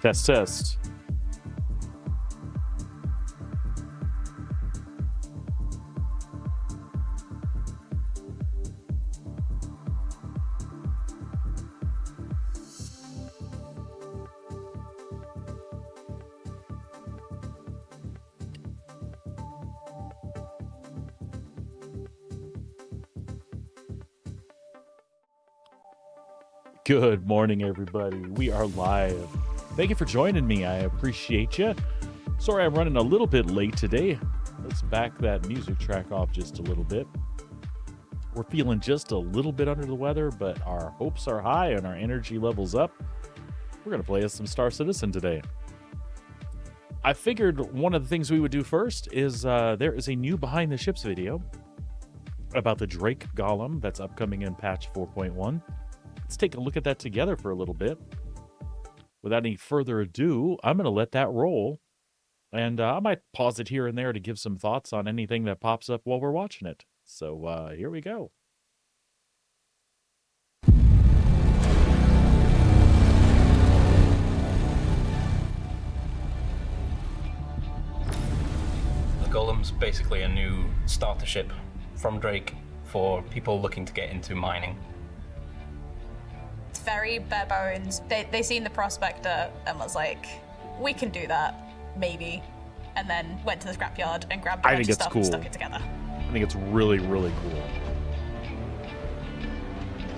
Test, test. Good morning, everybody. We are live. Thank you for joining me. I appreciate you. Sorry I'm running a little bit late today. Let's back that music track off just a little bit. We're feeling just a little bit under the weather, but our hopes are high and our energy level's up. We're going to play us some Star Citizen today. I figured one of the things we would do first is there is a new Behind the Ships video about the Drake Golem that's upcoming in patch 4.1. Let's take a look at that together for a little bit. Without any further ado, I'm going to let that roll. And I might pause it here and there to give some thoughts on anything that pops up while we're watching it. So here we go. The Golem's basically a new starter ship from Drake for people looking to get into mining. It's very bare bones. They seen the prospector and was like, we can do that, maybe. And then went to the scrapyard and grabbed a bunch of stuff and stuck it together. I think it's really, really cool.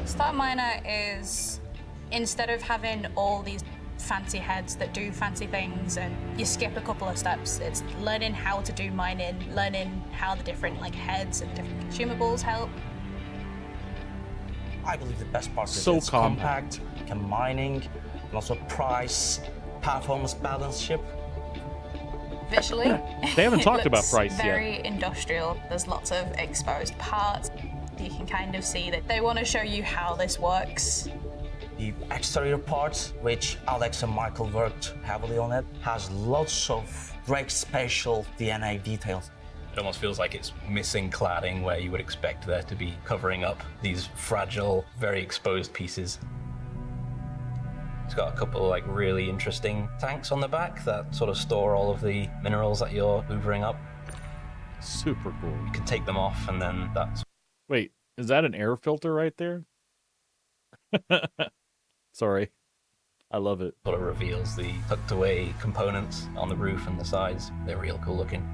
Star Miner is, instead of having all these fancy heads that do fancy things and you skip a couple of steps, it's learning how to do mining, learning how the different heads and different consumables help. I believe the best part is So it's compact, can mining, and also price, performance balance ship. Visually, They haven't talked about looks price yet. very industrial. There's lots of exposed parts. You can kind of see that they want to show you how this works. The exterior parts, which Alex and Michael worked heavily on it, has lots of Drake spatial DNA details. It almost feels like it's missing cladding where you would expect there to be covering up these fragile, very exposed pieces. It's got a couple of really interesting tanks on the back that sort of store all of the minerals that you're hoovering up. Super cool. You can take them off and then that's... Wait, is that an air filter right there? Sorry. I love it. Sort of reveals the tucked away components on the roof and the sides. They're real cool looking.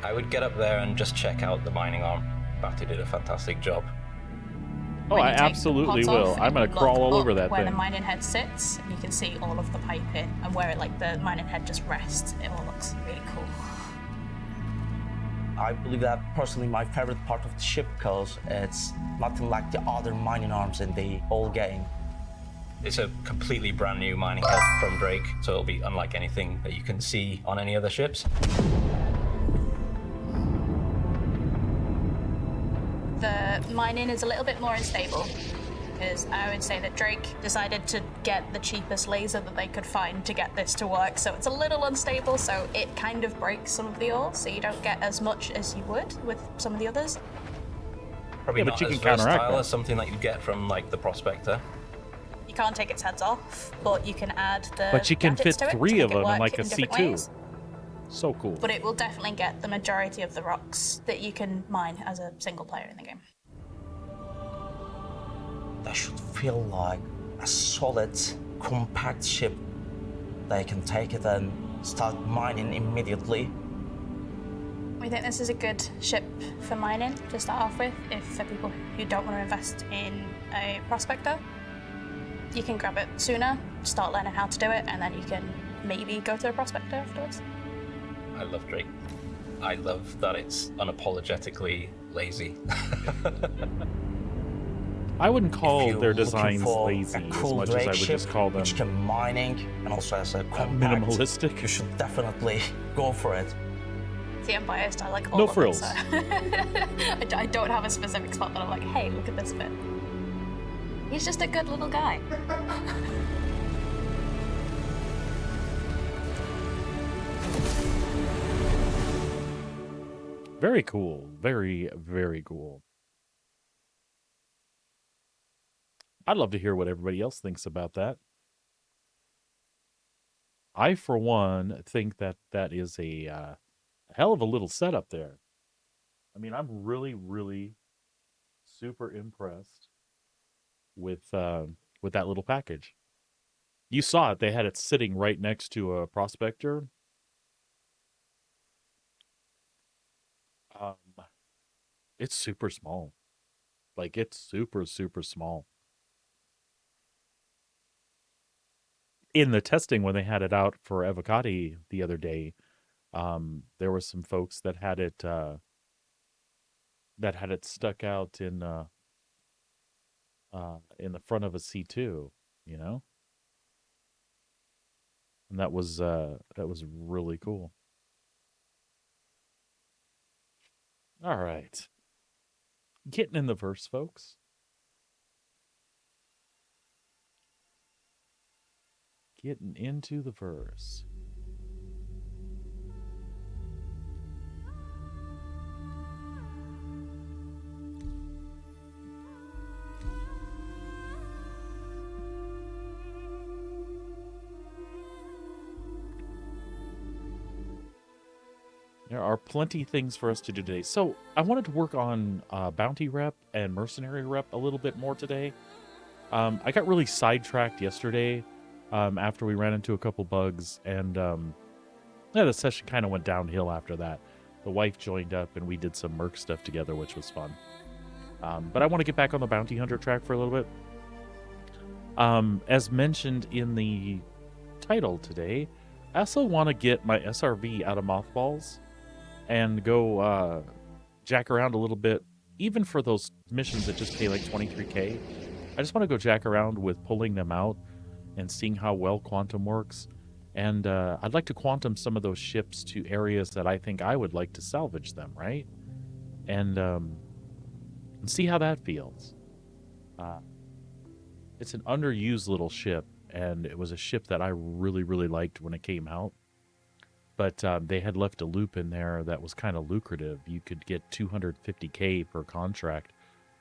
I would get up there and just check out the mining arm. Batty did a fantastic job. Oh, I absolutely will. I'm going to crawl all over that where thing. the mining head sits, and you can see all of the piping and where the mining head just rests. It all looks really cool. I believe that personally my favorite part of the ship because it's nothing like the other mining arms in the whole game. It's a completely brand new mining head from Drake, so it'll be unlike anything that you can see on any other ships. The mining is a little bit more unstable because I would say that Drake decided to get the cheapest laser that they could find to get this to work, so it's a little unstable, so it kind of breaks some of the ore, so you don't get as much as you would with some of the others. Probably Yeah, but not you as can counteract versatile that. as something that you get from the Prospector. You can't take its heads off, but you can add the But you can gadgets fit to it to 3 make of it them in work like a different C2. ways. So cool. But it will definitely get the majority of the rocks that you can mine as a single player in the game. That should feel like a solid, compact ship. They can take it and start mining immediately. We think this is a good ship for mining to start off with. If for people who don't want to invest in a prospector, you can grab it sooner, start learning how to do it, and then you can maybe go to a prospector afterwards. I love Drake. I love that it's unapologetically lazy. I wouldn't If call you're their looking designs for lazy a as cool much as I Drake would ship just call them which can mining and also as a compact, minimalistic. you should definitely go for it. See, I'm biased. I like all No of frills. Them, so I don't have a specific spot that I'm like, hey, look at this bit. He's just a good little guy. Very cool. Very, very cool. I'd love to hear what everybody else thinks about that. I, for one, think that that is a hell of a little setup there. I mean, I'm really, really super impressed with that little package. You saw it; they had it sitting right next to a prospector. Um, it's super small. Like it's super, super small. In the testing when they had it out for avocado the other day, there were some folks that had it stuck out in the front of a C2, you know, and that was really cool. All right, getting in the verse, folks. Getting into the verse. There are plenty things for us to do today. So I wanted to work on bounty rep and mercenary rep a little bit more today. I got really sidetracked yesterday after we ran into a couple bugs, and yeah, the session kind of went downhill after that. The wife joined up, and we did some Merc stuff together, which was fun. But I want to get back on the bounty hunter track for a little bit. As mentioned in the title today, I also want to get my SRV out of mothballs and go jack around a little bit, even for those missions that just pay like 23K. I just want to go jack around with pulling them out and seeing how well quantum works. And I'd like to quantum some of those ships to areas that I think I would like to salvage them, right? And see how that feels. It's an underused little ship, and it was a ship that I really, really liked when it came out. But they had left a loop in there that was kind of lucrative. You could get 250K per contract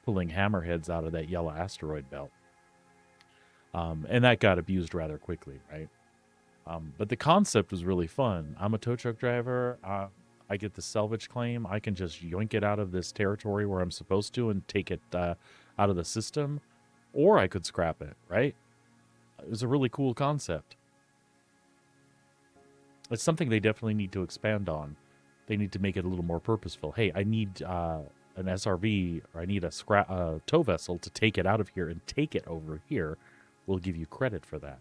pulling hammerheads out of that yellow asteroid belt. And that got abused rather quickly, right? But the concept was really fun. I'm a tow truck driver. I get the salvage claim. I can just yoink it out of this territory where I'm supposed to and take it out of the system. Or I could scrap it, right? It was a really cool concept. It's something they definitely need to expand on. They need to make it a little more purposeful. Hey, I need an SRV, or I need a tow vessel to take it out of here and take it over here. We'll give you credit for that.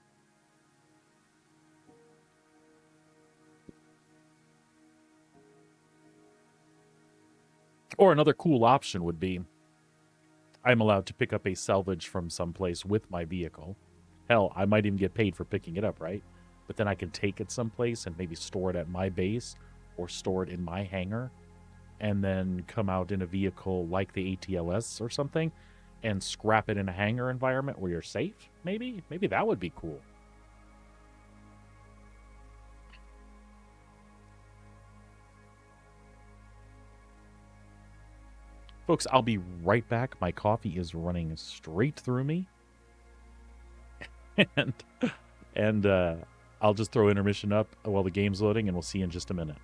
Or another cool option would be I'm allowed to pick up a salvage from someplace with my vehicle. Hell, I might even get paid for picking it up, right? But then I can take it someplace and maybe store it at my base or store it in my hangar and then come out in a vehicle like the ATLS or something and scrap it in a hangar environment where you're safe, maybe? Maybe that would be cool. Folks, I'll be right back. My coffee is running straight through me. and I'll just throw intermission up while the game's loading, and we'll see you in just a minute.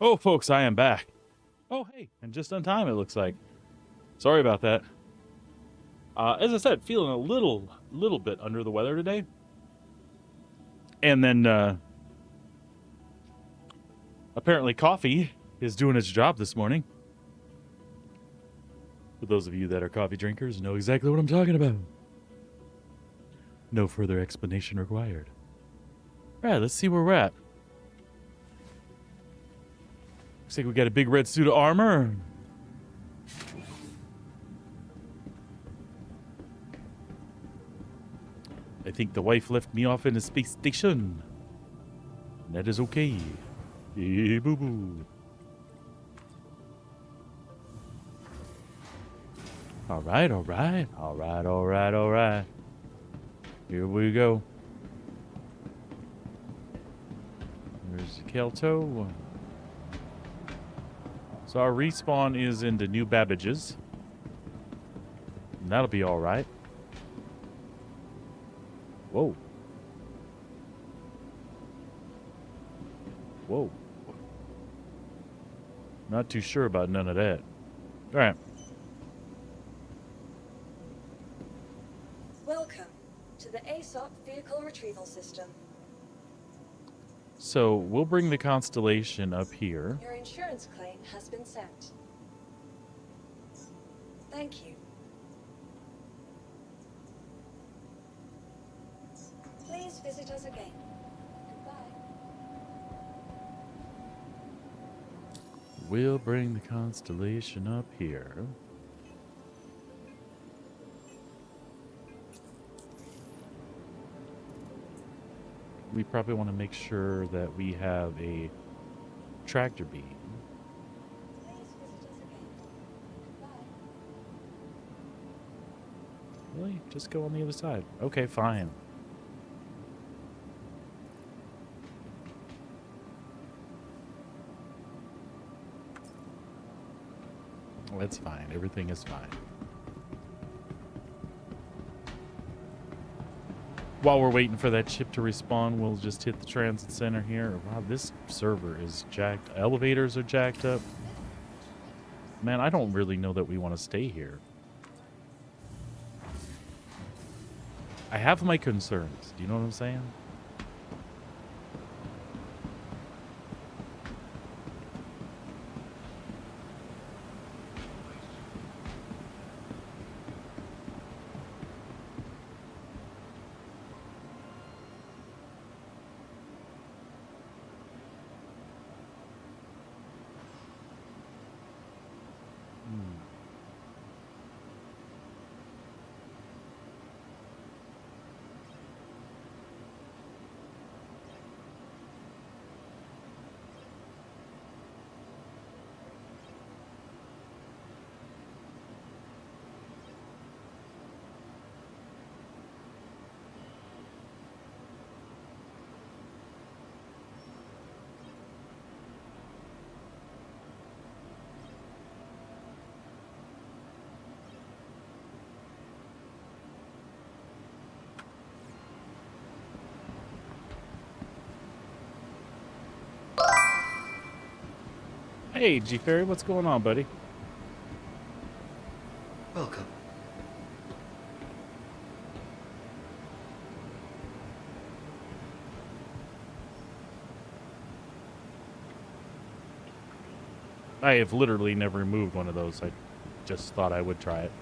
Oh, folks, I am back. Oh, hey, and just on time, it looks like. Sorry about that. As I said, feeling a little bit under the weather today. And then, apparently coffee is doing its job this morning. For those of you that are coffee drinkers, know exactly what I'm talking about. No further explanation required. All right, let's see where we're at. Looks like we got a big red suit of armor. I think the wife left me off in a space station. And that is okay. Yeah, boo-boo. All right. Here we go. There's the Kelto. So our respawn is into New Babbage's. And that'll be all right. Whoa. Whoa. Not too sure about none of that. All right. Welcome to the ASOP Vehicle Retrieval System. So we'll bring the Constellation up here. Your insurance claim has been sent. Thank you. Please visit us again. Goodbye. We'll bring the Constellation up here. We probably want to make sure that we have a tractor beam. Please visit us again. Goodbye. Really? Just go on the other side. Okay, fine. That's fine. Everything is fine. While we're waiting for that ship to respawn, we'll just hit the transit center here. Wow, this server is jacked. Elevators are jacked up. Man, I don't really know that we want to stay here. I have my concerns. Do you know what I'm saying? Hey, G-Ferry, what's going on, buddy? Welcome. I have literally never removed one of those. I just thought I would try it.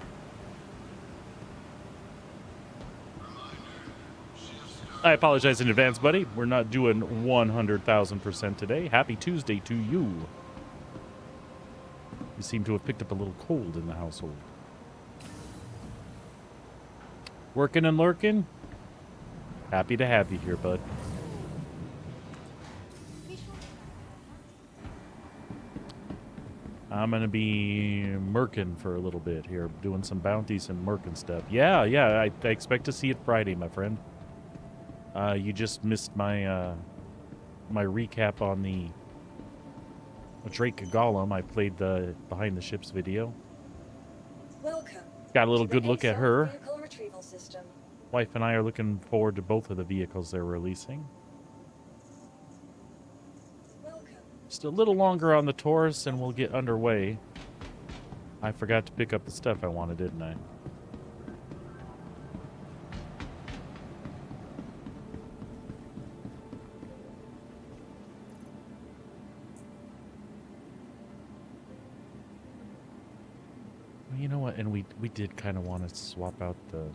I apologize in advance, buddy. We're not doing 100,000% today. Happy Tuesday to you. You seem to have picked up a little cold in the household. Working and lurking? Happy to have you here, bud. I'm going to be merkin for a little bit here, doing some bounties and merkin stuff. Yeah, I expect to see it Friday, my friend. You just missed my my recap on the Drake Golem. I played the Behind the Ships video. Welcome. Got a little to the good look at ASOP her. Vehicle Retrieval System. Wife and I are looking forward to both of the vehicles they're releasing. Welcome Just a little longer on the Taurus and we'll get underway. I forgot to pick up the stuff I wanted, didn't I? You know what? And we did kind of want to swap out the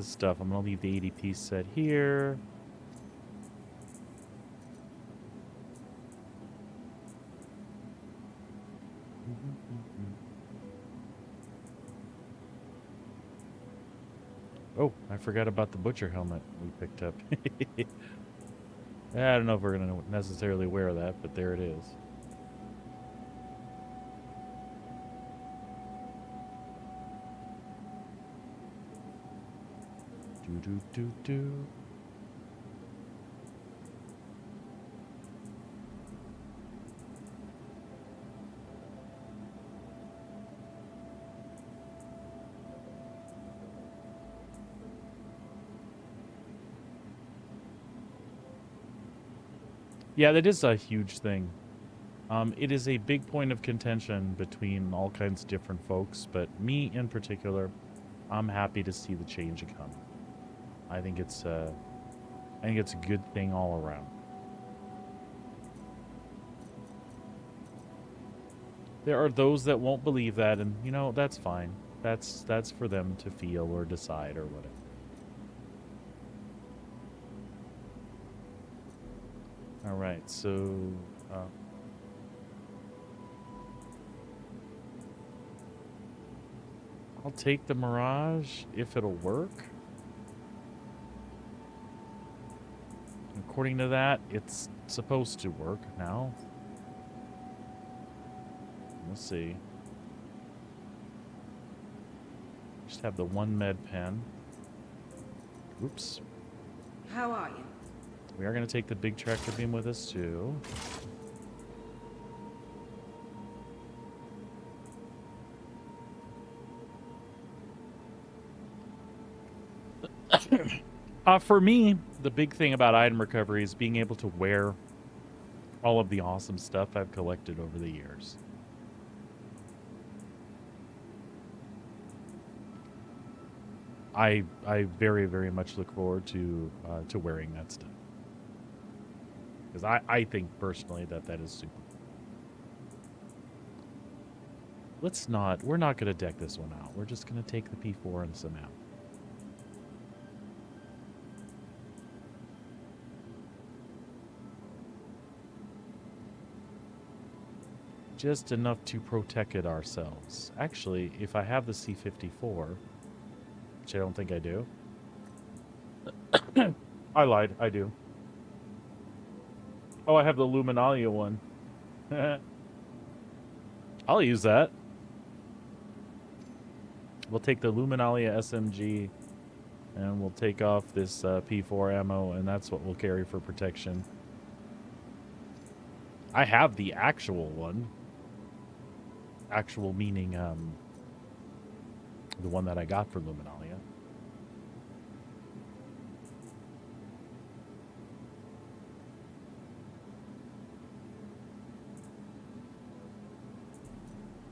stuff. I'm gonna leave the 80-piece set here. Oh, I forgot about the butcher helmet we picked up. I don't know if we're gonna necessarily wear that, but there it is. Do. Yeah, that is a huge thing. It is a big point of contention between all kinds of different folks, but me in particular, I'm happy to see the change come. I think it's a good thing all around. There are those that won't believe that, and you know, that's fine. That's for them to feel or decide or whatever. All right, so I'll take the Mirage if it'll work. According to that, it's supposed to work now. We'll see. Just have the one med pen. Oops. How are you? We are going to take the big tractor beam with us too. For me, the big thing about item recovery is being able to wear all of the awesome stuff I've collected over the years. I very, very much look forward to wearing that stuff. Because I think personally that is super. We're not going to deck this one out. We're just going to take the P4 and some out. Just enough to protect it ourselves. Actually, if I have the C-54, which I don't think I do. I lied, I do. Oh, I have the Luminalia one. I'll use that. We'll take the Luminalia SMG and we'll take off this P4 ammo, and that's what we'll carry for protection. I have the actual one. Actual meaning the one that I got for Luminalia.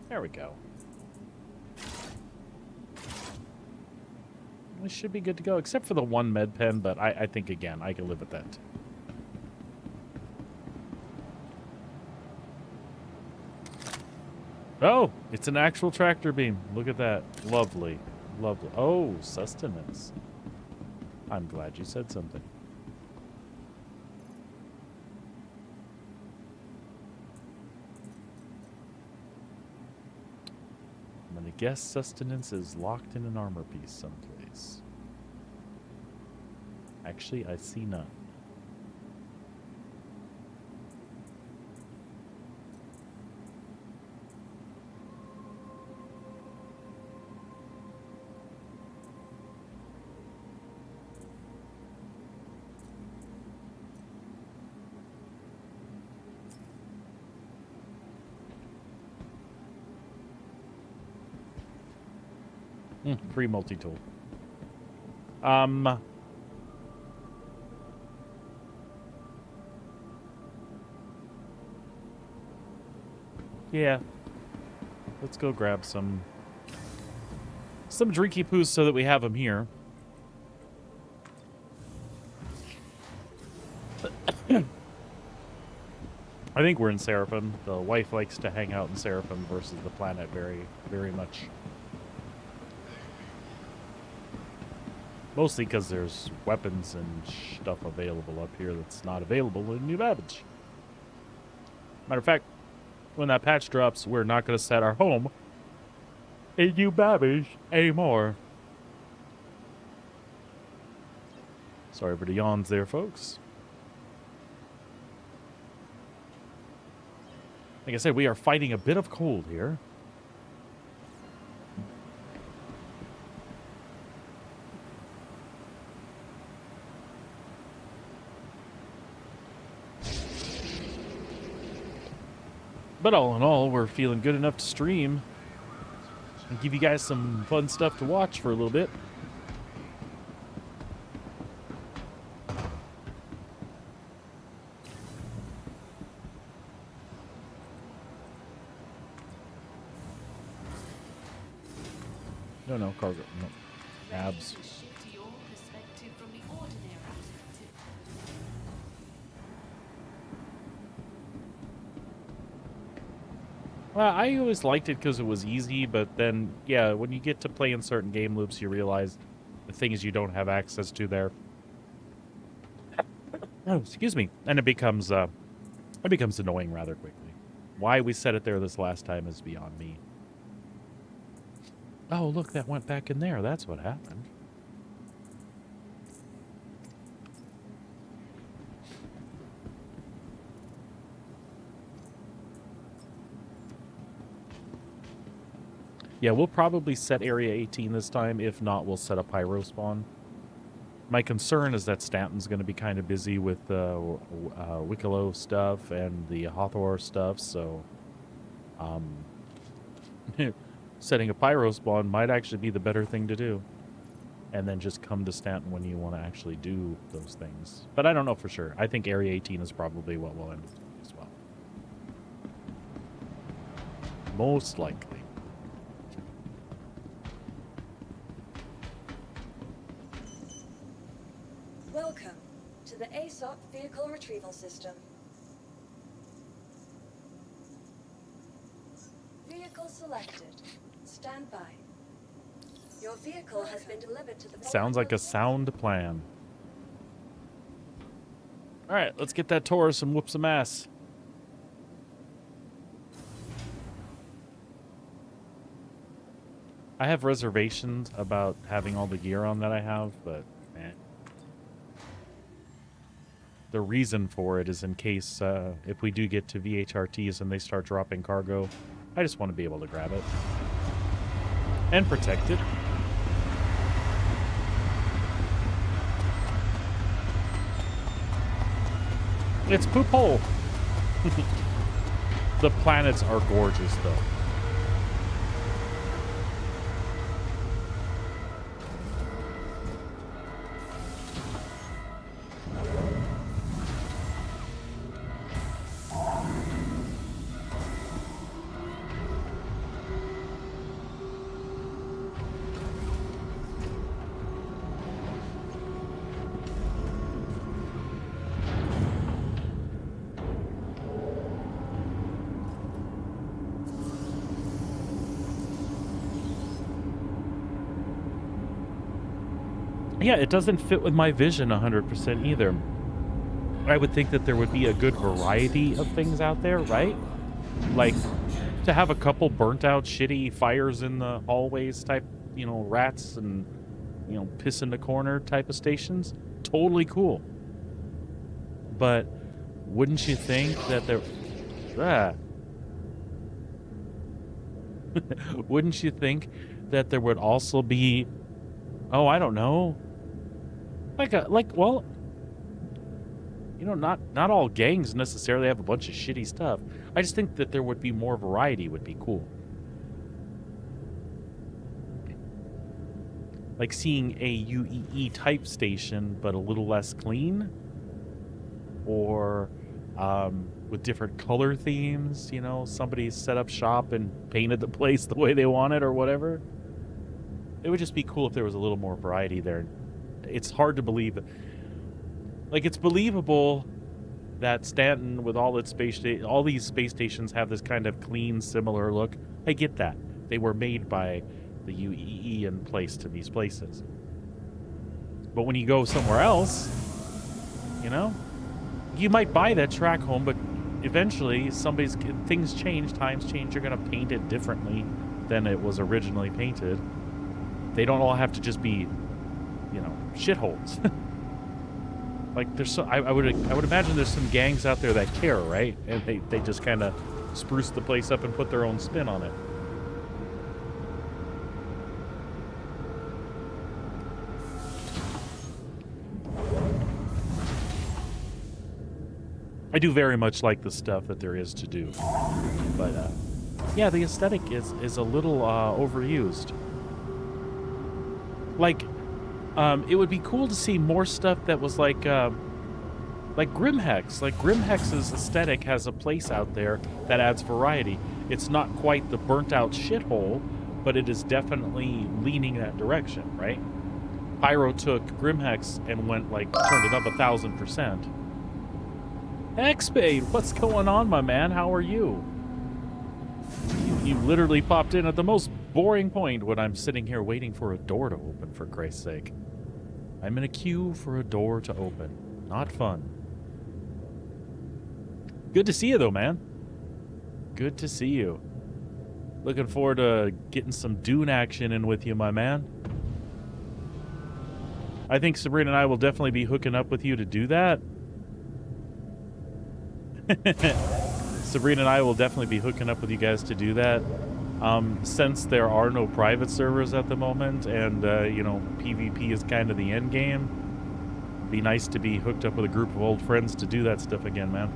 There we go. We should be good to go, except for the one med pen, but I think, again, I can live with that. Oh, it's an actual tractor beam. Look at that. Lovely. Lovely. Oh, sustenance. I'm glad you said something. I'm going to guess sustenance is locked in an armor piece someplace. Actually, I see none. Free multi-tool. Yeah. Let's go grab some drinky poos so that we have them here. I think we're in Seraphim. The wife likes to hang out in Seraphim versus the planet very, very much. Mostly because there's weapons and stuff available up here that's not available in New Babbage. Matter of fact, when that patch drops, we're not going to set our home in New Babbage anymore. Sorry for the yawns there, folks. Like I said, we are fighting a bit of cold here. But all in all, we're feeling good enough to stream and give you guys some fun stuff to watch for a little bit. No, cargo. No. Abs. Well, I always liked it because it was easy, but then, yeah, when you get to play in certain game loops, you realize the things you don't have access to there. Oh, excuse me. And it becomes annoying rather quickly. Why we set it there this last time is beyond me. Oh, look, that went back in there. That's what happened. Yeah, we'll probably set Area 18 this time. If not, we'll set a pyro spawn. My concern is that Stanton's going to be kind of busy with the Wicklow stuff and the Hathor stuff, so setting a pyro spawn might actually be the better thing to do. And then just come to Stanton when you want to actually do those things. But I don't know for sure. I think Area 18 is probably what we'll end up doing as well. Most likely. Welcome to the ASOP Vehicle Retrieval System. Vehicle selected. Stand by. Your vehicle has been delivered to the... Sounds like a sound plan. All right, let's get that Taurus and whoop some ass. I have reservations about having all the gear on that I have, but the reason for it is in case if we do get to VHRTs and they start dropping cargo, I just want to be able to grab it and protect it. It's poop hole. The planets are gorgeous, though. Yeah, it doesn't fit with my vision 100% either. I would think that there would be a good variety of things out there, right? Like, to have a couple burnt out shitty fires in the hallways type, you know, rats and, you know, piss in the corner type of stations. Totally cool. But wouldn't you think that there... Wouldn't you think that there would also be... Oh, I don't know. Well, you know, not all gangs necessarily have a bunch of shitty stuff. I just think that there would be more variety would be cool. Like seeing a UEE type station, but a little less clean. Or with different color themes. You know, somebody set up shop and painted the place the way they want it or whatever. It would just be cool if there was a little more variety there. It's hard to believe. Like, it's believable that Stanton, with all its all these space stations have this kind of clean, similar look. I get that. They were made by the UEE and placed in these places. But when you go somewhere else, you know, you might buy that track home, but eventually things change, times change. You're going to paint it differently than it was originally painted. They don't all have to just be, you know, shitholes. Like, there's so, I would imagine there's some gangs out there that care, right? And they just kind of spruce the place up and put their own spin on it. I do very much like the stuff that there is to do. But, yeah, the aesthetic is a little overused. Like, it would be cool to see more stuff that was like Grimhex. Like, Grimhex's aesthetic has a place out there that adds variety. It's not quite the burnt-out shithole, but it is definitely leaning that direction, right? Pyro took Grimhex and went, like, turned it up 1,000%. X-Spade, what's going on, my man? How are you? You literally popped in at the most boring point when I'm sitting here waiting for a door to open, for Christ's sake. I'm in a queue for a door to open. Not fun. Good to see you, though, man. Good to see you. Looking forward to getting some Dune action in with you, my man. I think Sabrina and I will definitely be hooking up with you to do that. Sabrina and I will definitely be hooking up with you guys to do that. Since there are no private servers at the moment, and, you know, PvP is kind of the end game, be nice to be hooked up with a group of old friends to do that stuff again, man.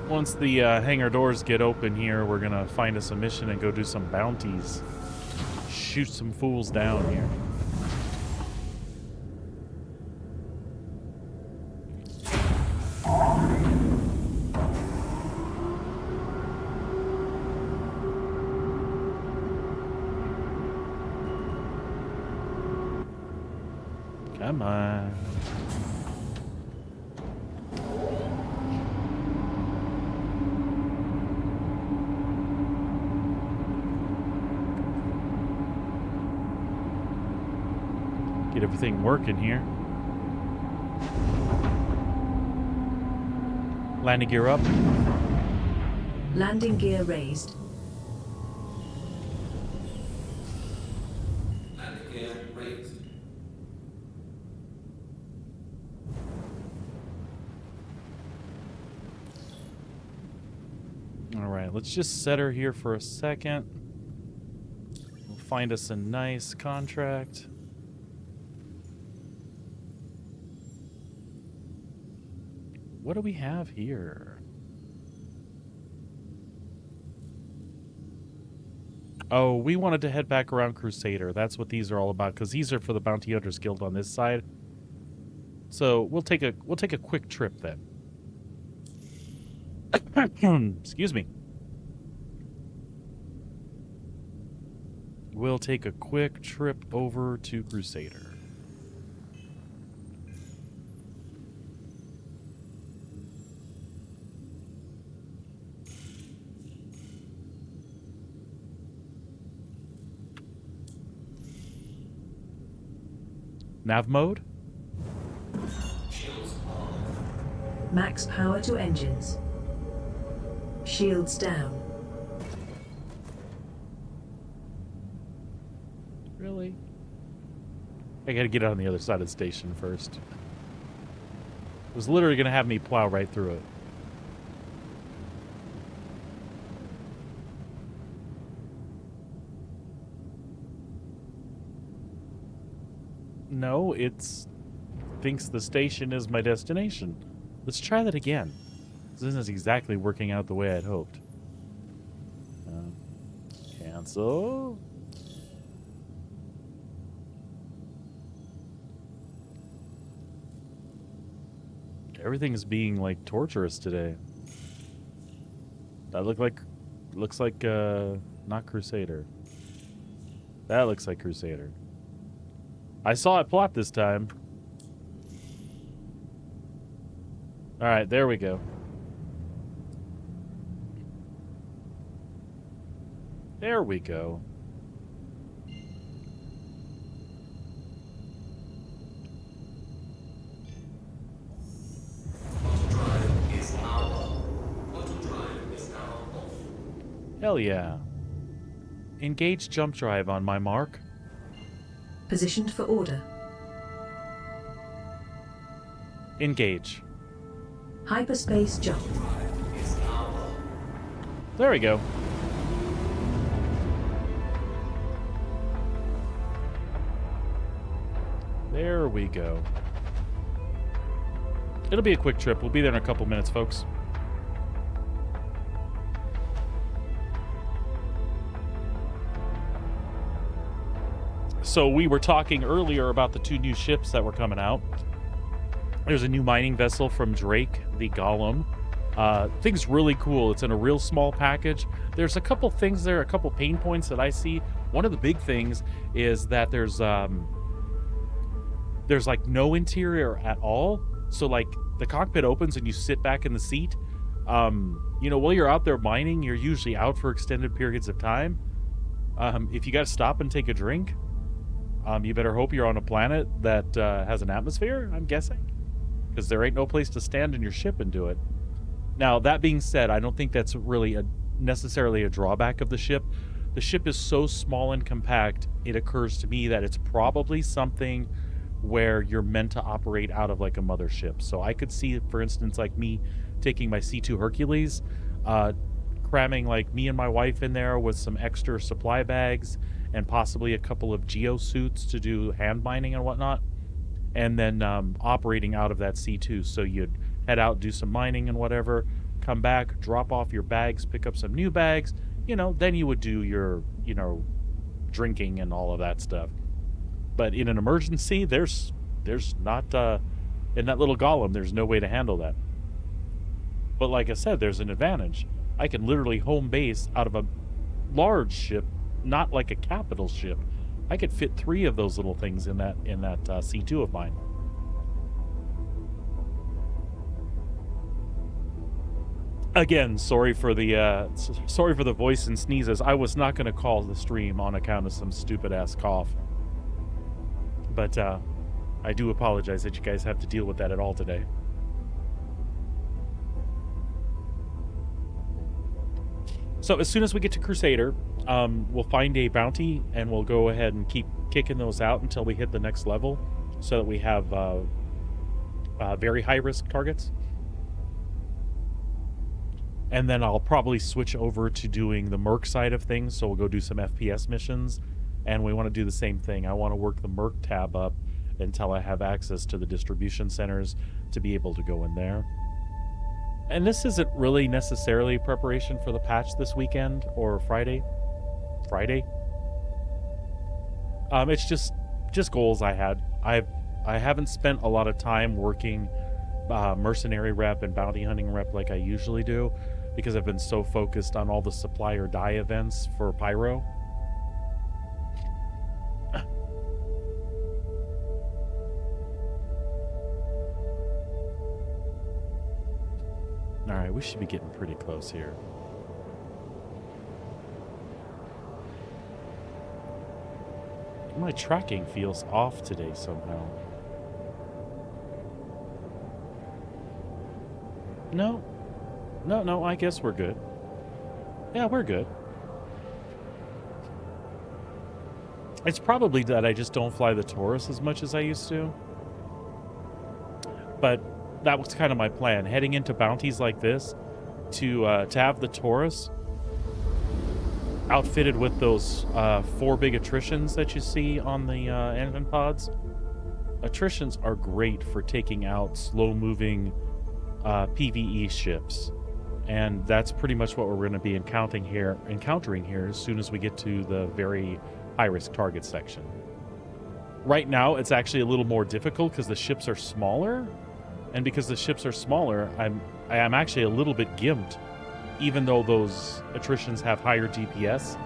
Once the hangar doors get open here, we're going to find us a mission and go do some bounties. Shoot some fools down here. Come on. Get everything working here. Landing gear up. Landing gear raised. Landing gear raised. All right, let's just set her here for a second. We'll find us a nice contract. What do we have here? Oh, we wanted to head back around Crusader. That's what these are all about, because these are for the Bounty Hunters Guild on this side. So we'll take a quick trip then. Excuse me. We'll take a quick trip over to Crusader. Nav mode? Max power to engines. Shields down. Really? I gotta get on the other side of the station first. It was literally gonna have me plow right through it. No, it's thinks the station is my destination. Let's try that again. This isn't exactly working out the way I'd hoped. Cancel. Everything's being like torturous today. That looks like not Crusader. That looks like Crusader. I saw it plot this time. All right, there we go. There we go. Hell yeah. Engage jump drive on my mark. Positioned for order. Engage. Hyperspace jump. There we go. There we go. It'll be a quick trip. We'll be there in a couple minutes, folks. So we were talking earlier about the 2 new ships that were coming out. There's a new mining vessel from Drake, the Golem. Thing's really cool. It's in a real small package. There's a couple things there, a couple pain points that I see. One of the big things is that there's like no interior at all. So like the cockpit opens and you sit back in the seat. You know, while you're out there mining, you're usually out for extended periods of time. If you got to stop and take a drink, you better hope you're on a planet that has an atmosphere, I'm guessing. Because there ain't no place to stand in your ship and do it. Now, that being said, I don't think that's really necessarily a drawback of the ship. The ship is so small and compact, it occurs to me that it's probably something where you're meant to operate out of like a mothership. So I could see, for instance, like me taking my C2 Hercules, cramming like me and my wife in there with some extra supply bags and possibly a couple of geosuits to do hand mining and whatnot, and then operating out of that C2. So you'd head out, do some mining and whatever, come back, drop off your bags, pick up some new bags, you know, then you would do your, you know, drinking and all of that stuff. But in an emergency, there's not, in that little Golem, there's no way to handle that. But like I said, there's an advantage. I can literally home base out of a large ship, not like a capital ship. I could fit 3 of those little things in that C2 of mine. Again, sorry for the voice and sneezes. I was not going to call the stream on account of some stupid ass cough. But I do apologize that you guys have to deal with that at all today. So as soon as we get to Crusader, we'll find a bounty and we'll go ahead and keep kicking those out until we hit the next level, so that we have very high risk targets. And then I'll probably switch over to doing the Merc side of things. So we'll go do some FPS missions, and we want to do the same thing. I want to work the Merc tab up until I have access to the distribution centers to be able to go in there. And this isn't really necessarily preparation for the patch this weekend or Friday. It's just goals I had. I haven't spent a lot of time working mercenary rep and bounty hunting rep like I usually do, because I've been so focused on all the supply or die events for Pyro. All right, we should be getting pretty close here. My tracking feels off today somehow. No, I guess we're good. Yeah, we're good. It's probably that I just don't fly the Taurus as much as I used to. But that was kind of my plan, heading into bounties like this, to have the Taurus outfitted with those 4 big attritions that you see on the engine pods. Attritions are great for taking out slow-moving PvE ships, and that's pretty much what we're going to be encountering here as soon as we get to the very high-risk target section. Right now, it's actually a little more difficult because the ships are smaller, And because the ships are smaller, I am actually a little bit gimped, even though those attritions have higher DPS.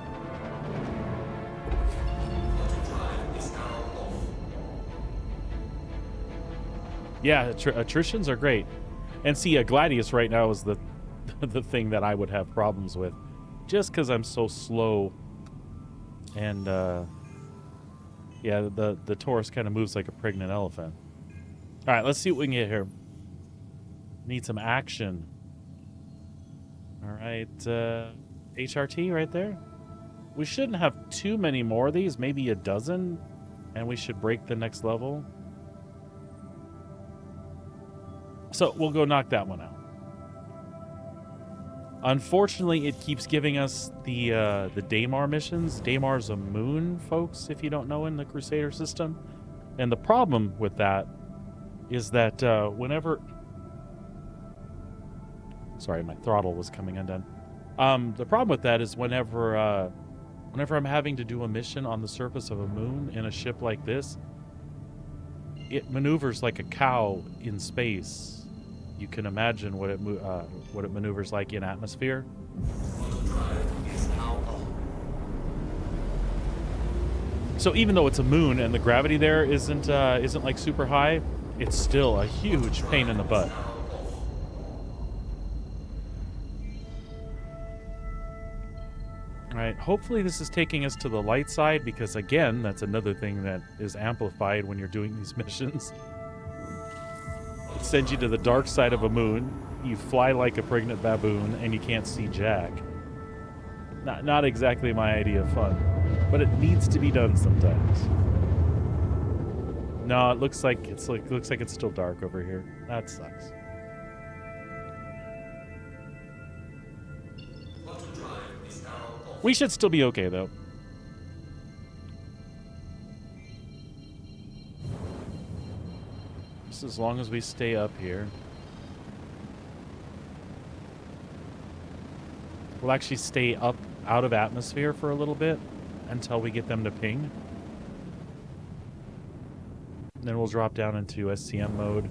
Yeah, attritions are great. And see, a Gladius right now is the the thing that I would have problems with, just because I'm so slow. And yeah, the Taurus kind of moves like a pregnant elephant. All right, let's see what we can get here. Need some action. All right, HRT right there. We shouldn't have too many more of these, maybe a dozen, and we should break the next level. So we'll go knock that one out. Unfortunately, it keeps giving us the Daymar missions. Daymar's a moon, folks, if you don't know, in the Crusader system. And the problem with that is that whenever... Sorry, my throttle was coming undone. The problem with that is whenever I'm having to do a mission on the surface of a moon in a ship like this, it maneuvers like a cow in space. You can imagine what it maneuvers like in atmosphere. So even though it's a moon and the gravity there isn't like super high, it's still a huge pain in the butt. All right, hopefully this is taking us to the light side, because again, that's another thing that is amplified when you're doing these missions. It sends you to the dark side of a moon, you fly like a pregnant baboon, and you can't see jack. Not exactly my idea of fun, but it needs to be done sometimes. No, it looks like it's still dark over here. That sucks. We should still be okay, though. Just as long as we stay up here. We'll actually stay up out of atmosphere for a little bit until we get them to ping. Then we'll drop down into SCM mode.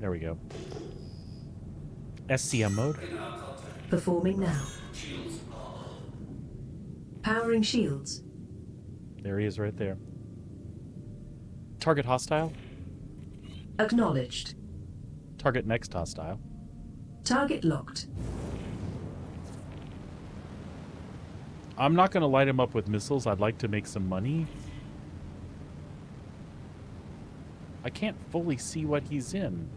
There we go. SCM mode. Performing now. Powering shields. There he is right there. Target hostile. Acknowledged. Target next hostile. Target locked. I'm not going to light him up with missiles. I'd like to make some money. I can't fully see what he's in.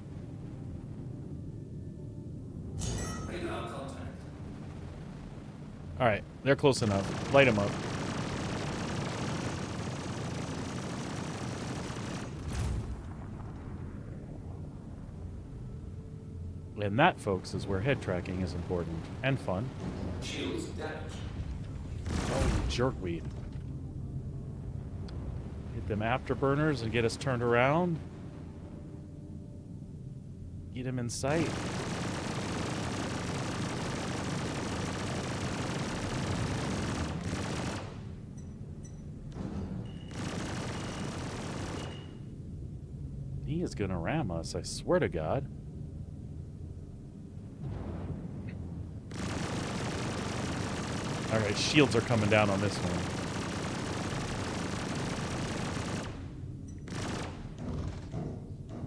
All right, they're close enough. Light him up. And that, folks, is where head tracking is important and fun. Oh, jerkweed. Hit them afterburners and get us turned around. Get him in sight. He is gonna ram us, I swear to God. Alright, shields are coming down on this one.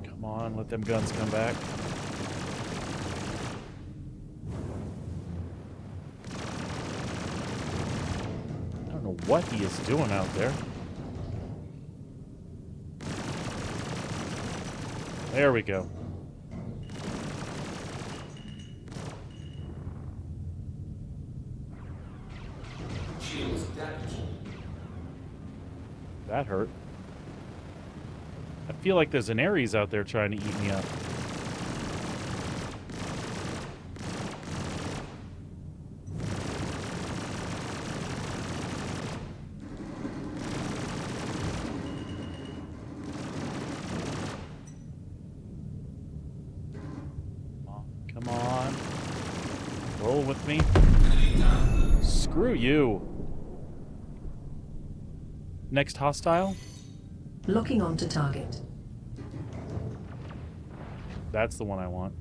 Come on, let them guns come back. I don't know what he is doing out there. There we go. That hurt. I feel like there's an Ares out there trying to eat me up. Come on. Roll with me. Screw you. Next hostile? Locking onto target. That's the one I want.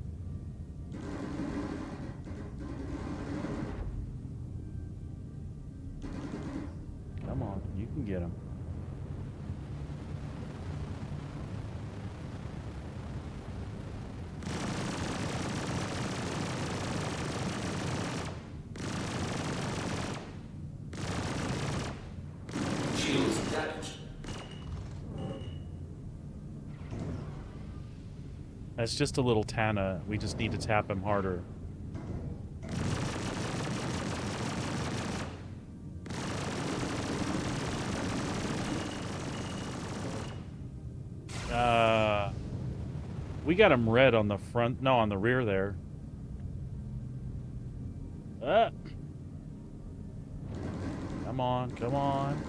Come on, you can get him. That's just a little Tana. We just need to tap him harder. We got him red on the front. No, on the rear there. Come on, come on.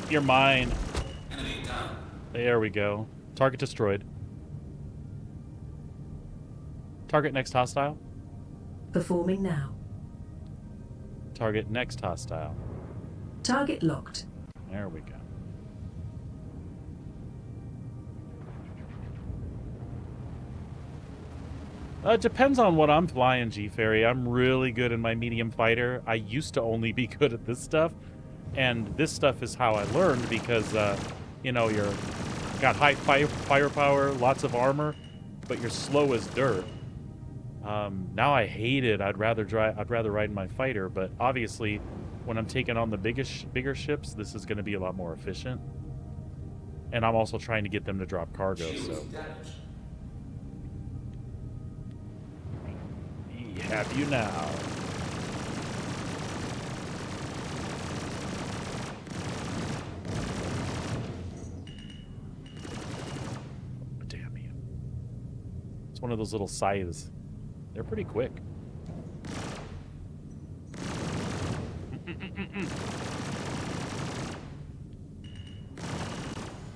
You're mine. There we go. Target destroyed. Target next hostile. Performing now. Target next hostile. Target locked. There we go. It depends on what I'm flying, G-Ferry. I'm really good in my medium fighter. I used to only be good at this stuff. And this stuff is how I learned because, you know, you're got high firepower, lots of armor, but you're slow as dirt. Now I hate it. I'd rather ride in my fighter, but obviously when I'm taking on the bigger ships, this is going to be a lot more efficient. And I'm also trying to get them to drop cargo, so... We have you now. Oh, damn you. It's one of those little scythes. They're pretty quick.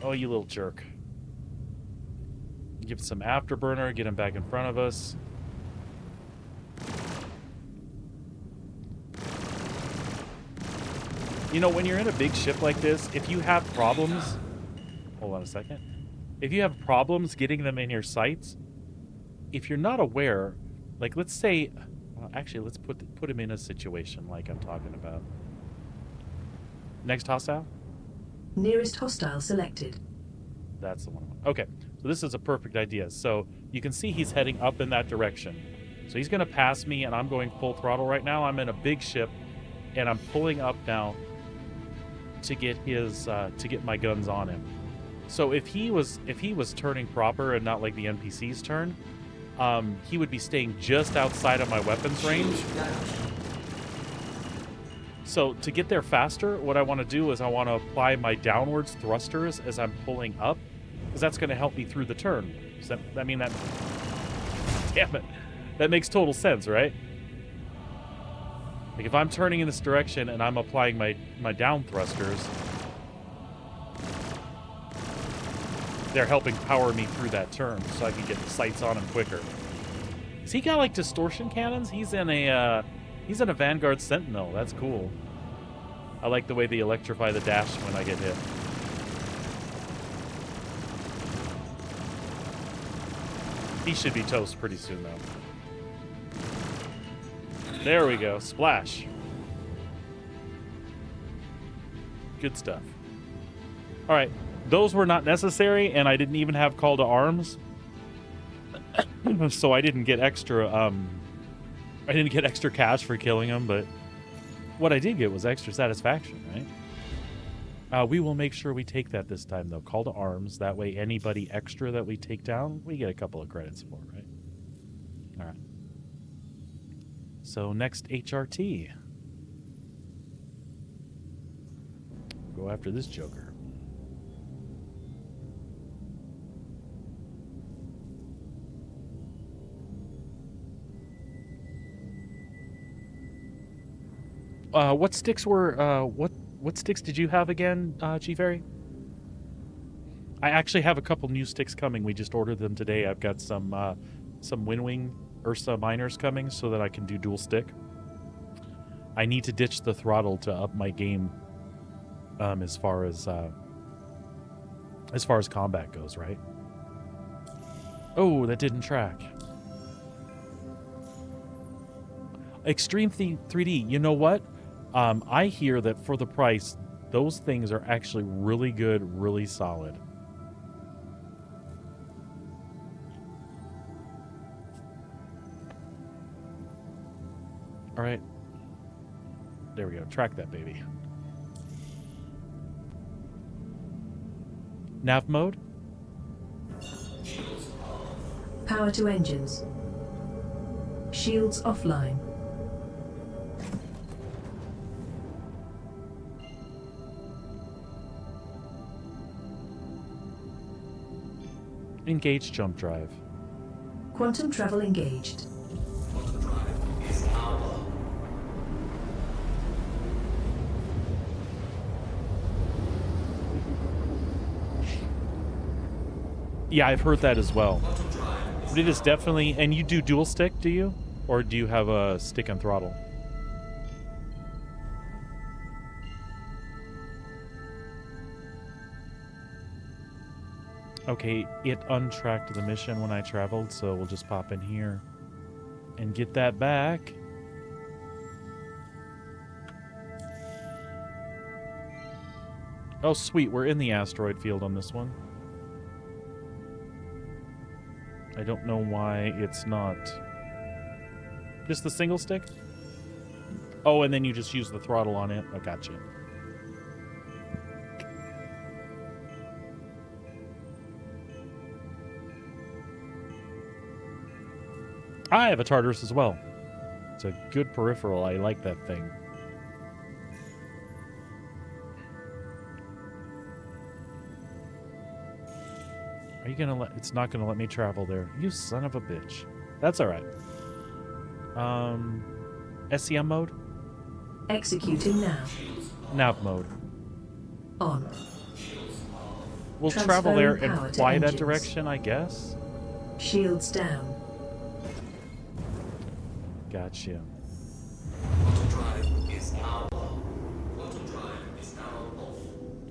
Oh, you little jerk. Give some afterburner, get him back in front of us. You know, when you're in a big ship like this, if you have problems... Hold on a second. If you have problems getting them in your sights, if you're not aware... Like, let's say... actually, let's put him in a situation like I'm talking about. Next hostile? Nearest hostile selected. That's the one I want. Okay, so this is a perfect idea. So you can see he's heading up in that direction. So he's going to pass me, and I'm going full throttle right now. I'm in a big ship, and I'm pulling up now to get his to get my guns on him. So if he was turning proper and not like the NPC's turn, he would be staying just outside of my weapons range. So to get there faster, what I want to do is I want to apply my downwards thrusters as I'm pulling up, because that's going to help me through the turn. So that, I mean, that... Damn it. That makes total sense, right? Like, if I'm turning in this direction and I'm applying my down thrusters, they're helping power me through that turn so I can get the sights on him quicker. Has he got, like, distortion cannons? He's in a Vanguard Sentinel. That's cool. I like the way they electrify the dash when I get hit. He should be toast pretty soon, though. There we go. Splash. Good stuff. All right. Those were not necessary, and I didn't even have call to arms. So I didn't get extra cash for killing them, but what I did get was extra satisfaction, right? We will make sure we take that this time, though. Call to arms. That way anybody extra that we take down, we get a couple of credits for, right? All right. So next HRT. Go after this joker. What sticks were what sticks did you have again, G-Ferry? I actually have a couple new sticks coming. We just ordered them today. I've got some Windwing Ursa miners coming so that I can do dual stick. I need to ditch the throttle to up my game as far as combat goes, right? Oh, that didn't track. Extreme 3D. You know what? I hear that for the price, those things are actually really good, really solid. All right. There we go. Track that baby. Nav mode? Power to engines. Shields offline. Engage jump drive. Quantum travel engaged. Yeah, I've heard that as well. But it is definitely... And you do dual stick, do you? Or do you have a stick and throttle? Okay, it untracked the mission when I traveled, so we'll just pop in here and get that back. Oh, sweet. We're in the asteroid field on this one. I don't know why it's not... Just the single stick? Oh, and then you just use the throttle on it. I got you. I have a Tartarus as well. It's a good peripheral. I like that thing. Are you gonna let... It's not gonna let me travel there. You son of a bitch. That's alright. SCM mode? Executing now. Nav mode. On. We'll travel there Transferring and power to fly that engines. direction, I guess. Shields down. Gotcha.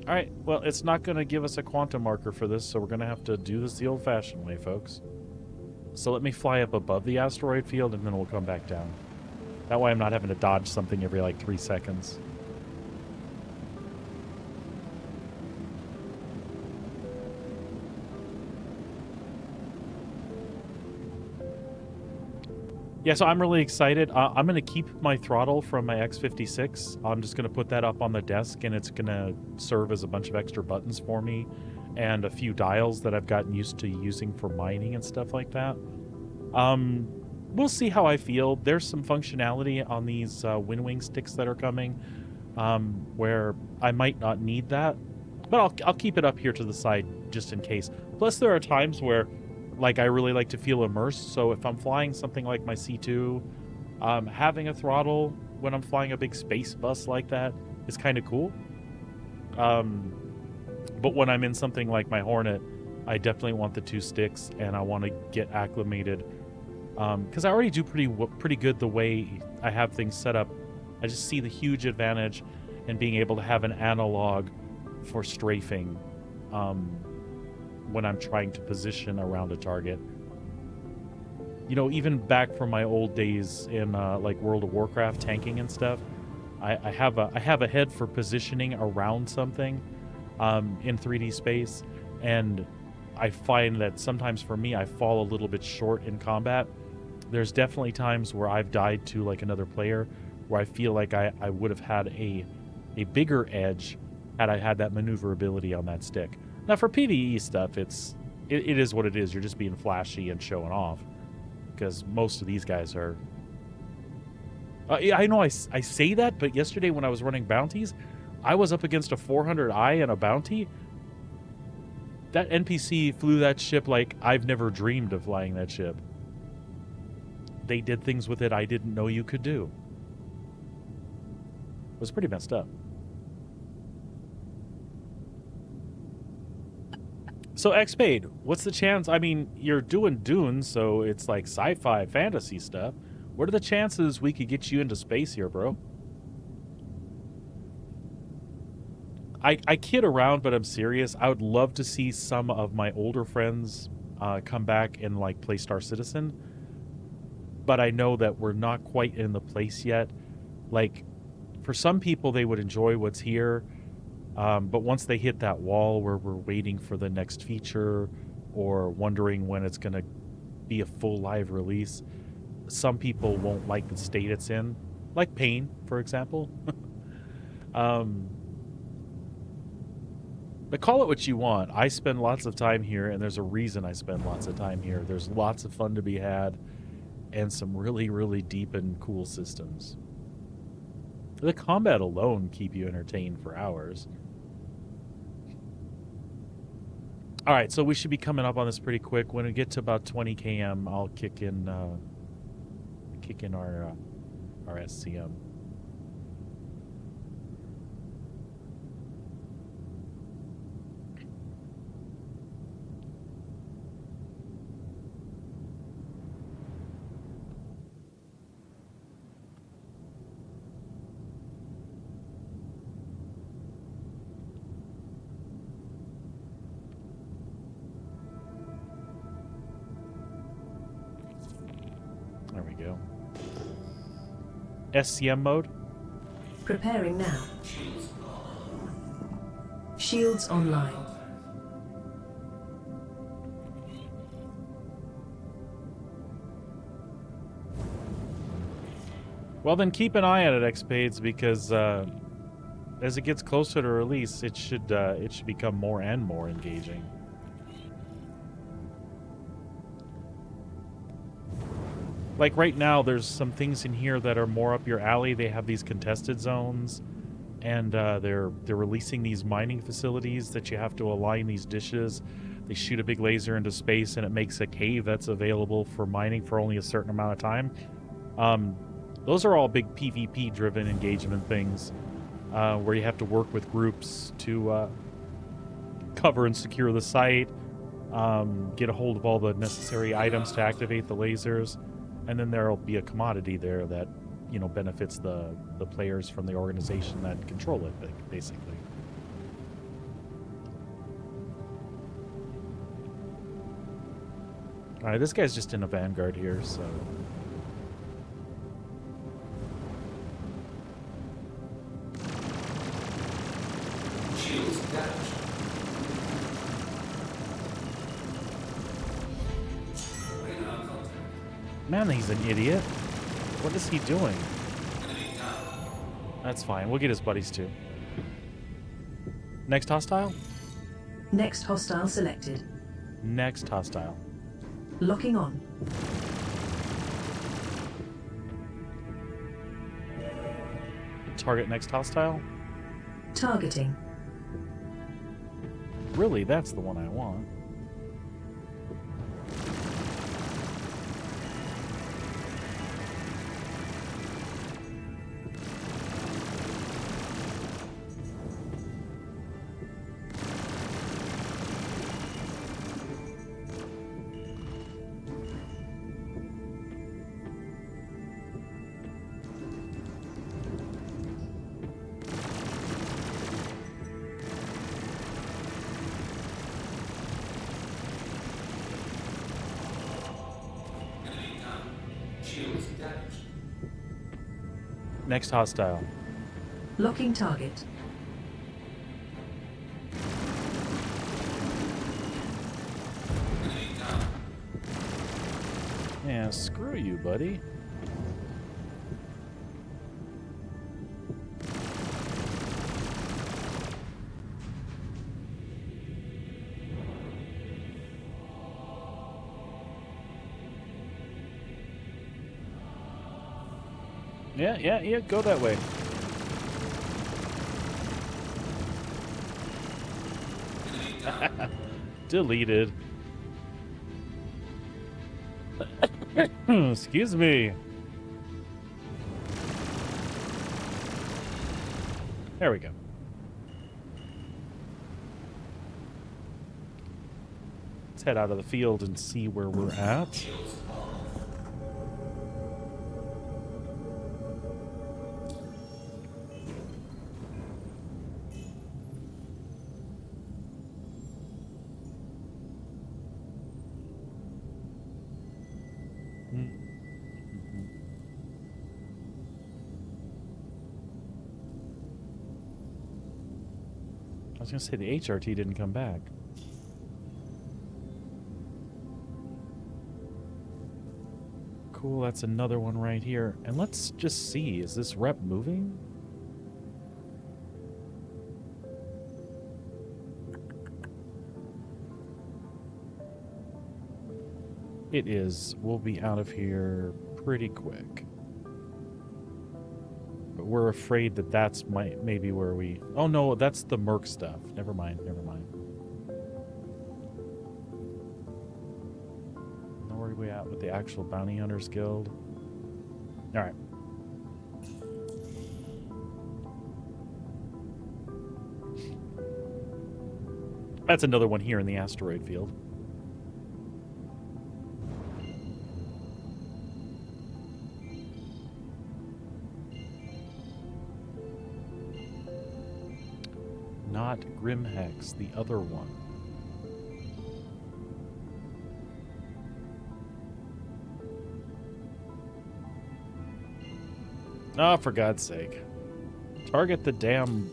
Alright, well, it's not going to give us a quantum marker for this, so we're going to have to do this the old-fashioned way, folks. So let me fly up above the asteroid field, and then we'll come back down. That way I'm not having to dodge something every, like, 3 seconds. Yeah, so I'm really excited. I'm going to keep my throttle from my X56. I'm just going to put that up on the desk, and it's going to serve as a bunch of extra buttons for me and a few dials that I've gotten used to using for mining and stuff like that. We'll see how I feel. There's some functionality on these WinWing sticks that are coming where I might not need that, but I'll keep it up here to the side just in case. Plus, there are times where I really like to feel immersed, so if I'm flying something like my C2, having a throttle when I'm flying a big space bus like that is kind of cool. But when I'm in something like my Hornet, I definitely want the 2 sticks, and I want to get acclimated. Because I already do pretty good the way I have things set up. I just see the huge advantage in being able to have an analog for strafing. When I'm trying to position around a target. You know, even back from my old days in like World of Warcraft tanking and stuff, I have a head for positioning around something in 3D space, and I find that sometimes for me I fall a little bit short in combat. There's definitely times where I've died to like another player where I feel like I would have had a bigger edge had I had that maneuverability on that stick. Now, for PvE stuff, it is what it is. You're just being flashy and showing off. Because most of these guys are... I know I say that, but yesterday when I was running bounties, I was up against a 400i and a bounty. That NPC flew that ship like I've never dreamed of flying that ship. They did things with it I didn't know you could do. It was pretty messed up. So, Xpade, what's the chance? I mean, you're doing Dune, so it's like sci-fi fantasy stuff. What are the chances we could get you into space here, bro? I kid around, but I'm serious. I would love to see some of my older friends come back and like play Star Citizen. But I know that we're not quite in the place yet. Like, for some people, they would enjoy what's here. But once they hit that wall where we're waiting for the next feature or wondering when it's going to be a full live release, some people won't like the state it's in. Like Pain, for example. But call it what you want. I spend lots of time here, and there's a reason I spend lots of time here. There's lots of fun to be had, and some really, really deep and cool systems. The combat alone keep you entertained for hours. All right, so we should be coming up on this pretty quick. When we get to about 20 km, I'll kick in our SCM. There we go. SCM mode. Preparing now. Shields online. Well, then keep an eye on it, Xpades, because as it gets closer to release, it should become more and more engaging. Like right now, there's some things in here that are more up your alley. They have these contested zones, and they're releasing these mining facilities that you have to align these dishes. They shoot a big laser into space, and it makes a cave that's available for mining for only a certain amount of time. Those are all big PvP-driven engagement things, where you have to work with groups to cover and secure the site, get a hold of all the necessary items to activate the lasers. And then there'll be a commodity there that, you know, benefits the players from the organization that control it, basically. All right, this guy's just in a vanguard here, so... Man, he's an idiot. What is he doing? That's fine. We'll get his buddies too. Next hostile? Next hostile selected. Next hostile. Locking on. Target next hostile? Targeting. Really, that's the one I want. Next hostile. Locking target. Yeah, screw you, buddy. Yeah, go that way. Deleted. Excuse me. There we go. Let's head out of the field and see where we're at. was gonna say the HRT didn't come back. Cool, that's another one right here. And let's just see, is this rep moving? It is. We'll be out of here pretty quick. But we're afraid that that's maybe where we... Oh no, that's the Merc stuff. Never mind, never mind. Now where are we at with the actual Bounty Hunters Guild? Alright. That's another one here in the asteroid field. Not Grimhex, the other one. Oh, for God's sake. Target the damn...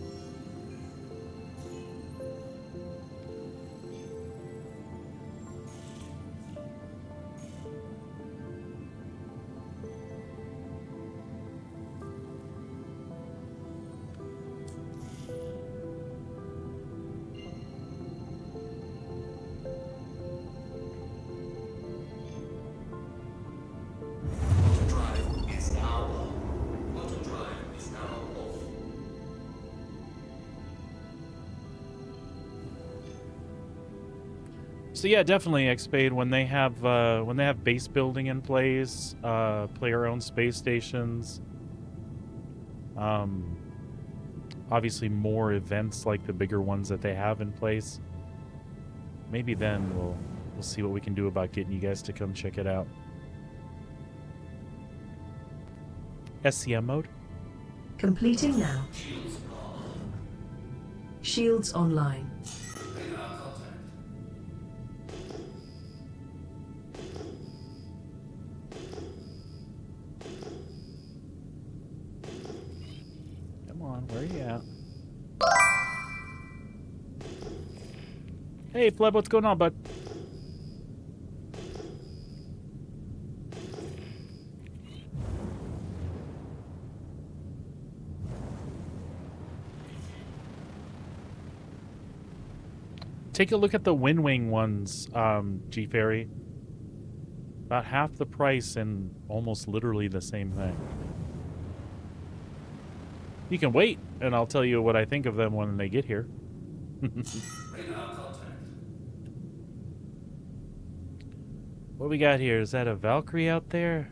So yeah, definitely Xpade when they have base building in place, player-owned space stations, obviously more events like the bigger ones that they have in place. Maybe then we'll see what we can do about getting you guys to come check it out. SCM mode. Completing now. Shields online. Where are you at? Hey, Fleb, what's going on, bud? Take a look at the Windwing ones, G Fairy. About half the price and almost literally the same thing. You can wait, and I'll tell you what I think of them when they get here. What we got here? Is that a Valkyrie out there?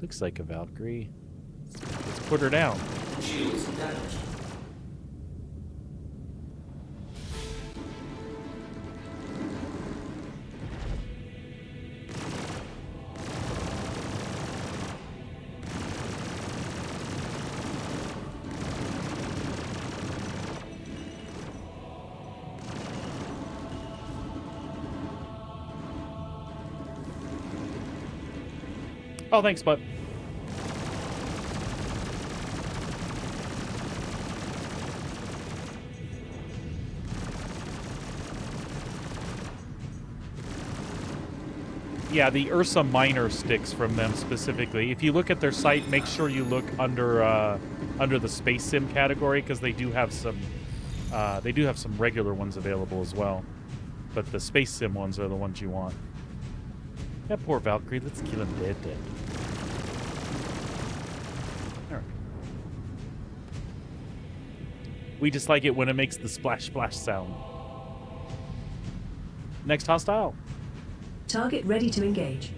Looks like a Valkyrie. Let's put her down. Oh, thanks, bud. Yeah, the Ursa Minor sticks from them specifically. If you look at their site, make sure you look under the Space Sim category because they do have some regular ones available as well. But the Space Sim ones are the ones you want. That poor Valkyrie, let's kill him dead. Alright. We just like it when it makes the splash splash sound. Next hostile. Target ready to engage.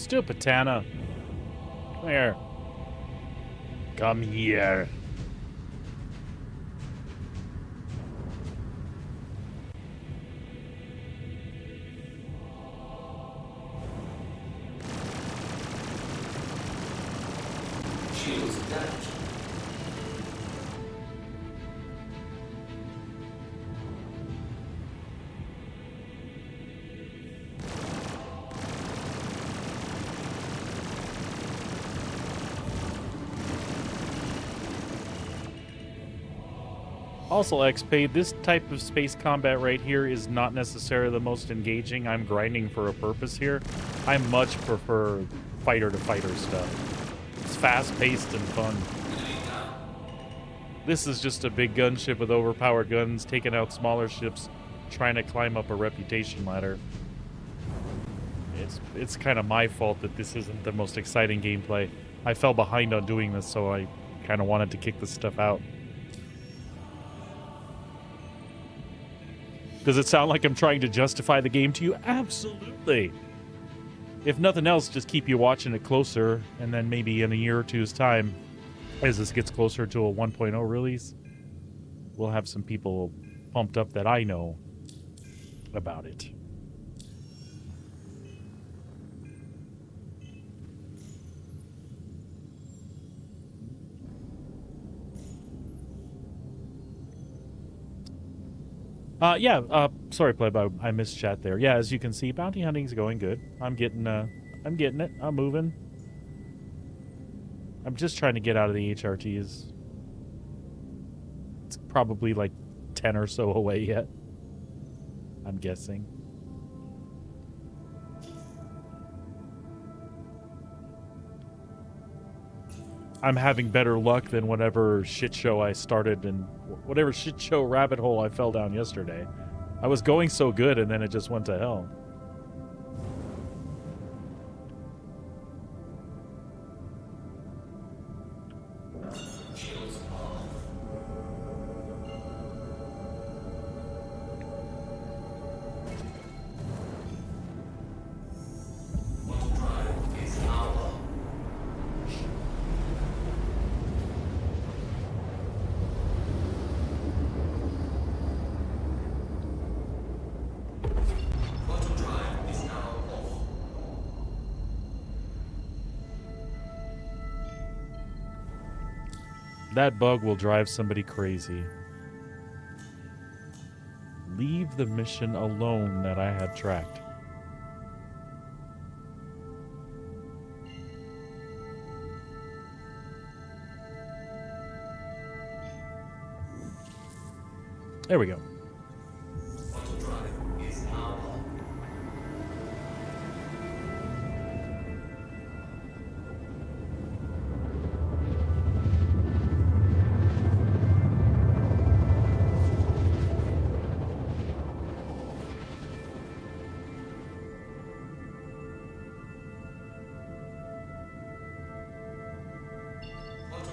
Stupid Tana. Come here. Come here. Also, XP, this type of space combat right here is not necessarily the most engaging. I'm grinding for a purpose here. I much prefer fighter-to-fighter stuff. It's fast-paced and fun. This is just a big gunship with overpowered guns, taking out smaller ships, trying to climb up a reputation ladder. It's kind of my fault that this isn't the most exciting gameplay. I fell behind on doing this, so I kind of wanted to kick this stuff out. Does it sound like I'm trying to justify the game to you? Absolutely. If nothing else, just keep you watching it closer, and then maybe in a year or two's time, as this gets closer to a 1.0 release, we'll have some people pumped up that I know about it. Sorry, Pleb, I missed chat there. Yeah, as you can see, bounty hunting's going good. I'm getting it. I'm moving. I'm just trying to get out of the HRTs. It's probably like 10 or so away yet, I'm guessing. I'm having better luck than whatever shit show I started and whatever shit show rabbit hole I fell down yesterday. I was going so good and then it just went to hell. That bug will drive somebody crazy. Leave the mission alone that I had tracked. There we go.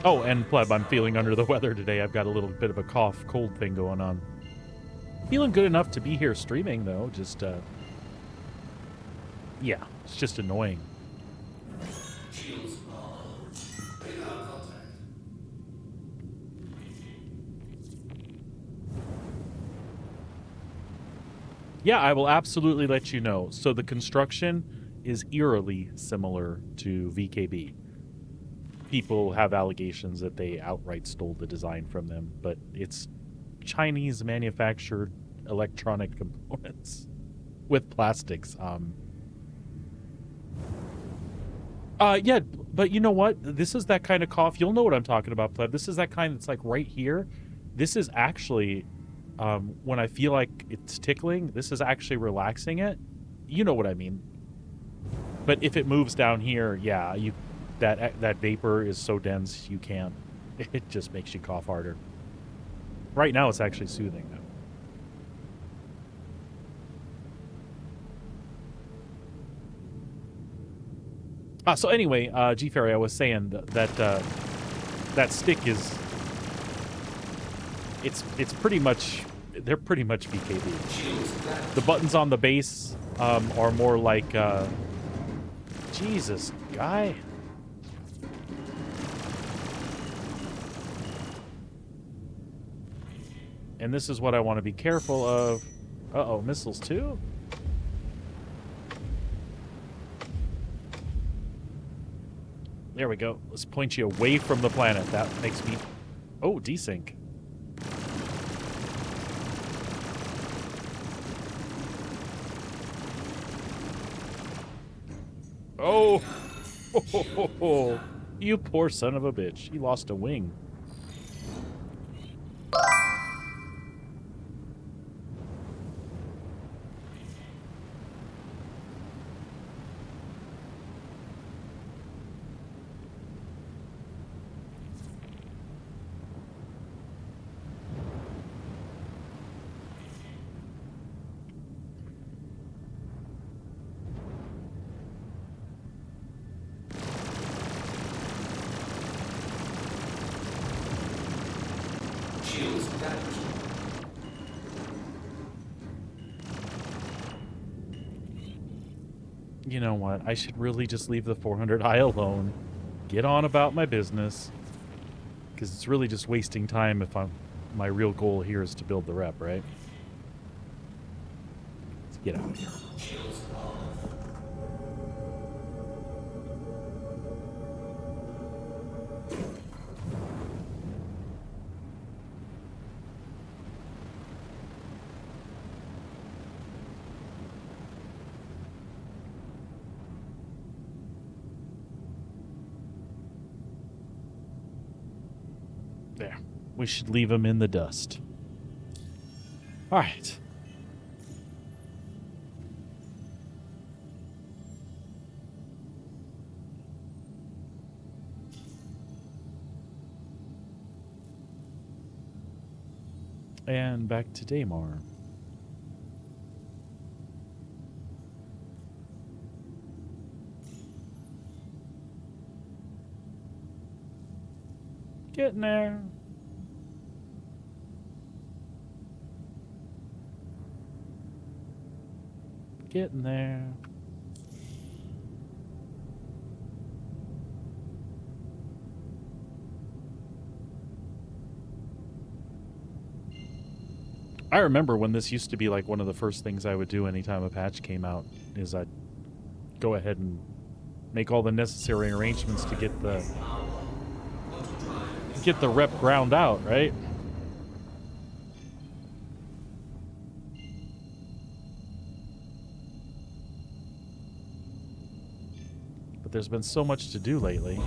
Oh, and Pleb, I'm feeling under the weather today. I've got a little bit of a cough, cold thing going on. Feeling good enough to be here streaming, though. Just, yeah, it's just annoying. Yeah, I will absolutely let you know. So the construction is eerily similar to VKB. People have allegations that they outright stole the design from them, but it's Chinese manufactured electronic components with plastics. Yeah, but you know what? This is that kind of cough. You'll know what I'm talking about, Pleb. This is that kind that's like right here. This is actually, when I feel like it's tickling, this is actually relaxing it. You know what I mean. But if it moves down here, yeah, that vapor is so dense you can't. It just makes you cough harder. Right now, it's actually soothing, though. So anyway, G Ferry, I was saying that that stick is it's pretty much, they're pretty much VKB. The buttons on the base are more like Jesus, guy. And this is what I want to be careful of. Uh-oh, missiles too? There we go. Let's point you away from the planet. That makes me... Oh, desync. Oh! You poor son of a bitch. He lost a wing. You know what? I should really just leave the 400i alone. Get on about my business. Because it's really just wasting time if my real goal here is to build the rep, right? Let's get out of here. There. We should leave him in the dust. All right. And back to Daymar. Getting there. Getting there. I remember when this used to be like one of the first things I would do anytime a patch came out, is I'd go ahead and make all the necessary arrangements to get the rep ground out, right? But there's been so much to do lately.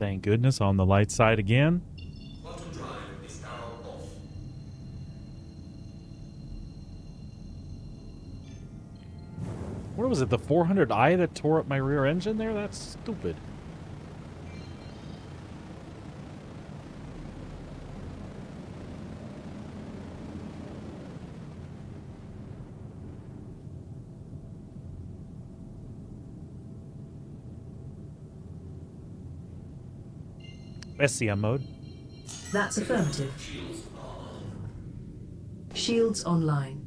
Thank goodness on the light side again. What was it, the 400i that tore up my rear engine there? That's stupid. SCM mode. That's affirmative. Shields online.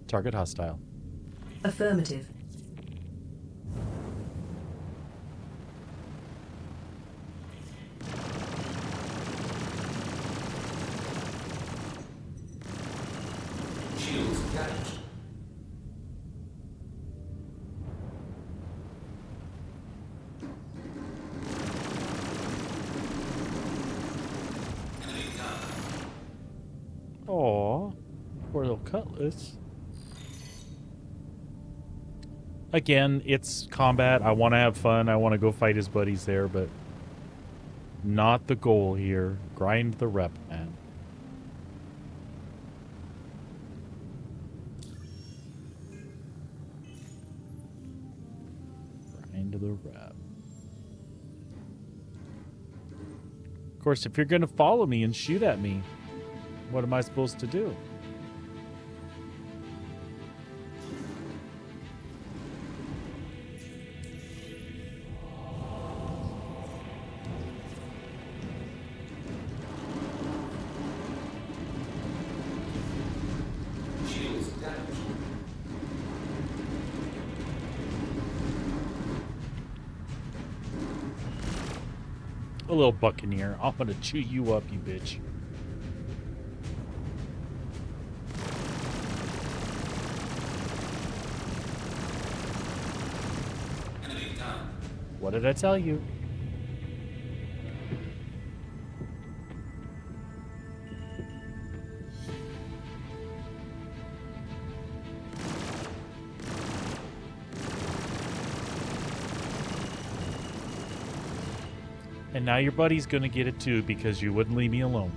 Target hostile. Affirmative. Aw, poor little Cutlass. Again, it's combat. I want to have fun. I want to go fight his buddies there, but not the goal here. Grind the rep, man. Grind the rep. Of course, if you're going to follow me and shoot at me, what am I supposed to do? A little buccaneer. I'm gonna chew you up, you bitch. What did I tell you? And now your buddy's gonna get it too because you wouldn't leave me alone.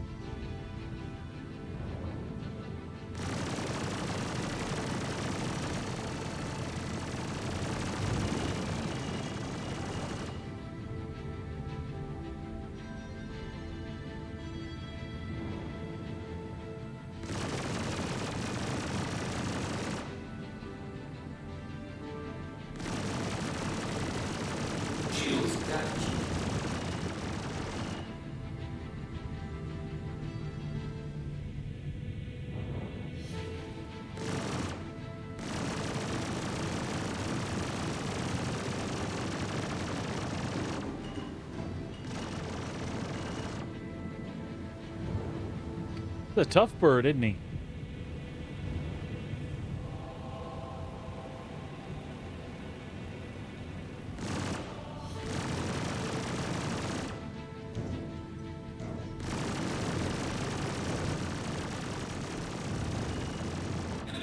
A tough bird, isn't he?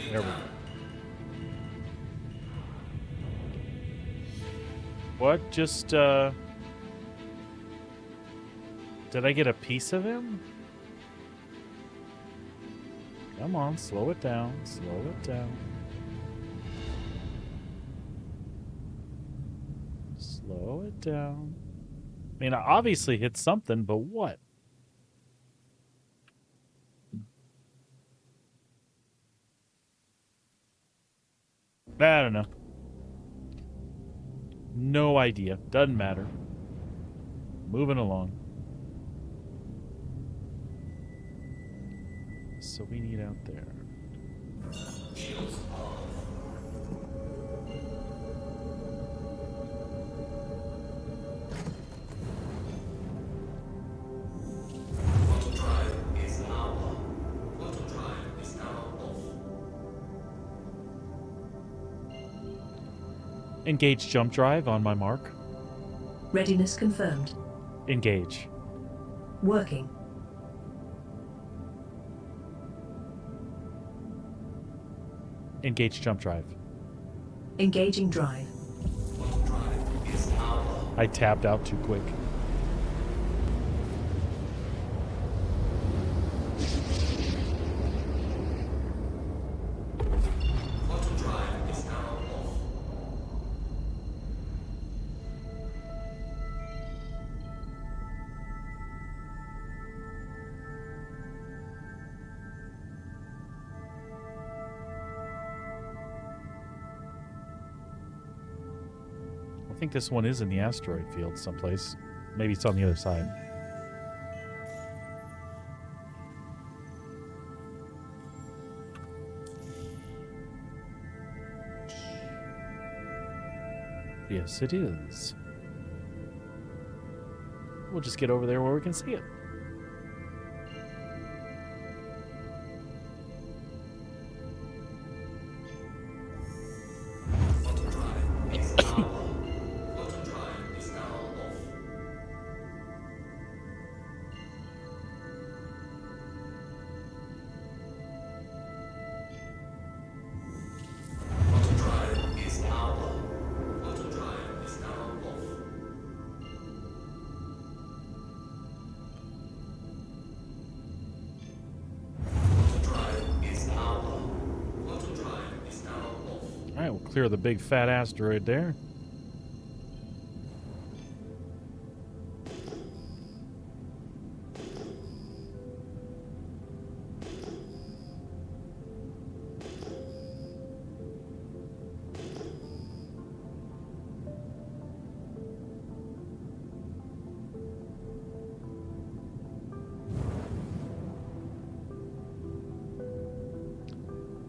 There we go. What? Just, did I get a piece of him? Come on, slow it down, slow it down. Slow it down. I mean, I obviously hit something, but what? I don't know. No idea. Doesn't matter. Moving along. So we need out there. Engage jump drive on my mark. Readiness confirmed. Engage. Working. Engage jump drive. Engaging drive. I tapped out too quick. I think this one is in the asteroid field someplace. Maybe it's on the other side. Yes, it is. We'll just get over there where we can see it. Alright, we'll clear the big fat asteroid there.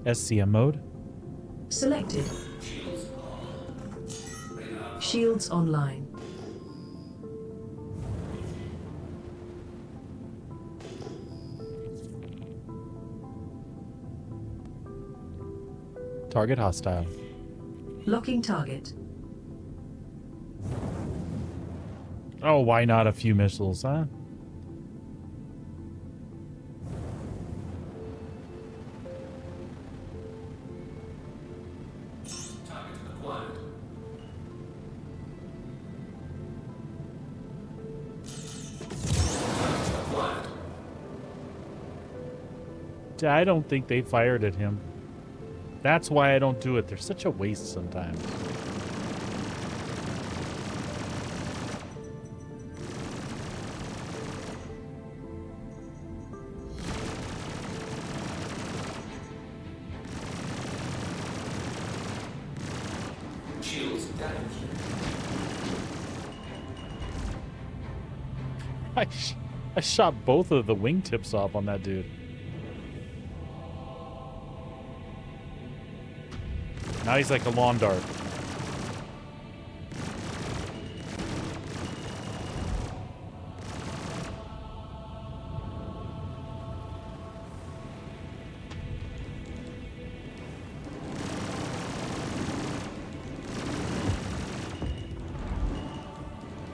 SCM mode. Selected. Shields online. Target hostile. Locking target. Oh, why not a few missiles, huh? I don't think they fired at him. That's why I don't do it. They're such a waste sometimes. I shot both of the wingtips off on that dude. Now he's like a lawn dart.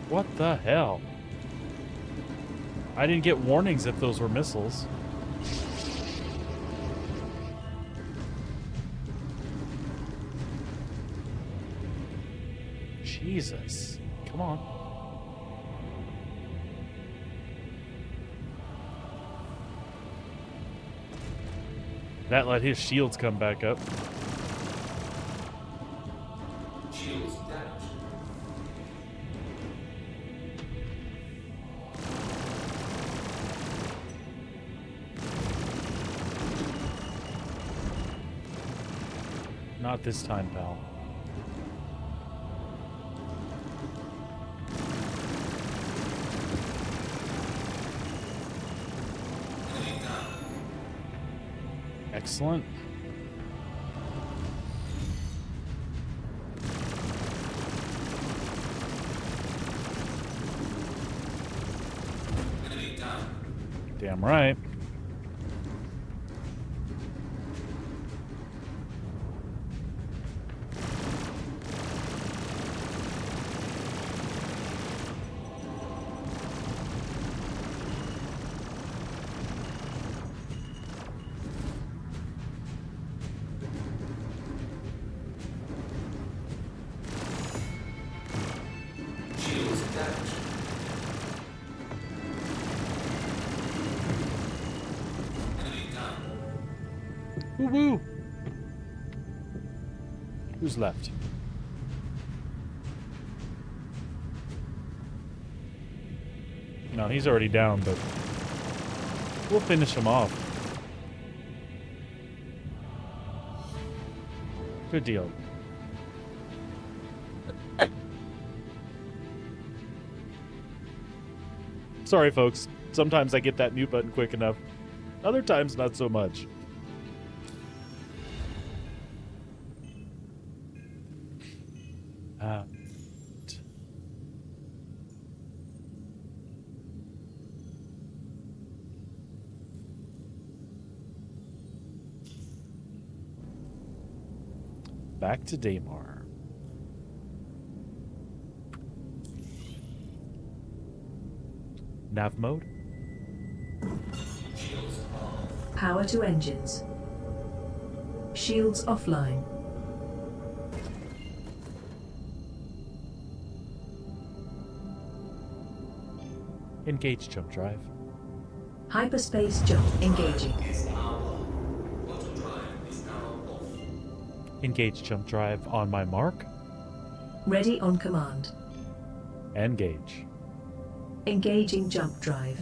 What the hell? I didn't get warnings if those were missiles. Jesus. Come on. That let his shields come back up. Shields damaged. Not this time, pal. Excellent. Damn right. woo! Who's left? No, he's already down, but we'll finish him off. Good deal. Sorry, folks. Sometimes I get that mute button quick enough. Other times, not so much. Back to Daymar. Nav mode? Power to engines. Shields offline. Engage jump drive. Hyperspace jump engaging. Engage jump drive on my mark. Ready on command. Engage. Engaging jump drive.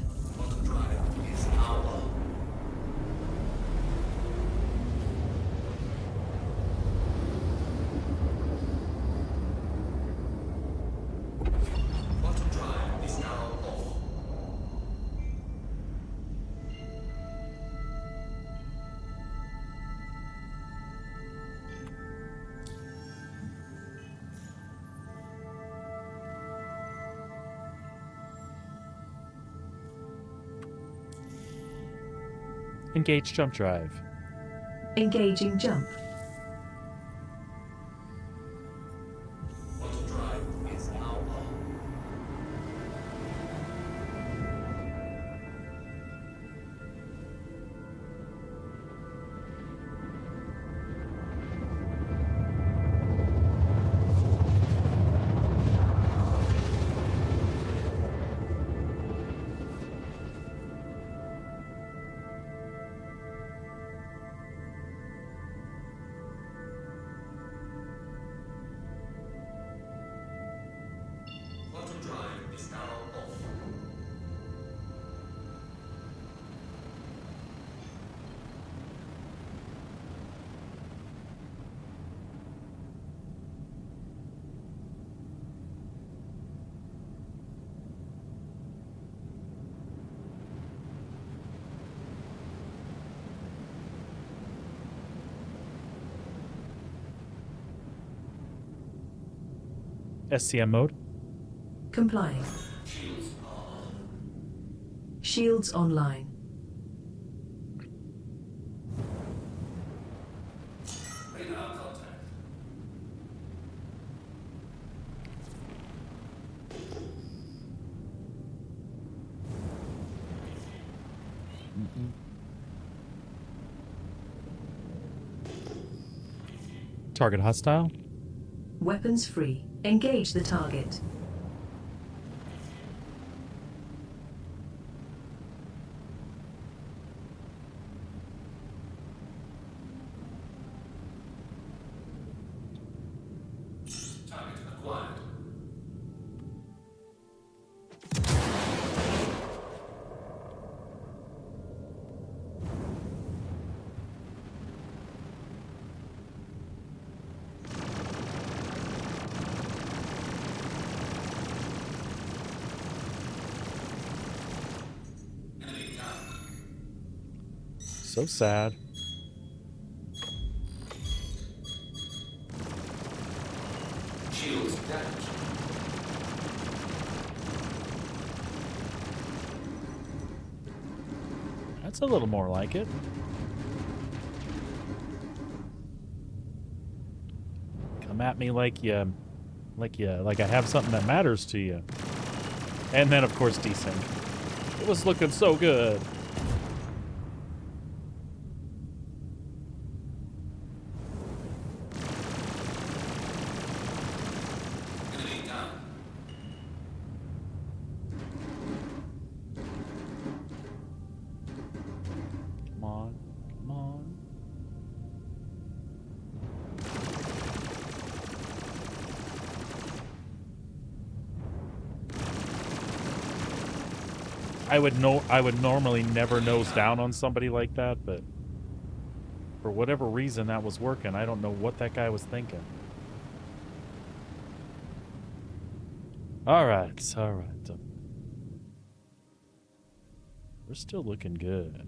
Engage jump drive. Engaging jump. SCM mode. Complying. Shields online. Target hostile. Weapons free. Engage the target. Target acquired. So sad. Shields damaged. That's a little more like it. Come at me like I have something that matters to you. And then of course desync. It was looking so good. Enemy down. Come on, come on. I would normally never nose down on somebody like that, but for whatever reason that was working. I don't know what that guy was thinking. All right, all right. We're still looking good.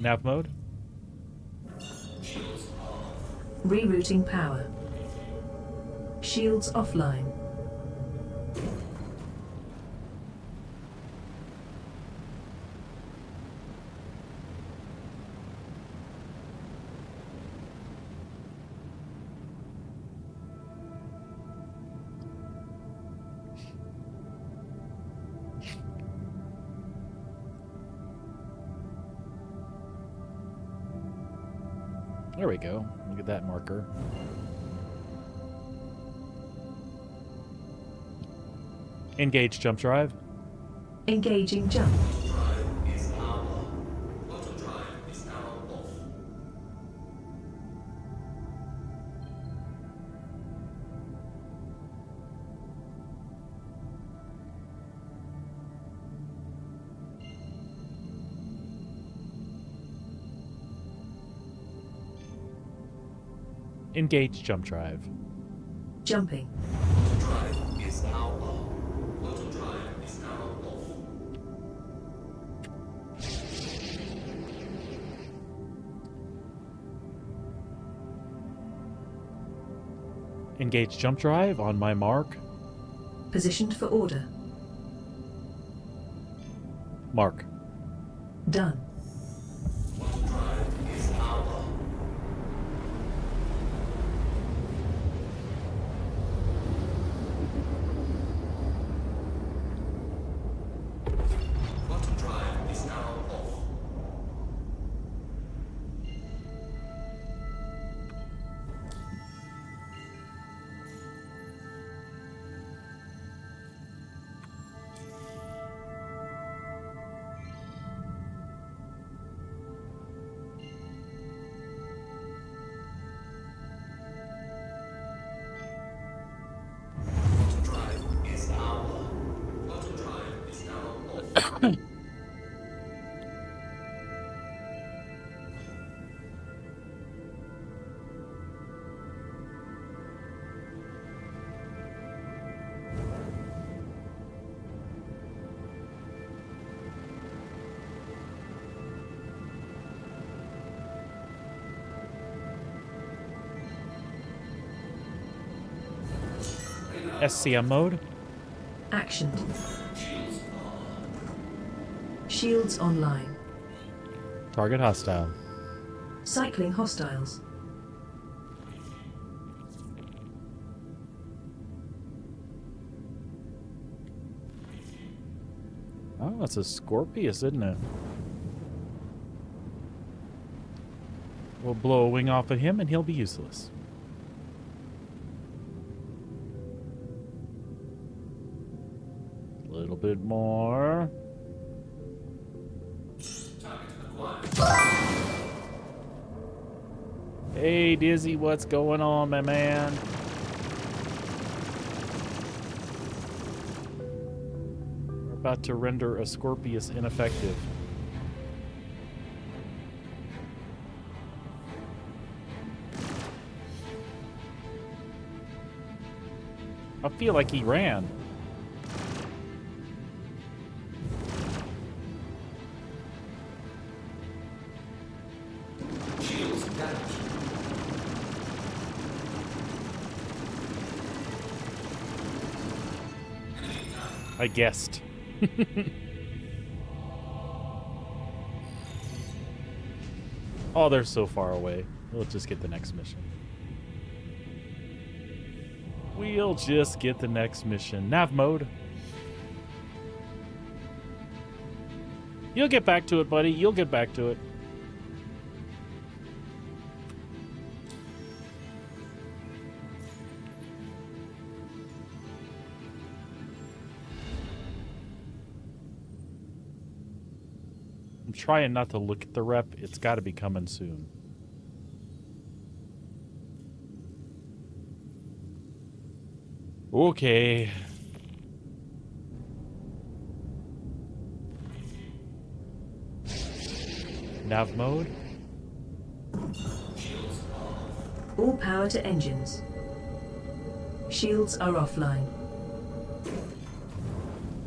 Nav mode? Rerouting power. Shields offline. There we go. Look at that marker. Engage jump drive. Engaging jump. Drive is now on. Auto drive is now off. Engage jump drive. Jumping. Auto drive is now on. Auto drive is now off. Engage jump drive on my mark. Positioned for order. Mark. Done. Auto drive is now on. Auto drive is now off. Auto drive is now on. Auto drive is now off. SCM mode. Action. Shields online. Target hostile. Cycling hostiles. Oh, that's a Scorpius, isn't it? We'll blow a wing off of him and he'll be useless. A little bit more. Hey, Dizzy, what's going on, my man? We're about to render a Scorpius ineffective. I feel like he ran. Shields damaged. I guessed. Oh, they're so far away. We'll just get the next mission. We'll just get the next mission. Nav mode. You'll get back to it, buddy. You'll get back to it. I'm trying not to look at the rep. It's got to be coming soon. Okay. Nav mode. All power to engines. Shields are offline.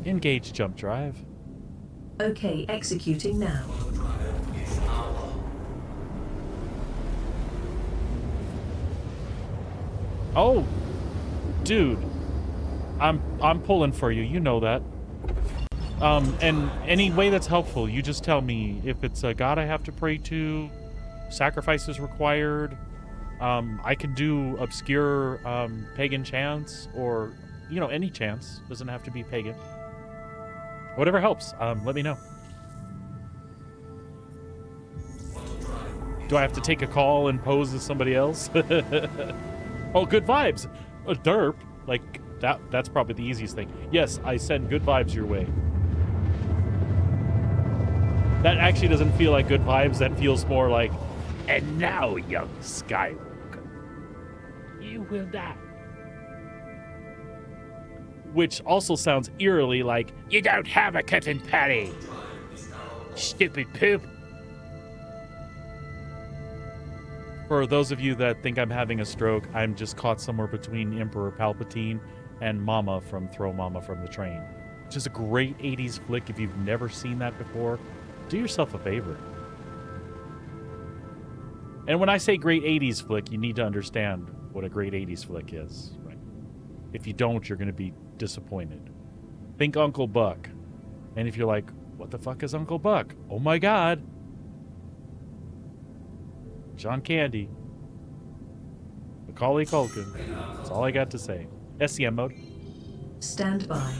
Engage jump drive. Okay, executing now. Oh, dude, I'm pulling for you. You know that. And any way that's helpful, you just tell me. If it's a god I have to pray to, sacrifices required. I can do obscure pagan chants, or any chants. Doesn't have to be pagan. Whatever helps. Let me know. Do I have to take a call and pose as somebody else? Oh, good vibes. A derp. Like, that's probably the easiest thing. Yes, I send good vibes your way. That actually doesn't feel like good vibes. That feels more like, and now, young Skywalker, you will die. Which also sounds eerily like, you don't have a cut and patty, stupid poop. For those of you that think I'm having a stroke, I'm just caught somewhere between Emperor Palpatine and Mama from Throw Mama from the Train. Which is a great 80s flick. If you've never seen that before, do yourself a favor. And when I say great 80s flick, you need to understand what a great 80s flick is. Right? If you don't, you're going to be disappointed. Think Uncle Buck. And if you're like, what the fuck is Uncle Buck? Oh my god. John Candy. Macaulay Culkin. That's all I got to say. SCM mode. Stand by.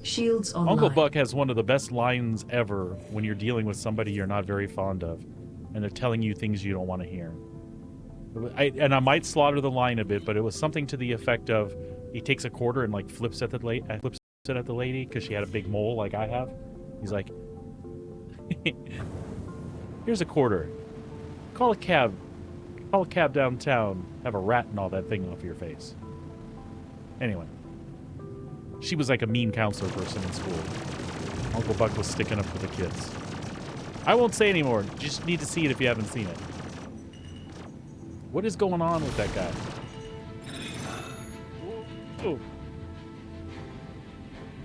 Shields online. Uncle Buck has one of the best lines ever when you're dealing with somebody you're not very fond of, and they're telling you things you don't want to hear. I might slaughter the line a bit, but it was something to the effect of, he takes a quarter and like flips it at the lady because she had a big mole like I have. He's like, here's a quarter. Call a cab. Call a cab downtown. Have a rat and all that thing off your face. Anyway. She was like a mean counselor person in school. Uncle Buck was sticking up for the kids. I won't say anymore. You just need to see it if you haven't seen it. What is going on with that guy? Oh.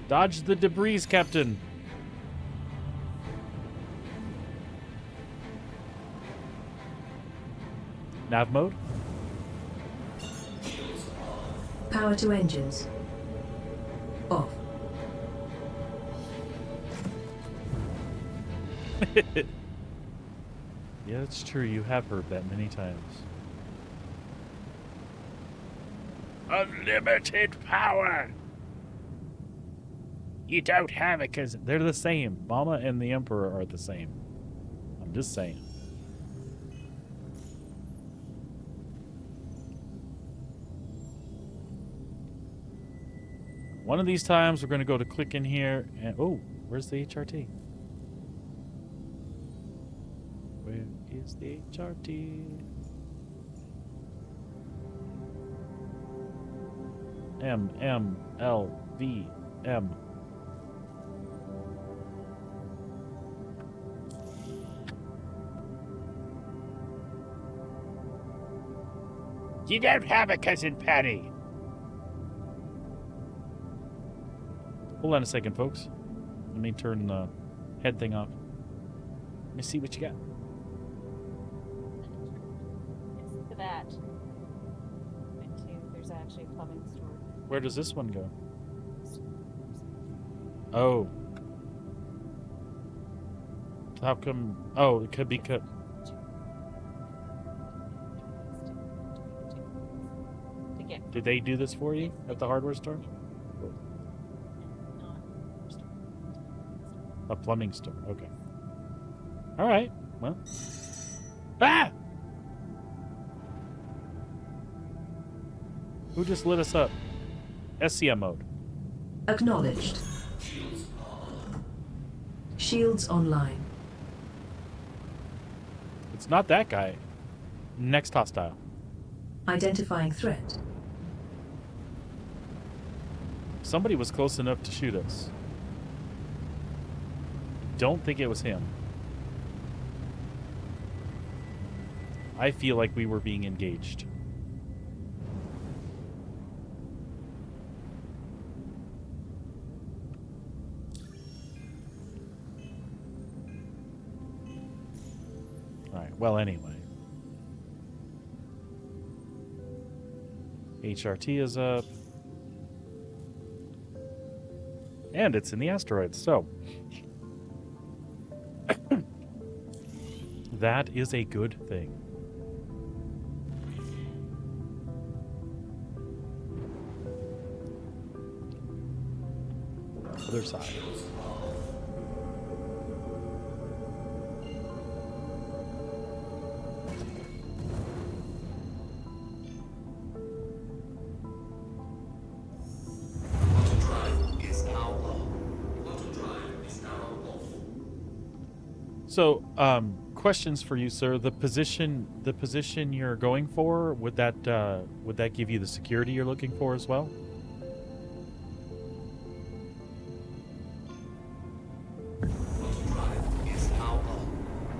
Dodge the debris, Captain. Nav mode? Power to engines. Off. Yeah, it's true. You have heard that many times. Unlimited power! You don't have it because they're the same. Mama and the Emperor are the same. I'm just saying. One of these times, we're going to go to click in here, and oh, where's the HRT? Where is the HRT? M, L, V, M. You don't have a cousin Patty. Hold on a second, folks. Let me turn the head thing off. Let me see what you got. It's to that. There's actually a plumbing store. Where does this one go? Oh. How come? Oh, it could be cut. Did they do this for you at the hardware store? A plumbing store. Okay. All right. Well. Ah! Who just lit us up? SCM mode. Acknowledged. Shields online. It's not that guy. Next hostile. Identifying threat. Somebody was close enough to shoot us. Don't think it was him. I feel like we were being engaged. Alright, well, anyway. HRT is up. And it's in the asteroids, so. That is a good thing. Other side. So, questions for you, sir. The position you're going for, would that give you the security you're looking for as well?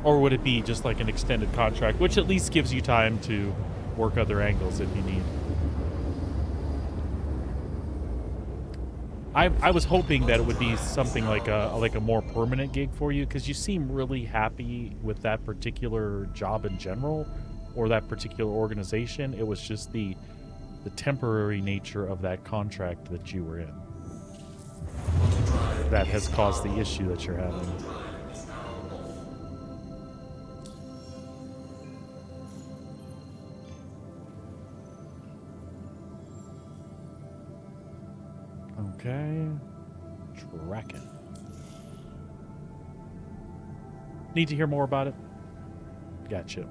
Or would it be just like an extended contract, which at least gives you time to work other angles if you need? I was hoping that it would be something like a more permanent gig for you, because you seem really happy with that particular job in general, or that particular organization. It was just the temporary nature of that contract that you were in that has caused the issue that you're having. Okay. Tracking. Need to hear more about it? Gotcha.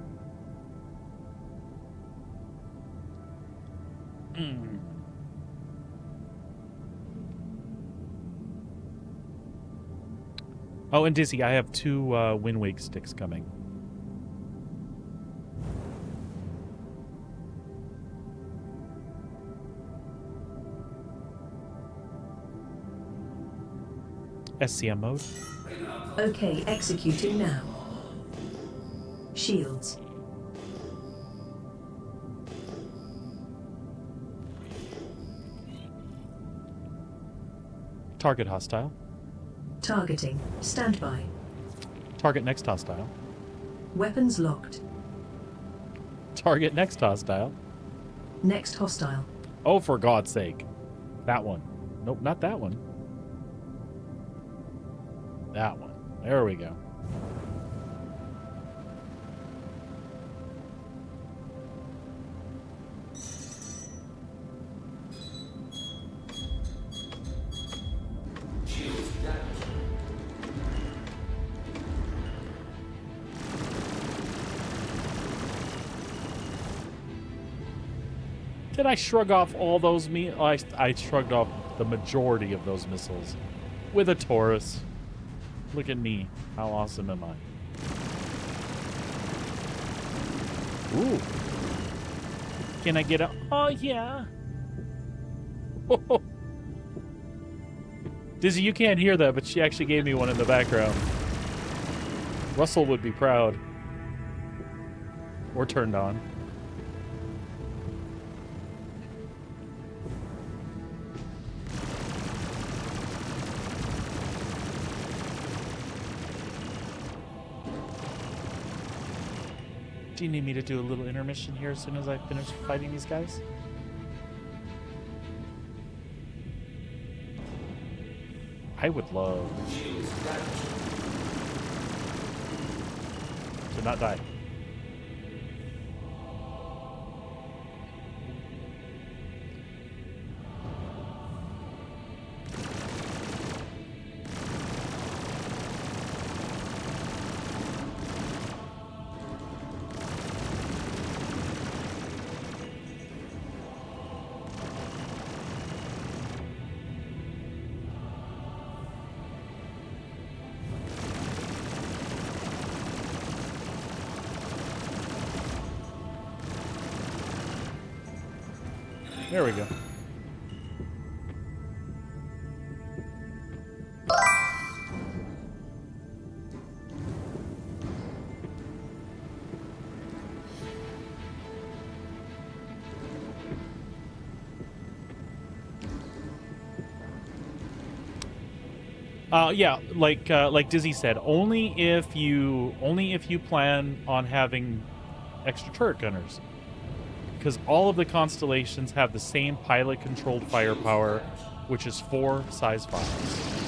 Oh, and Dizzy, I have 2 Windwake sticks coming. SCM mode. Okay, executing now. Shields. Target hostile. Targeting. Standby. Target next hostile. Weapons locked. Target next hostile. Next hostile. Oh, for God's sake. That one. Nope, not that one. That one. There we go. Did I shrug off all those I shrugged off the majority of those missiles with a Taurus. Look at me. How awesome am I? Ooh. Can I get a... Oh, yeah. Dizzy, you can't hear that, but she actually gave me one in the background. Russell would be proud. Or turned on. Do you need me to do a little intermission here as soon as I finish fighting these guys? I would love to not die. There we go. Yeah, like Dizzy said, only if you plan on having extra turret gunners, because all of the constellations have the same pilot-controlled firepower, which is 4 size 5s.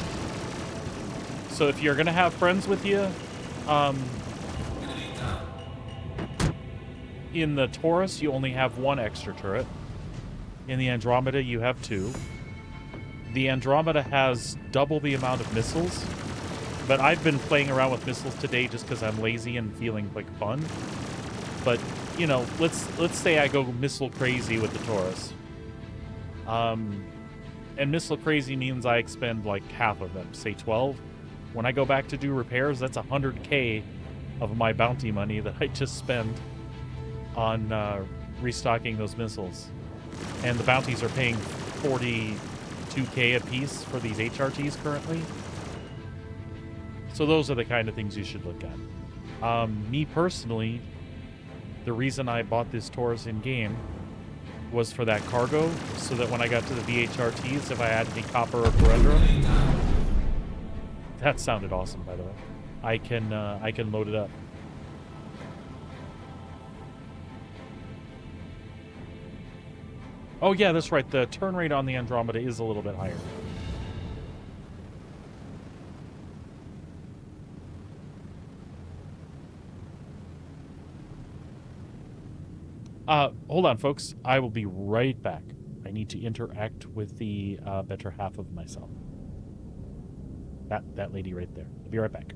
So if you're gonna have friends with you, in the Taurus you only have 1 extra turret. In the Andromeda you have 2. The Andromeda has double the amount of missiles, but I've been playing around with missiles today just because I'm lazy and feeling like fun. But, you know, let's say I go missile crazy with the Taurus. And missile crazy means I expend like half of them, say 12. When I go back to do repairs, that's 100k of my bounty money that I just spend on restocking those missiles. And the bounties are paying 42k a piece for these HRTs currently. So those are the kind of things you should look at. Me personally, the reason I bought this Taurus in-game was for that cargo, so that when I got to the VHRTs, if I had any copper or corundum, that sounded awesome, by the way, I can load it up. Oh yeah, that's right, the turn rate on the Andromeda is a little bit higher. Hold on, folks. I will be right back. I need to interact with the better half of myself. That lady right there. I'll be right back.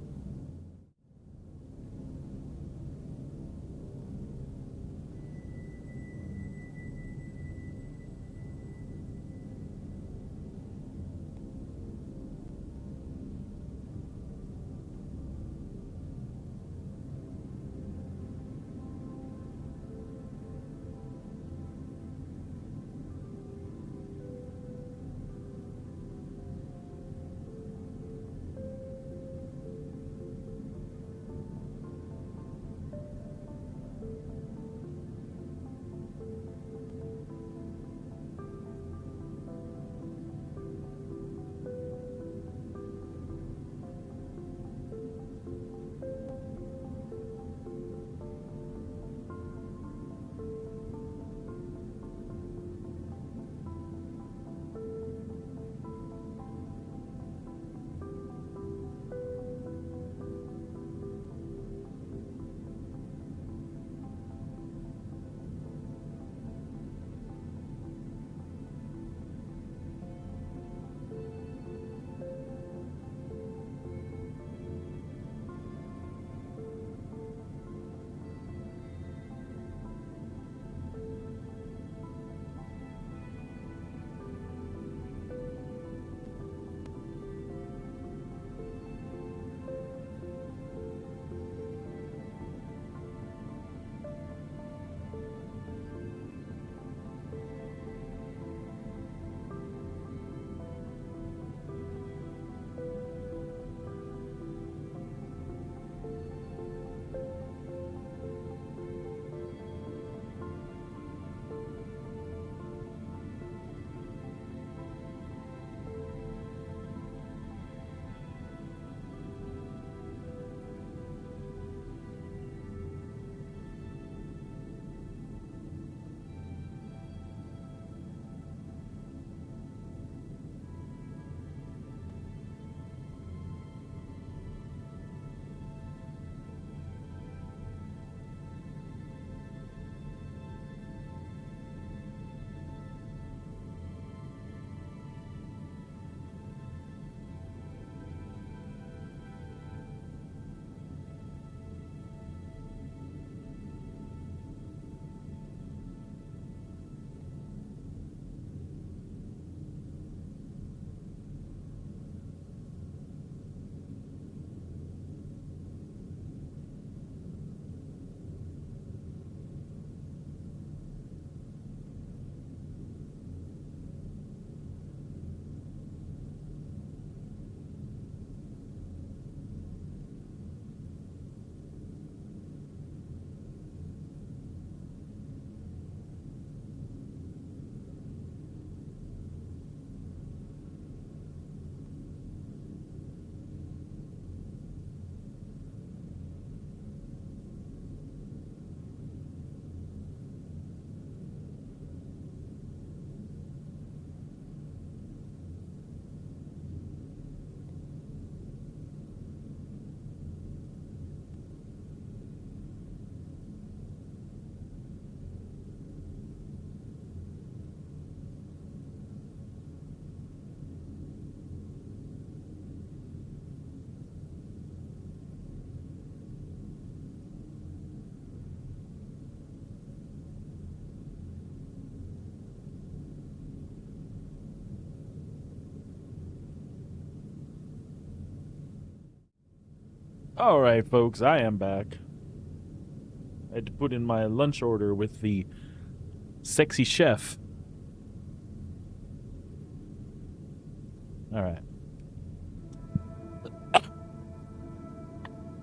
All right, folks, I am back. I had to put in my lunch order with the sexy chef. All right.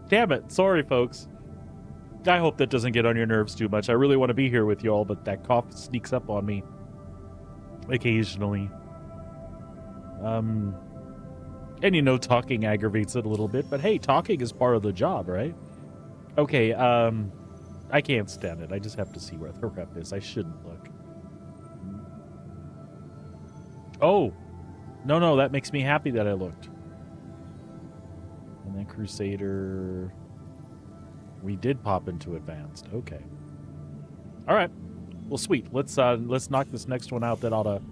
Damn it. Sorry, folks. I hope that doesn't get on your nerves too much. I really want to be here with you all, but that cough sneaks up on me occasionally. And you know, talking aggravates it a little bit, but hey, talking is part of the job, right? Okay, I can't stand it. I just have to see where the rep is. I shouldn't look. Oh! No, that makes me happy that I looked. And then Crusader... We did pop into Advanced. Okay. Alright. Well, sweet. Let's knock this next one out. That ought to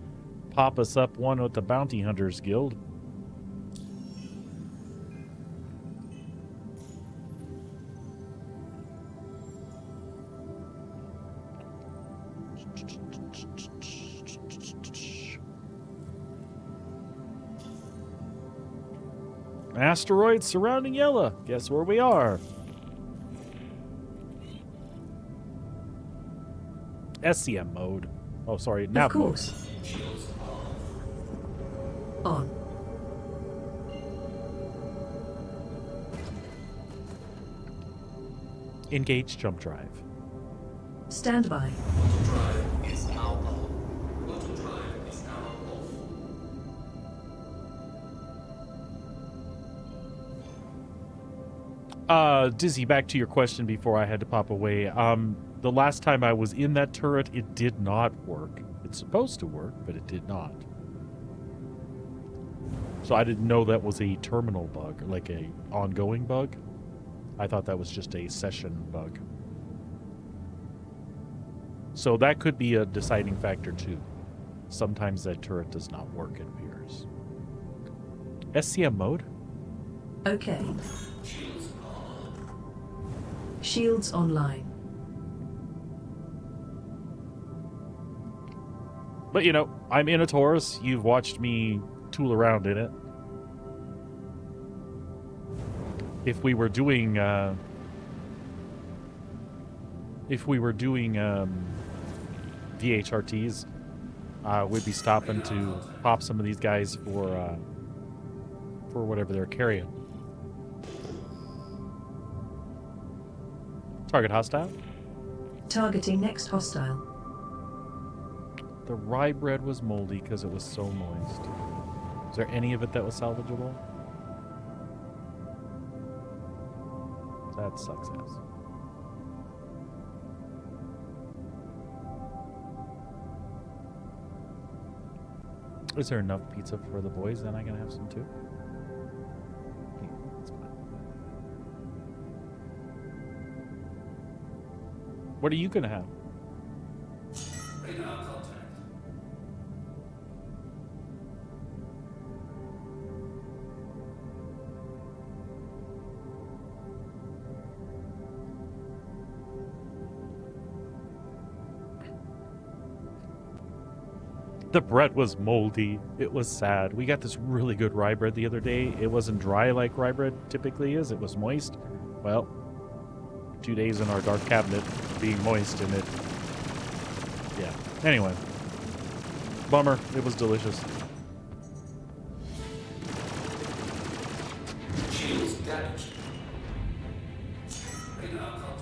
pop us up one with the Bounty Hunters Guild. Asteroids surrounding Yella. Guess where we are? SCM mode. Oh, sorry, nav Of course. mode. On. Engage jump drive. Stand by. Autodrive is now on. Autodrive is now off. Dizzy, back to your question before I had to pop away. The last time I was in that turret, it did not work. It's supposed to work, but it did not. So I didn't know that was a terminal bug, like a ongoing bug. I thought that was just a session bug. So that could be a deciding factor too. Sometimes that turret does not work, it appears. SCM mode? Okay. Shields online. But you know, I'm in a Taurus. You've watched me tool around in it. If we were doing VHRTs, we'd be stopping to pop some of these guys for whatever they're carrying. Target hostile. Targeting next hostile. The rye bread was moldy because it was so moist. Is there any of it that was salvageable? That sucks ass. Is there enough pizza for the boys? Then I can have some too. Yeah, that's fine. What are you gonna have? Radar contact. The bread was moldy. It was sad. We got this really good rye bread the other day. It wasn't dry like rye bread typically is. It was moist. Well, 2 days in our dark cabinet being moist and it... Yeah. Anyway. Bummer. It was delicious. Shields damaged. Radar contact.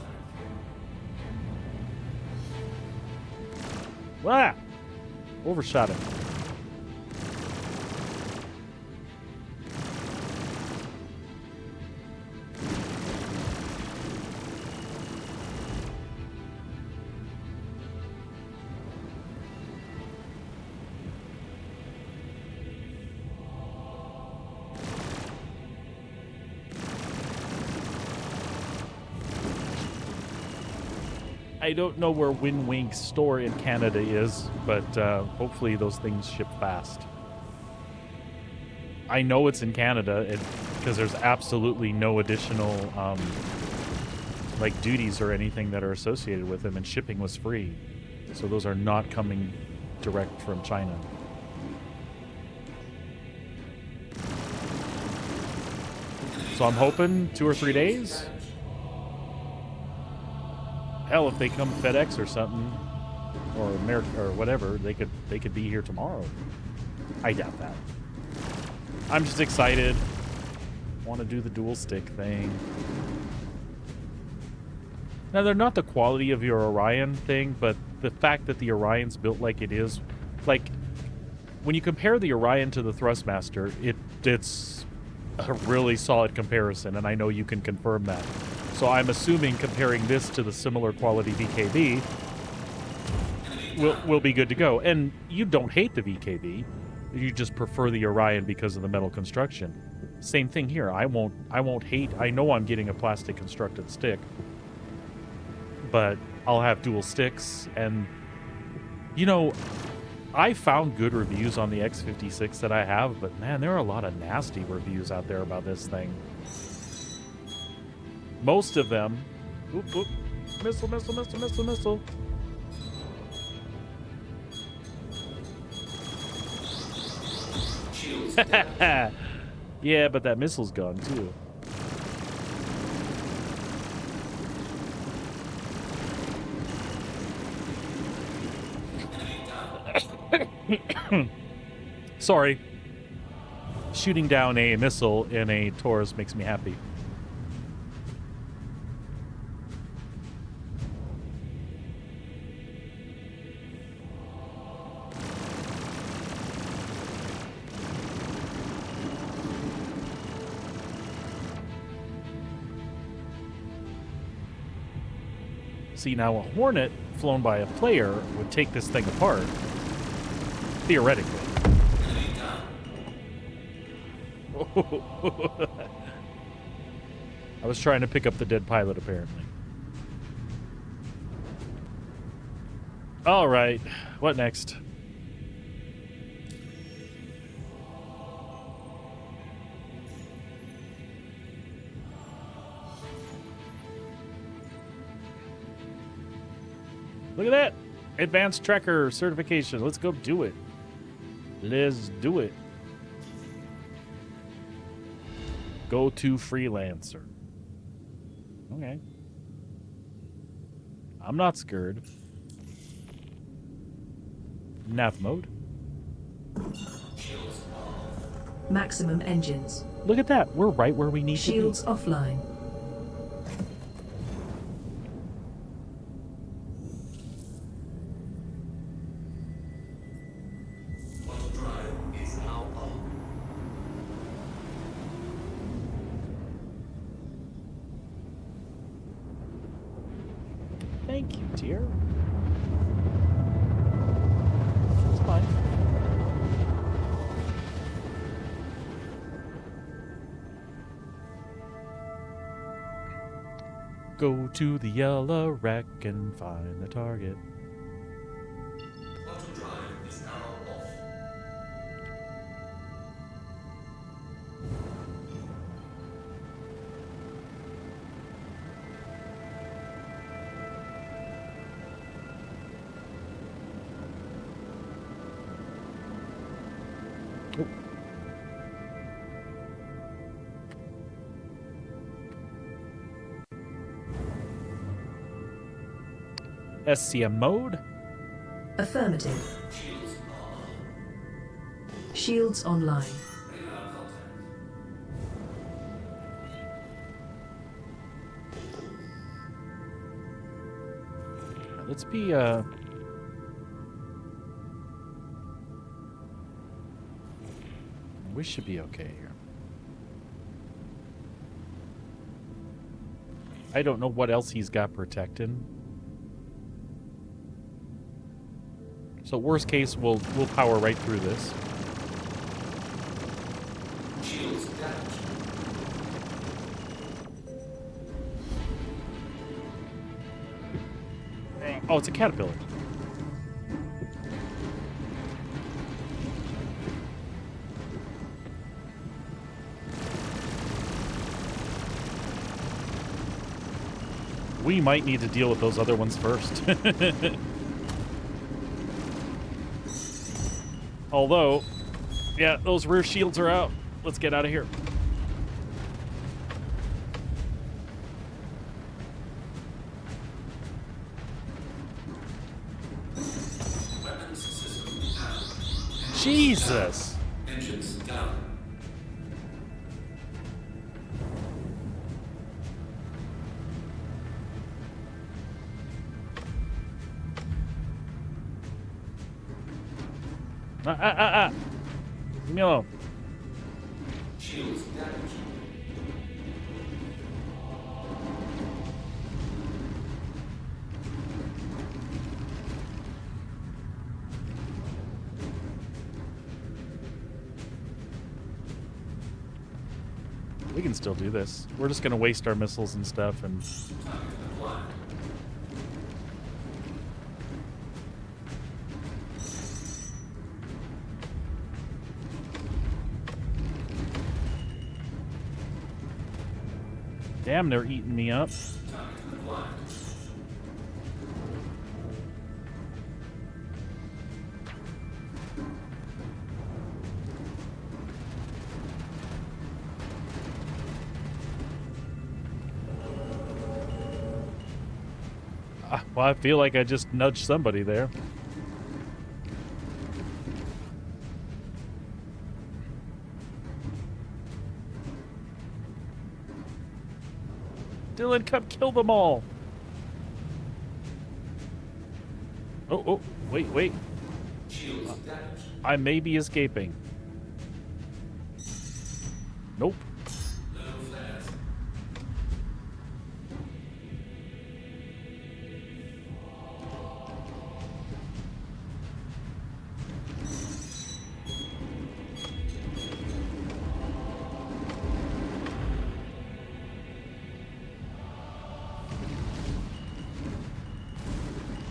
Ah! Overshot it. I don't know where Winwink's store in Canada is, but hopefully those things ship fast. I know it's in Canada because there's absolutely no additional like duties or anything that are associated with them, and shipping was free. So those are not coming direct from China. So I'm hoping 2 or 3 days. Hell, if they come FedEx or something, or Merc or whatever, they could be here tomorrow. I doubt that. I'm just excited. Want to do the dual stick thing. Now, they're not the quality of your Orion thing, but the fact that the Orion's built like it is, like, when you compare the Orion to the Thrustmaster, it's a really solid comparison, and I know you can confirm that. So I'm assuming comparing this to the similar quality VKB will be good to go. And you don't hate the VKB, you just prefer the Orion because of the metal construction. Same thing here. I won't hate. I know I'm getting a plastic constructed stick, but I'll have dual sticks. And you know, I found good reviews on the X56 that I have, but man, there are a lot of nasty reviews out there about this thing. Most of them, missile. Yeah, but that missile's gone too. Sorry. Shooting down a missile in a Taurus makes me happy. See, now a Hornet flown by a player would take this thing apart. Theoretically. I was trying to pick up the dead pilot, apparently. All right, what next? Look at that! Advanced Tracker certification. Let's go do it. Let's do it. Go to freelancer. Okay. I'm not scared. Nav mode. Maximum engines. Look at that. We're right where we need Shields to be. offline. Thank you, dear. It's fine. Go to the yellow rack and find the target. Auto drive is now off. SCM mode. Affirmative. Shields online. Let's be we should be okay here. I don't know what else he's got protecting. So worst case, we'll power right through this. Shields damaged. Oh, it's a caterpillar. We might need to deal with those other ones first. Although, yeah, those rear shields are out. Let's get out of here. Jesus. Engines down. Leave me alone. Shields damaged. We can still do this. We're just gonna waste our missiles and stuff and Target acquired. damn, they're eating me up. Target acquired. Well, I feel like I just nudged somebody there. Dylan, come kill them all. Oh, wait. Shields damaged. I may be escaping. Nope. Low flares.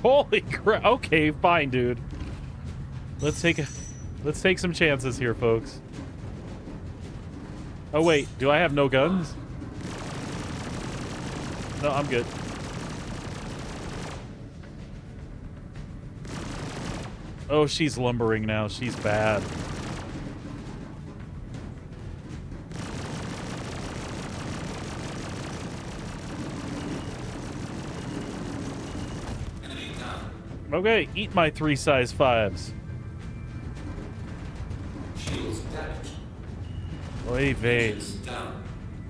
Holy crap. Okay, fine, dude. Let's take some chances here, folks. Oh wait, do I have no guns? No, I'm good. Oh, she's lumbering now. She's bad. Enemy down. Okay, eat my 3 size 5s. Shields damaged. Oy vey. Engines down.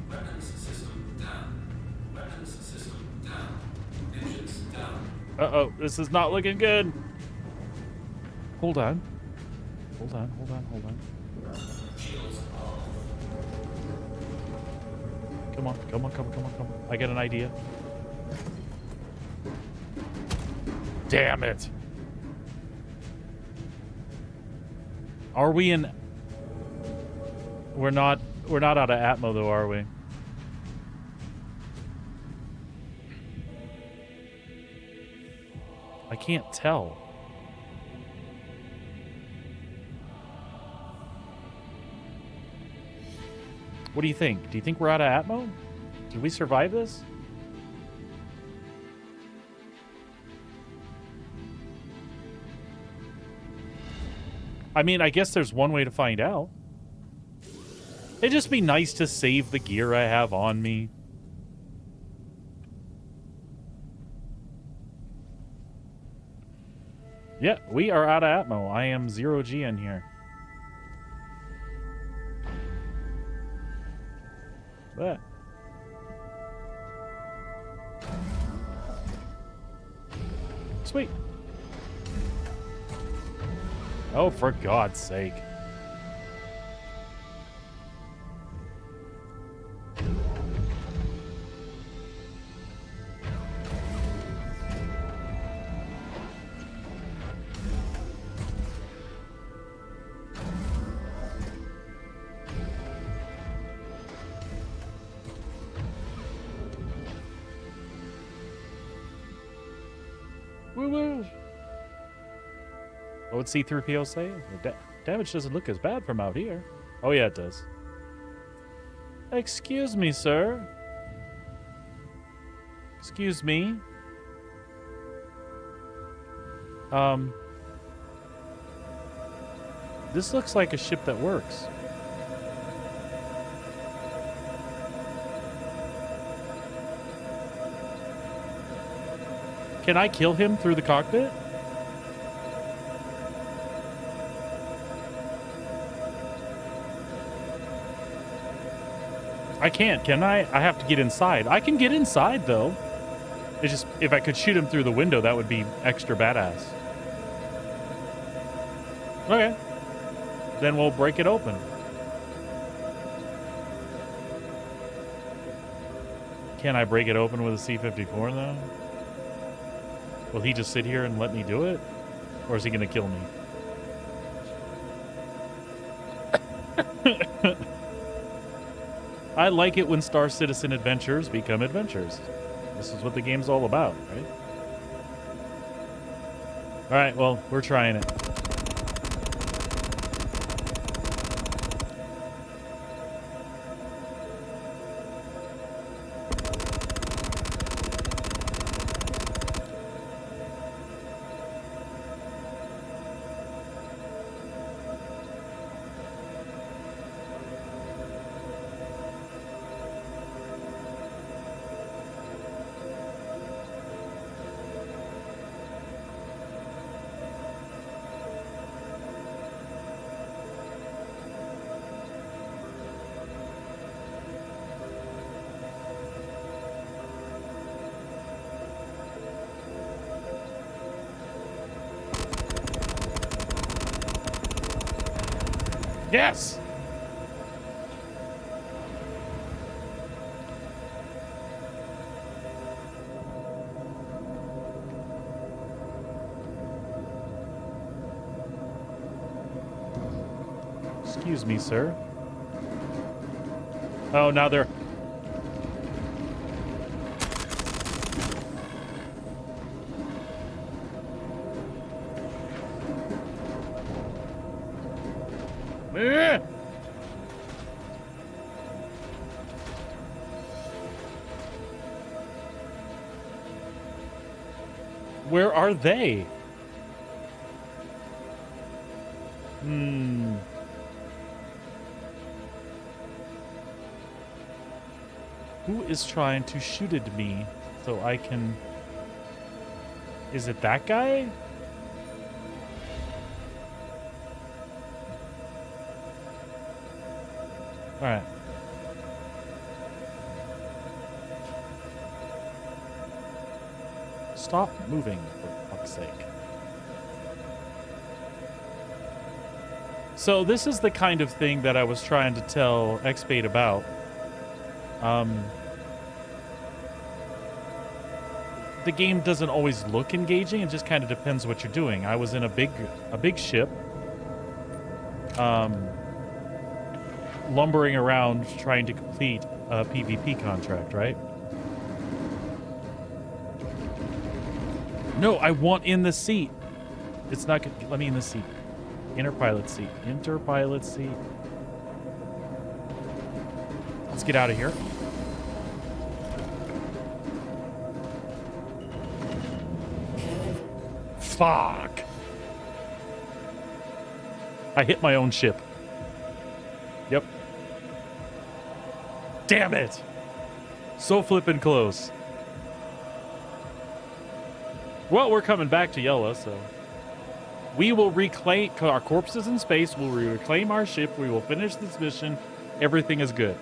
Weapons system down. Weapons system down. Engines down. Uh-oh, this is not looking good. Hold on. Hold on. Shields off. Come on. I got an idea. Damn it. Are we in... We're not out of Atmo though, are we? I can't tell. What do you think? Do you think we're out of Atmo? Did we survive this? I mean, I guess there's one way to find out. It'd just be nice to save the gear I have on me. Yeah, we are out of Atmo. I am 0G in here. That. Sweet. Oh, for God's sake. Woo-woo. What would C-3PO say? The damage doesn't look as bad from out here. Oh yeah, it does. Excuse me, sir. Excuse me. This looks like a ship that works. Can I kill him through the cockpit? I can't, can I? I have to get inside. I can get inside, though. It's just, if I could shoot him through the window, that would be extra badass. Okay. Then we'll break it open. Can I break it open with a C-54, though? Will he just sit here and let me do it? Or is he going to kill me? I like it when Star Citizen adventures become adventures. This is what the game's all about, right? All right, well, we're trying it. Yes! Excuse me, sir. Oh, now they're... Eh! Where are they? Who is trying to shoot at me so I can... Is it that guy? All right. Stop moving, for fuck's sake. So this is the kind of thing that I was trying to tell Xbait about. The game doesn't always look engaging. It just kind of depends what you're doing. I was in a big ship, lumbering around trying to complete a PvP contract, right? No, I want in the seat. It's not good. Let me in the seat. Interpilot seat. Interpilot seat. Let's get out of here. Fuck. I hit my own ship. Yep. Damn it. So flippin' close. Well, we're coming back to Yella, so... We will reclaim our corpses in space. We'll reclaim our ship. We will finish this mission. Everything is good.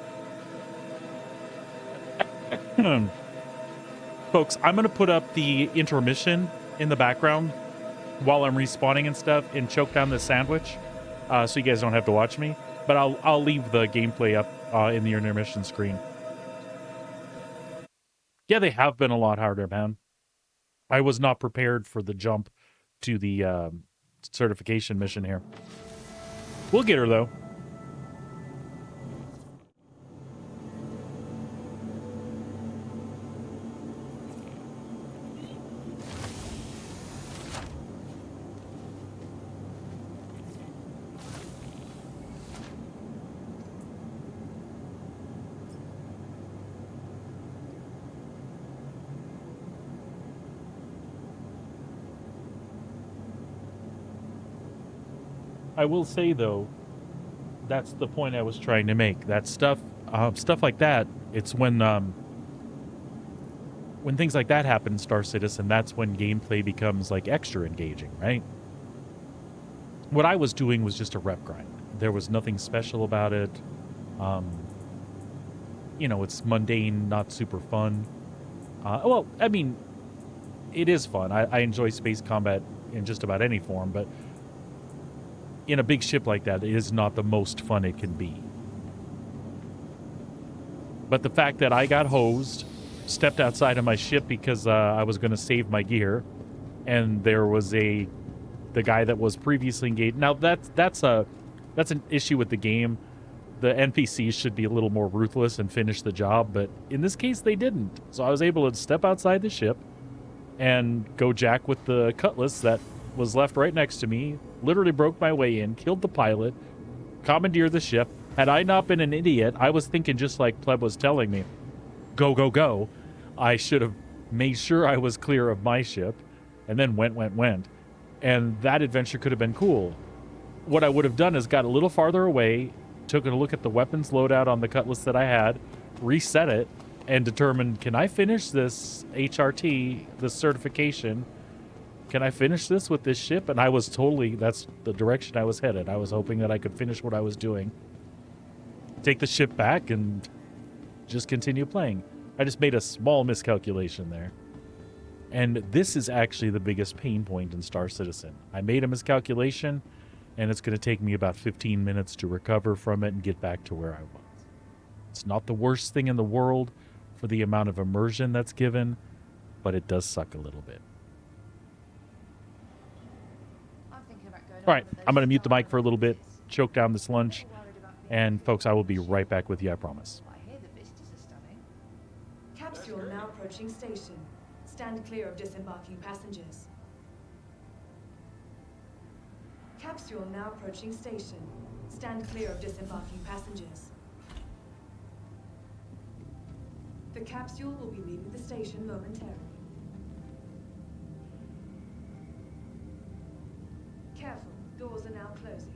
Folks, I'm going to put up the intermission in the background while I'm respawning and stuff and choke down this sandwich so you guys don't have to watch me. But I'll leave the gameplay up in the intermission screen. Yeah, they have been a lot harder, man. I was not prepared for the jump to the certification mission here. We'll get her, though. I will say, though, that's the point I was trying to make. That stuff like that, it's when things like that happen in Star Citizen, that's when gameplay becomes, like, extra engaging, right? What I was doing was just a rep grind. There was nothing special about it. you know, it's mundane, not super fun. Well, I mean, it is fun. I enjoy space combat in just about any form, but in a big ship like that, it is not the most fun it can be. But the fact that I got hosed, stepped outside of my ship because I was going to save my gear, and there was the guy that was previously engaged. Now that's an issue with the game. The NPCs should be a little more ruthless and finish the job, but in this case they didn't. So I was able to step outside the ship and go jack with the cutlass that was left right next to me, literally broke my way in, killed the pilot, commandeered the ship. Had I not been an idiot, I was thinking just like Pleb was telling me, go, go, go. I should have made sure I was clear of my ship and then went. And that adventure could have been cool. What I would have done is got a little farther away, took a look at the weapons loadout on the cutlass that I had, reset it, and determined, can I finish this HRT, this certification? Can I finish this with this ship? And I was totally, that's the direction I was headed. I was hoping that I could finish what I was doing, take the ship back, and just continue playing. I just made a small miscalculation there. And this is actually the biggest pain point in Star Citizen. I made a miscalculation, and it's going to take me about 15 minutes to recover from it and get back to where I was. It's not the worst thing in the world for the amount of immersion that's given, but it does suck a little bit. All right, I'm going to mute the mic for a little bit, choke down this lunch, and folks, I will be right back with you, I promise. Capsule now approaching station. Stand clear of disembarking passengers. Capsule now approaching station. Stand clear of disembarking passengers. The capsule will be leaving the station momentarily. Careful, doors are now closing.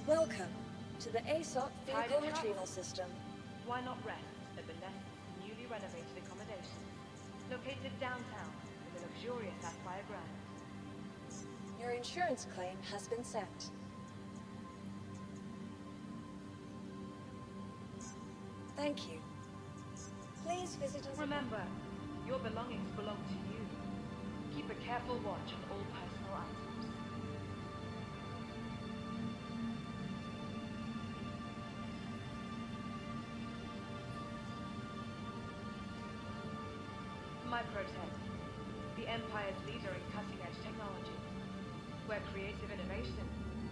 Welcome to the ASOC Vehicle Retrieval System. Why not rest at the newly renovated accommodation, located downtown with a luxurious Sapphire ground? Your insurance claim has been sent. Thank you. Please visit us. Remember, your belongings belong to you. Keep a careful watch on all personal items. My protest. The the Empire's leader in cutting-edge technology, where creative innovation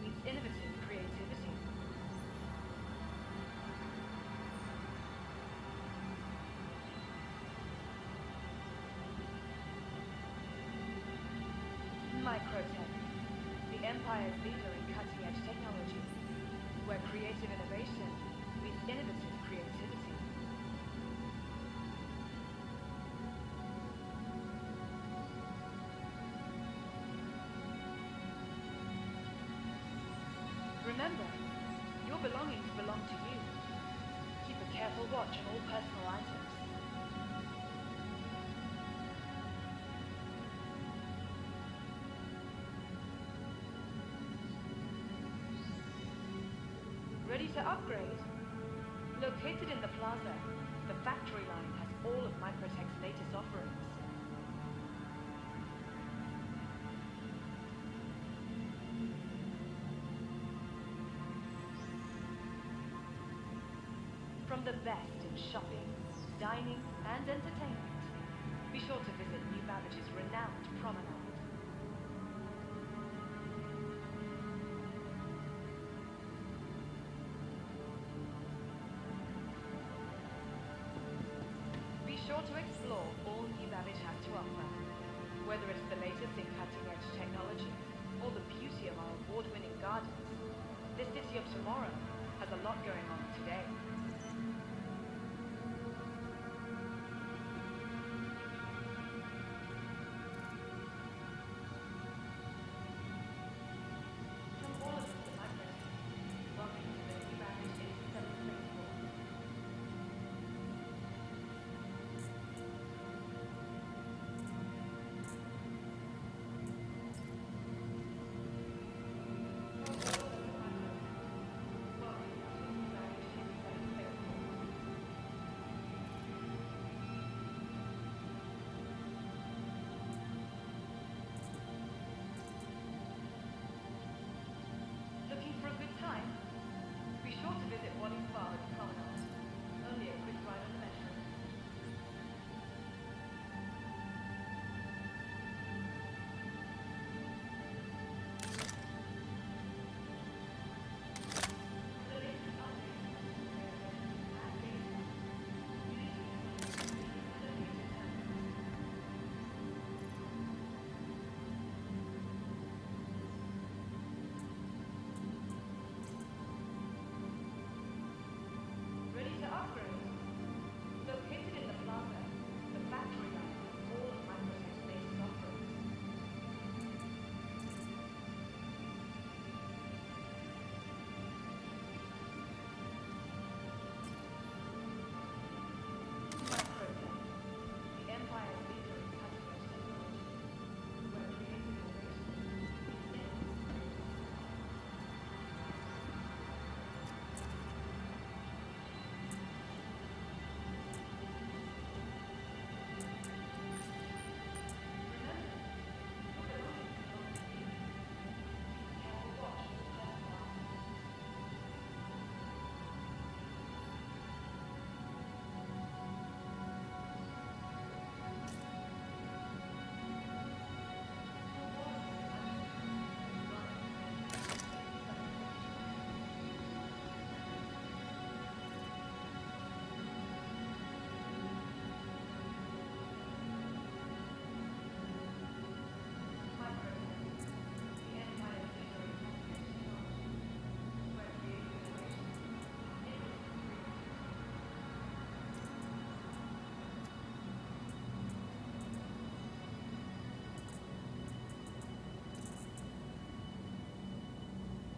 meets innovative creativity. Microtech, the Empire's leader in cutting-edge technology, where creative innovation meets innovative creativity. Remember, your belongings belong to you. Keep a careful watch on all personal items. Ready to upgrade? Located in the plaza, the factory line has all of Microtech's latest offerings. From the best in shopping, dining, and entertainment, be sure to visit New Babbage's renowned promenade. Be sure to explore all New Babbage has to offer, whether it's the latest in cutting-edge technology or the beauty of our award-winning gardens. This city of tomorrow has a lot going on today. From all of us at Microtech, welcome to the New Babbage 87th Space Force. Looking for a good time? Be sure to visit Wadding's Bar at the Promenade. Only a quick ride on the metro. The latest updates and data. You need to be Ready to upgrade? Located in the plaza, the factory line has all of Microtech's latest offerings. Microtech, the Empire's leader in cutting-edge technology, where creative innovation meets innovative.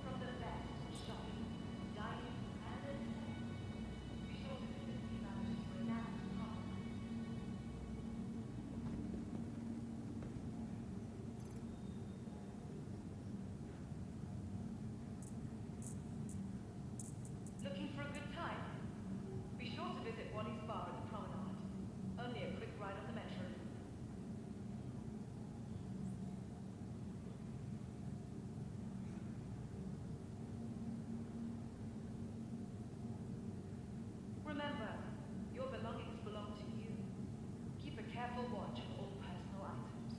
From the best in shopping, dining, and entertainment, be sure to visit New Babbage's renowned promenade. Looking for a good time? Be sure to visit Wadding's Bar at the Promenade. Only a quick ride on the metro. Remember, your belongings belong to you. Keep a careful watch on all personal items.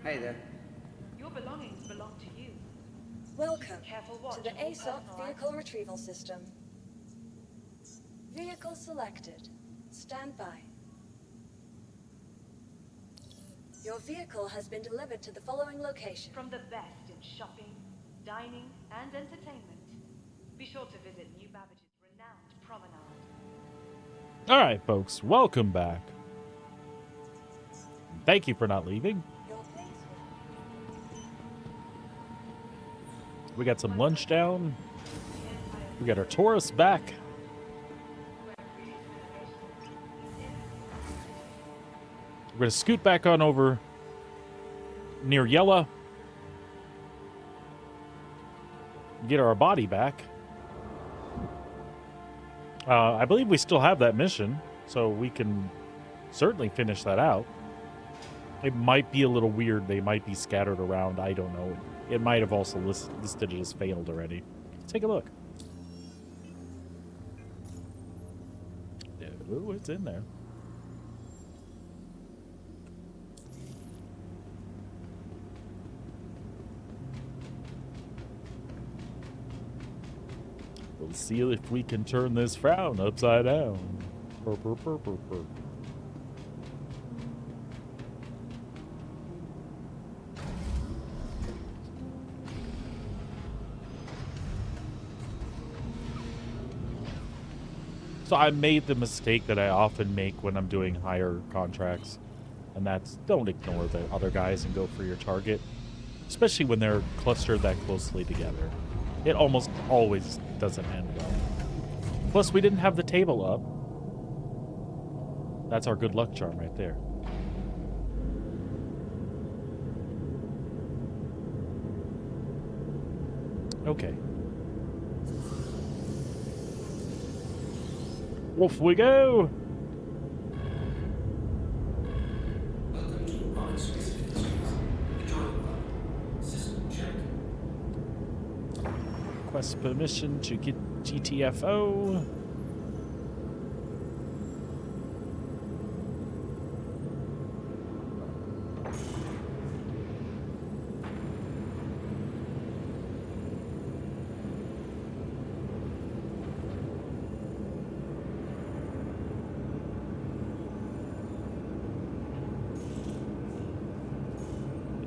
Hey there. Your belongings belong to you. Welcome Careful to watch the of all ASOP personal vehicle items. retrieval system. Vehicle selected. Stand by. Your vehicle has been delivered to the following location. From the best in shopping, dining, and entertainment, be sure to visit New Babbage's renowned promenade. All right, folks, welcome back. Thank you for not leaving. Your base We got some lunch down. We got our tourists back. We're going to scoot back on over near Yella. Get our body back. I believe we still have that mission, so we can certainly finish that out. It might be a little weird. They might be scattered around. I don't know. It might have also listed it as failed already. Let's take a look. Ooh, it's in there. We'll see if we can turn this frown upside down. Purr, purr, purr, purr, purr. So I made the mistake that I often make when I'm doing higher contracts, and that's don't ignore the other guys and go for your target, especially when they're clustered that closely together. It almost always doesn't end well. Plus, we didn't have the table up. That's our good luck charm right there. Okay. Off we go! Welcome to Rocket Space Industries. Enjoy the ride. System check. Request permission to get GTFO.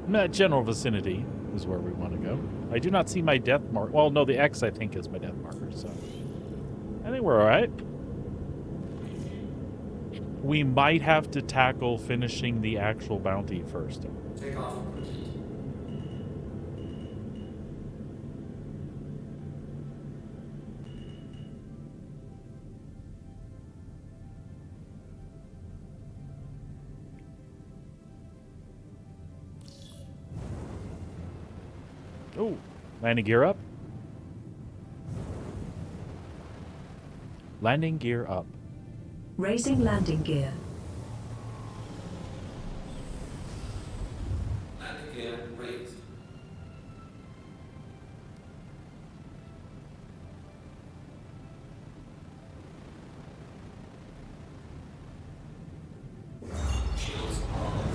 In that general vicinity is where we want to go. I do not see my death mark. Well, no, the X I think is my death marker, so I think we're all right. We might have to tackle finishing the actual bounty first. Take off. Oh, landing gear up. Landing gear up. Raising landing gear. Landing gear raised. Shields off.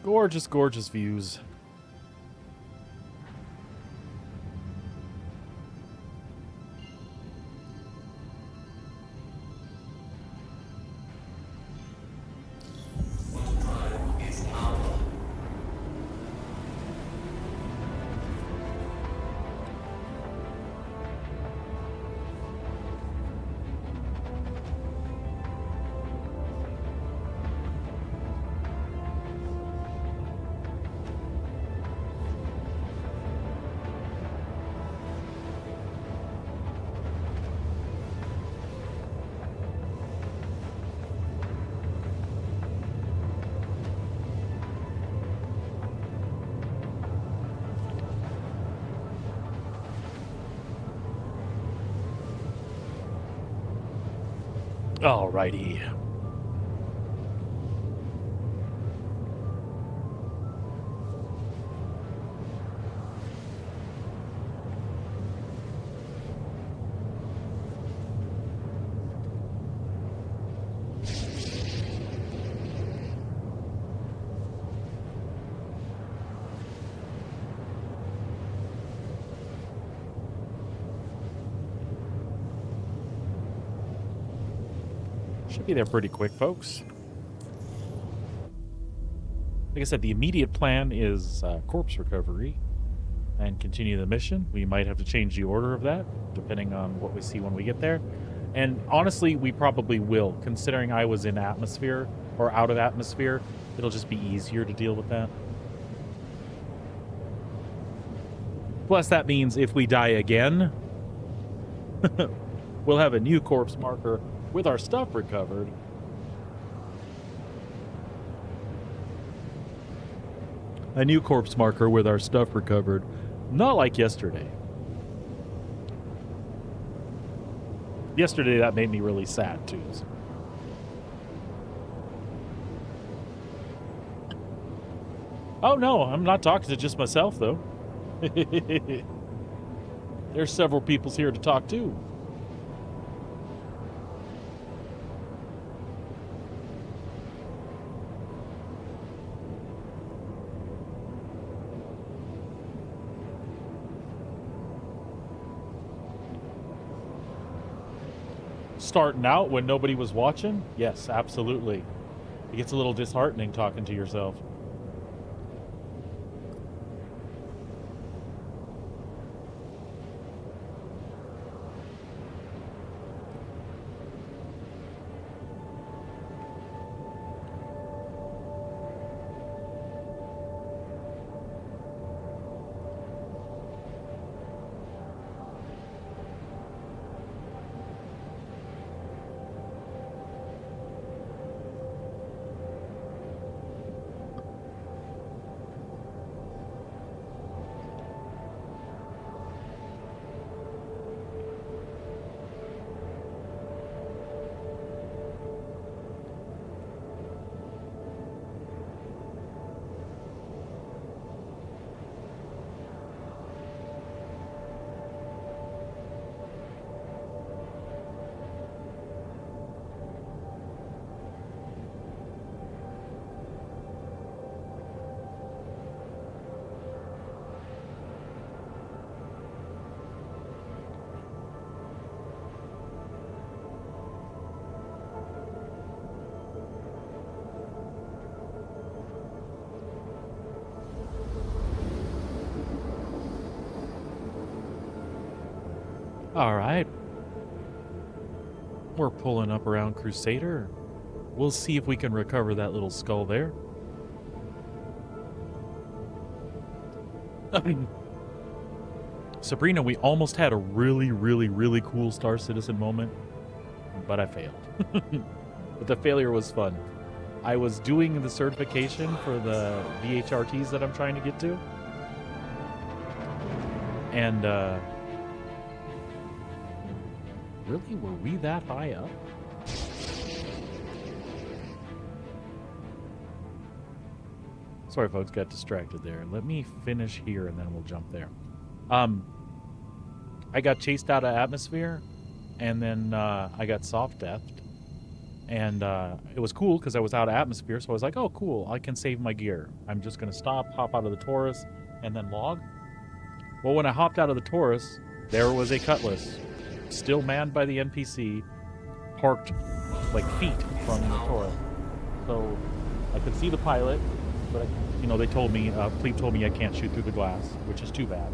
Gorgeous, gorgeous views. What to drive is our. Alrighty. Should be there pretty quick, folks. Like I said, the immediate plan is corpse recovery and continue the mission. We might have to change the order of that, depending on what we see when we get there. And honestly, we probably will, considering I was in atmosphere, or out of atmosphere. It'll just be easier to deal with that. Plus, that means if we die again, we'll have a new corpse marker with our stuff recovered. A new corpse marker with our stuff recovered. Not like yesterday. Yesterday, that made me really sad, too. So. Oh, no, I'm not talking to just myself, though. There's several peoples here to talk to. Starting out when nobody was watching? Yes, absolutely. It gets a little disheartening talking to yourself. All right. We're pulling up around Crusader. We'll see if we can recover that little skull there. Sabrina, we almost had a really cool Star Citizen moment, but I failed. But the failure was fun. I was doing the certification for the VHRTs that I'm trying to get to. And, really? Were we that high up? Sorry, folks, got distracted there. Let me finish here, and then we'll jump there. I got chased out of atmosphere, and then I got soft deathed. And it was cool because I was out of atmosphere, so I was like, oh, cool, I can save my gear. I'm just going to stop, hop out of the Taurus, and then log. Well, when I hopped out of the Taurus, there was a Cutlass, still manned by the NPC, parked like feet from the Taurus. So I could see the pilot, but they told me, Plebe told me I can't shoot through the glass, which is too bad.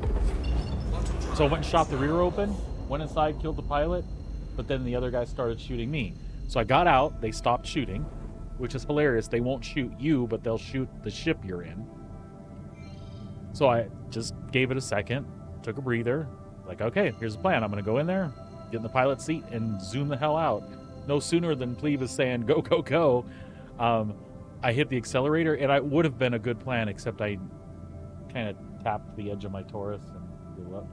So I went and shot the rear open, went inside, killed the pilot, but then the other guy started shooting me. So I got out, they stopped shooting, which is hilarious. They won't shoot you, but they'll shoot the ship you're in. So I just gave it a second, took a breather, like, okay, here's the plan. I'm going to go in there, get in the pilot seat, and zoom the hell out. No sooner than Plebe is saying, go, go, go. I hit the accelerator, and it would have been a good plan, except I kind of tapped the edge of my Taurus and blew up.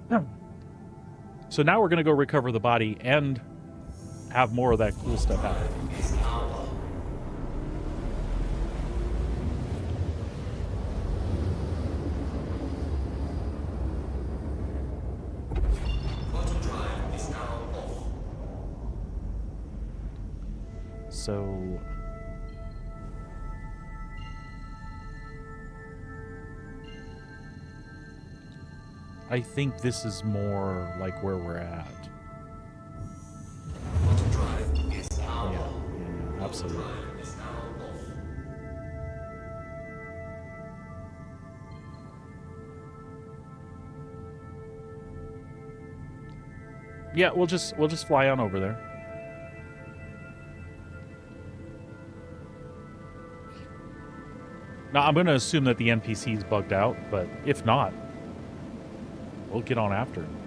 Yeah. So now we're going to go recover the body and have more of that cool stuff happen. Is our. Auto drive is now off. So I think this is more like where we're at. Auto drive is now. Yeah, absolutely. Auto drive is now off. Yeah, we'll just fly on over there. Now I'm going to assume that the NPC's bugged out, but if not, we'll get on after him.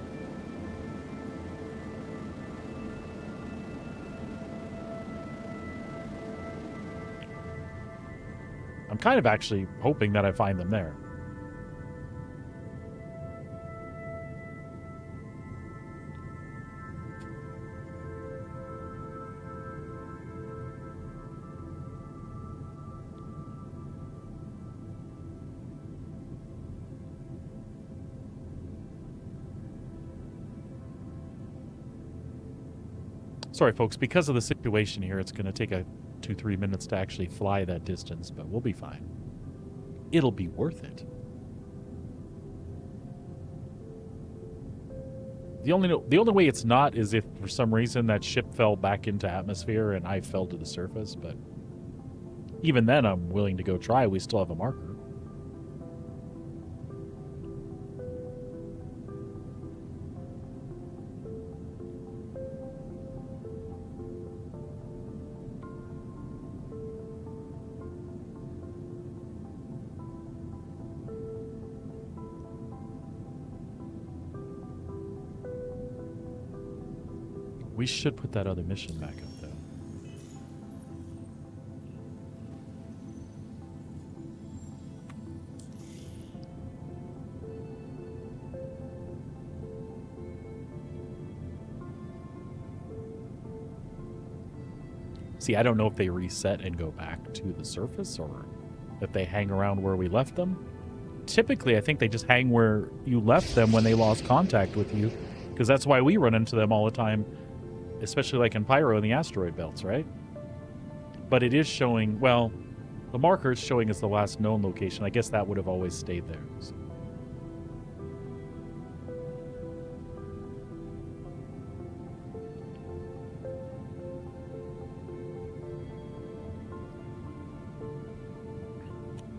I'm kind of actually hoping that I find them there. Sorry, folks, because of the situation here, it's going to take a 2-3 minutes to actually fly that distance, but we'll be fine. It'll be worth it. The only way it's not is if for some reason that ship fell back into atmosphere and I fell to the surface, but even then I'm willing to go try. We still have a marker. We should put that other mission back up, though. See, I don't know if they reset and go back to the surface or if they hang around where we left them. Typically, I think they just hang where you left them when they lost contact with you, because that's why we run into them all the time, especially like in Pyro and the asteroid belts, right? But it is showing, well, the marker is showing us the last known location. I guess that would have always stayed there. So.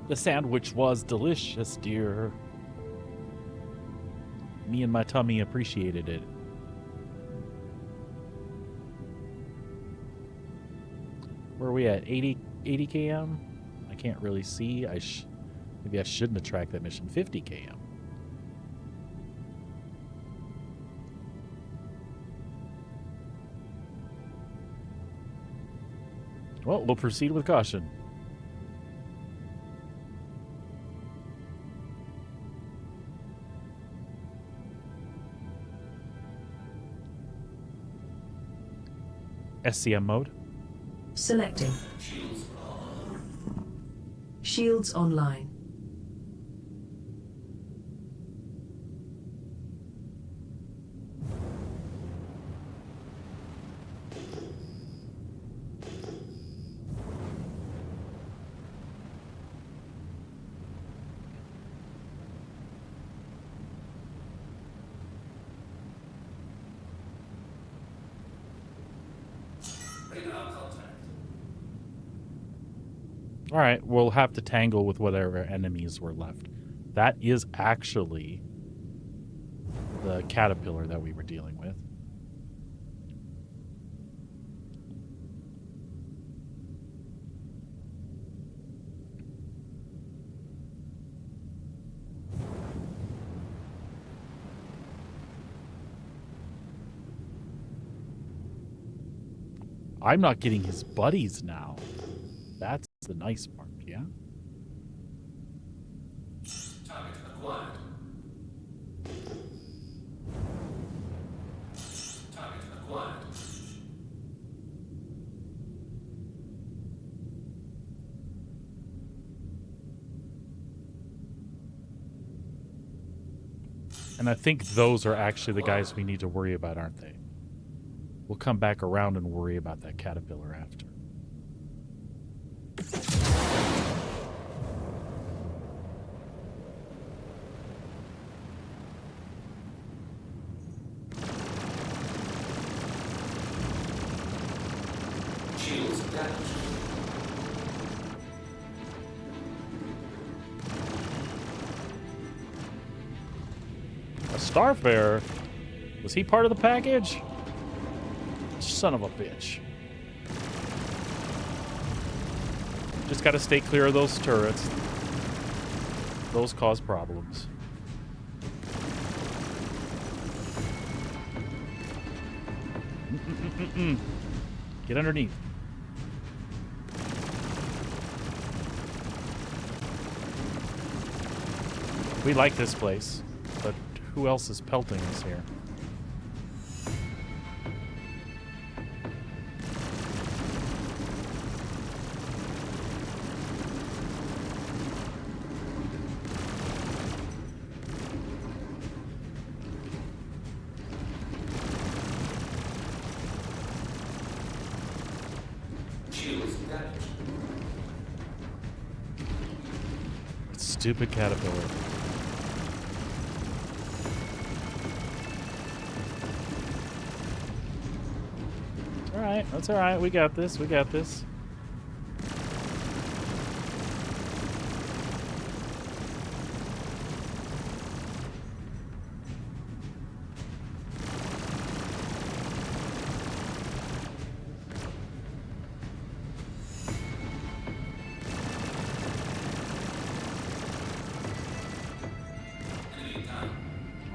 The sandwich was delicious, dear. Me and my tummy appreciated it. Where are we at? 80 km? I can't really see. Maybe I shouldn't have tracked that mission. 50 km. Well, we'll proceed with caution. SCM mode. Selecting. Shields online. All right, we'll have to tangle with whatever enemies were left. That is actually the caterpillar that we were dealing with. I'm not getting his buddies now. That's the nice part, yeah? Target acquired. acquired. And I think those are actually the guys we need to worry about, aren't they? We'll come back around and worry about that caterpillar after. Shields damaged. A Starfarer? Was he part of the package? Son of a bitch. Just gotta stay clear of those turrets. Those cause problems. Get underneath. We like this place, but who else is pelting us here? Shields damaged. Stupid caterpillar. Alright, that's alright. We got this. We got this.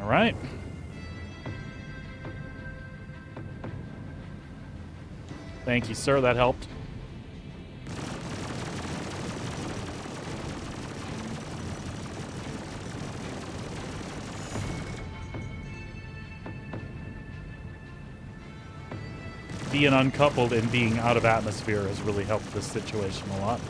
Alright. Thank you, sir. That helped. Being uncoupled and being out of atmosphere has really helped this situation a lot.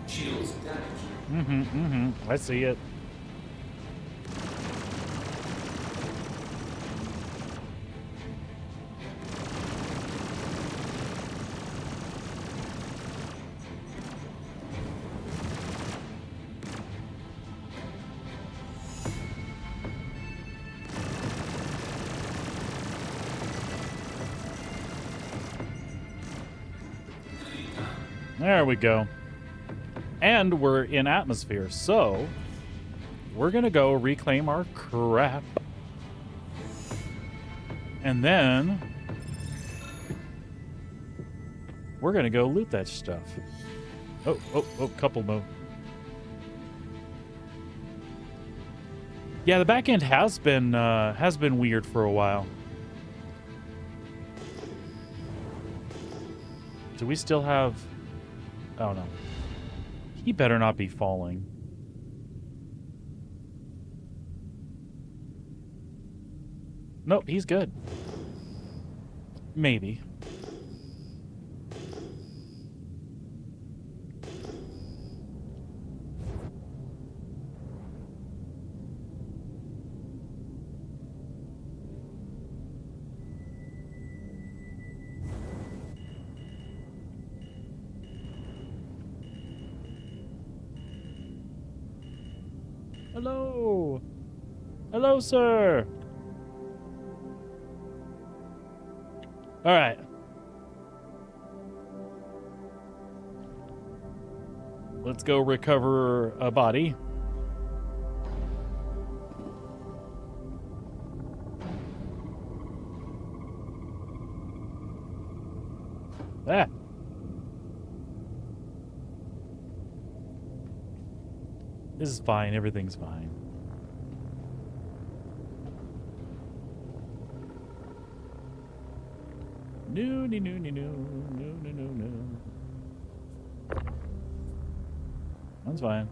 Shields damaged. I see it. There we go. And we're in atmosphere, so we're gonna go reclaim our crap. And then we're gonna go loot that stuff. Oh, couple mode. Yeah, the back end has been weird for a while. Do we still have... Oh, no. He better not be falling. Nope, he's good. Maybe. Hello. Hello, sir. All right. Let's go recover a body. Ah. This is fine. Everything's fine. No, no, no, no, no, no, no, no, no. That's fine.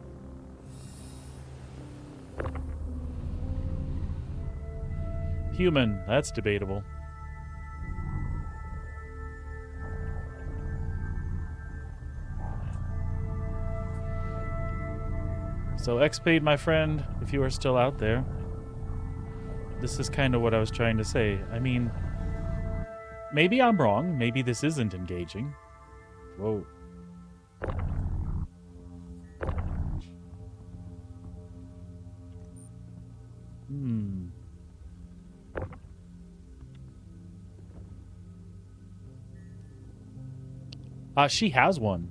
Human, that's debatable. So X-Paid, my friend, if you are still out there, this is kind of what I was trying to say. I mean, maybe I'm wrong. Maybe this isn't engaging. Whoa. She has one.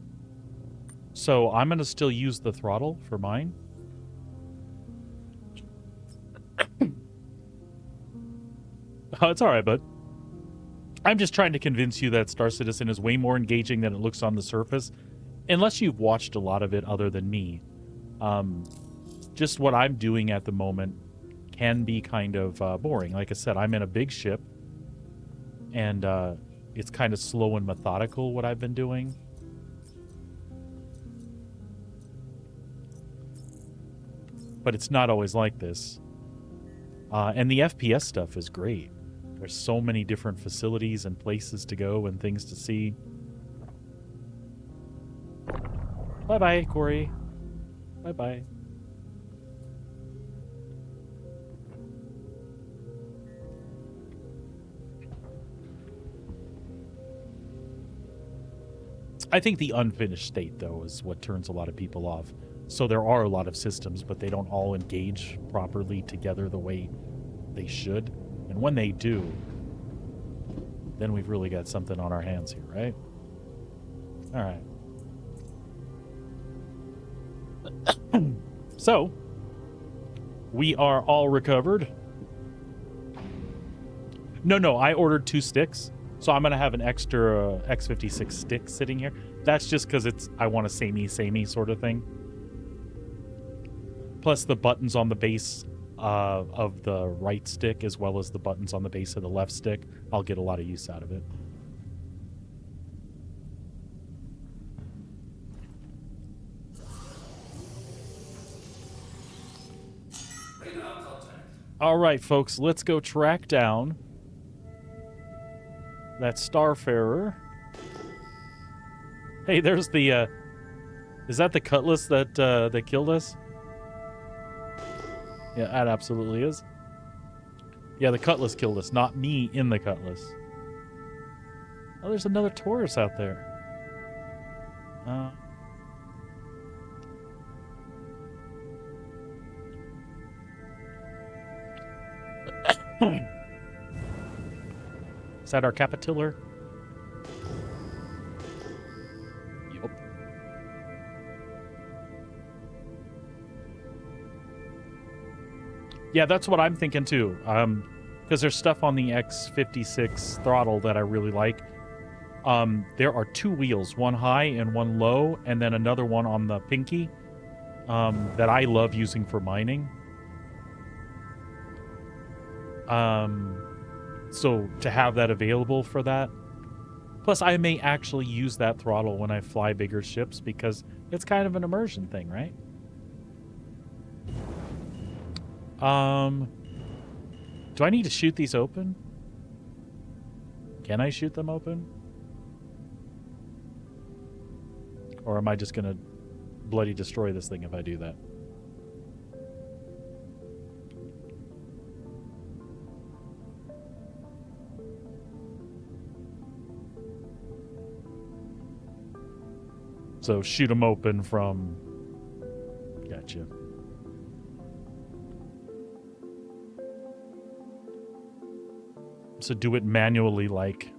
So I'm going to still use the throttle for mine. Oh, it's all right, bud. I'm just trying to convince you that Star Citizen is way more engaging than it looks on the surface. Unless you've watched a lot of it other than me. Just what I'm doing at the moment can be kind of boring. Like I said, I'm in a big ship. And it's kind of slow and methodical what I've been doing. But it's not always like this. And the FPS stuff is great. There's so many different facilities and places to go and things to see. Bye-bye, Corey. Bye-bye. I think the unfinished state, though, is what turns a lot of people off. So there are a lot of systems, but they don't all engage properly together the way they should. And when they do, then we've really got something on our hands here, right? All right. So, we are all recovered. No, I ordered 2 sticks. So I'm going to have an extra X56 stick sitting here. That's just because I want a samey sort of thing. Plus the buttons on the base of the right stick as well as the buttons on the base of the left stick. I'll get a lot of use out of it. All right, folks, let's go track down that Starfarer. Hey, there's the, is that the Cutlass that killed us? Yeah, that absolutely is. Yeah, the Cutlass killed us, not me in the Cutlass. Oh, there's another Taurus out there. Is that our Capitiller? Yup. Yeah, that's what I'm thinking too. Because there's stuff on the X56 throttle that I really like. There are 2 wheels, one high and one low, and then another one on the pinky that I love using for mining. So to have that available for that. Plus, I may actually use that throttle when I fly bigger ships because it's kind of an immersion thing, right? Do I need to shoot these open? Can I shoot them open? Or am I just going to bloody destroy this thing if I do that? So shoot them open from... Gotcha. So do it manually, like...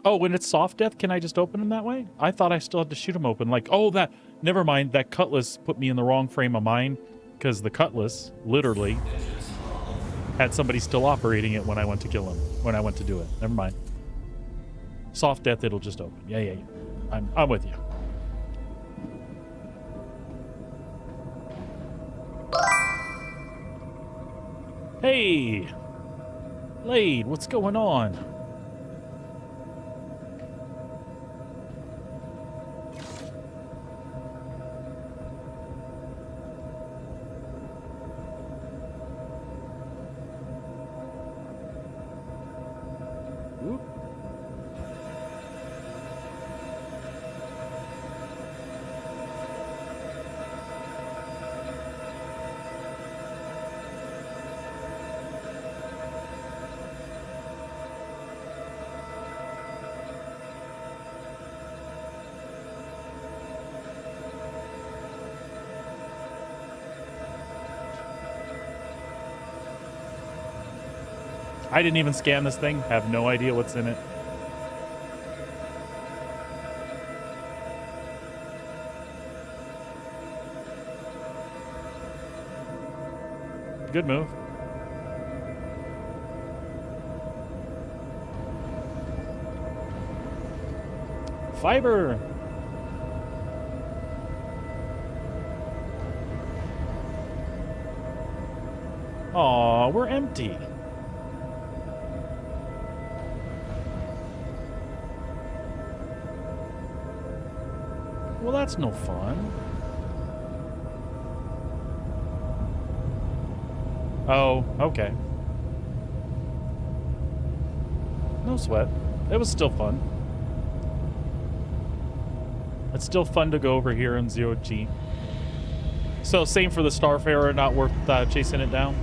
Oh, when it's soft death, can I just open them that way? I thought I still had to shoot them open. Like, oh, that... Never mind, that Cutlass put me in the wrong frame of mind, because the Cutlass, literally, had somebody still operating it when I went to kill him, when I went to do it. Never mind. Soft death, it'll just open. Yeah. I'm with you. Hey! Lade, what's going on? Whoop. I didn't even scan this thing. Have no idea what's in it. Good move. Fiber. Aw, we're empty. Well, that's no fun. Oh, okay. No sweat. It was still fun. It's still fun to go over here in 0G. So, same for the Starfarer, not worth chasing it down?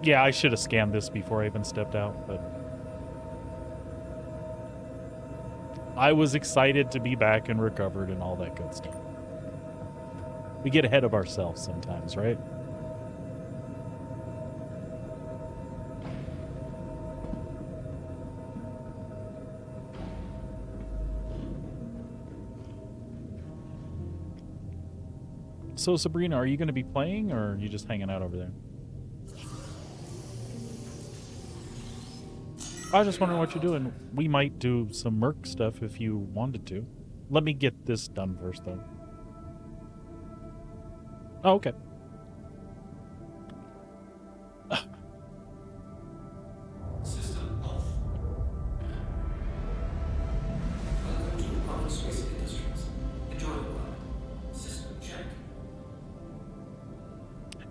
Yeah, I should have scanned this before I even stepped out, but I was excited to be back and recovered and all that good stuff. We get ahead of ourselves sometimes, right? So, Sabrina, are you going to be playing, or are you just hanging out over there? I was just wondering what you're doing. We might do some Merc stuff if you wanted to. Let me get this done first, though. Oh, okay. System off. Welcome to Department of Space Industries. Enjoy the ride. System check.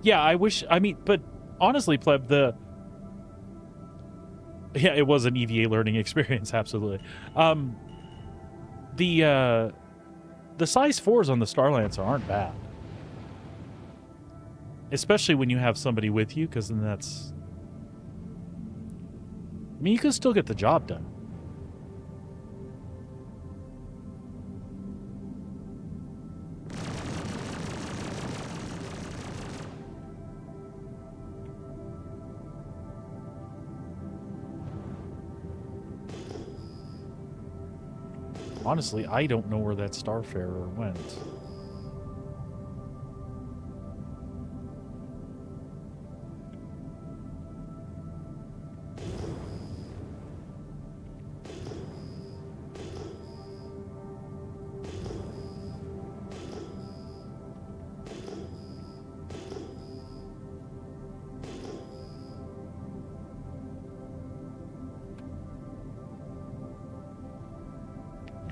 Yeah, I wish... I mean, but honestly, Pleb, yeah, it was an EVA learning experience, absolutely. The size 4s on the Starlancer aren't bad. Especially when you have somebody with you, because then that's... I mean, you can still get the job done. Honestly, I don't know where that Starfarer went.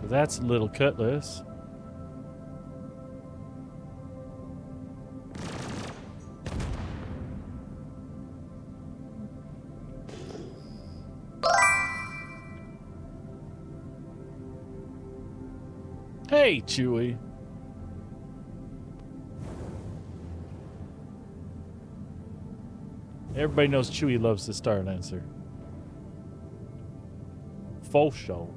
That's Little Cutlass. Hey, Chewie. Everybody knows Chewie loves the Starlancer. Full show.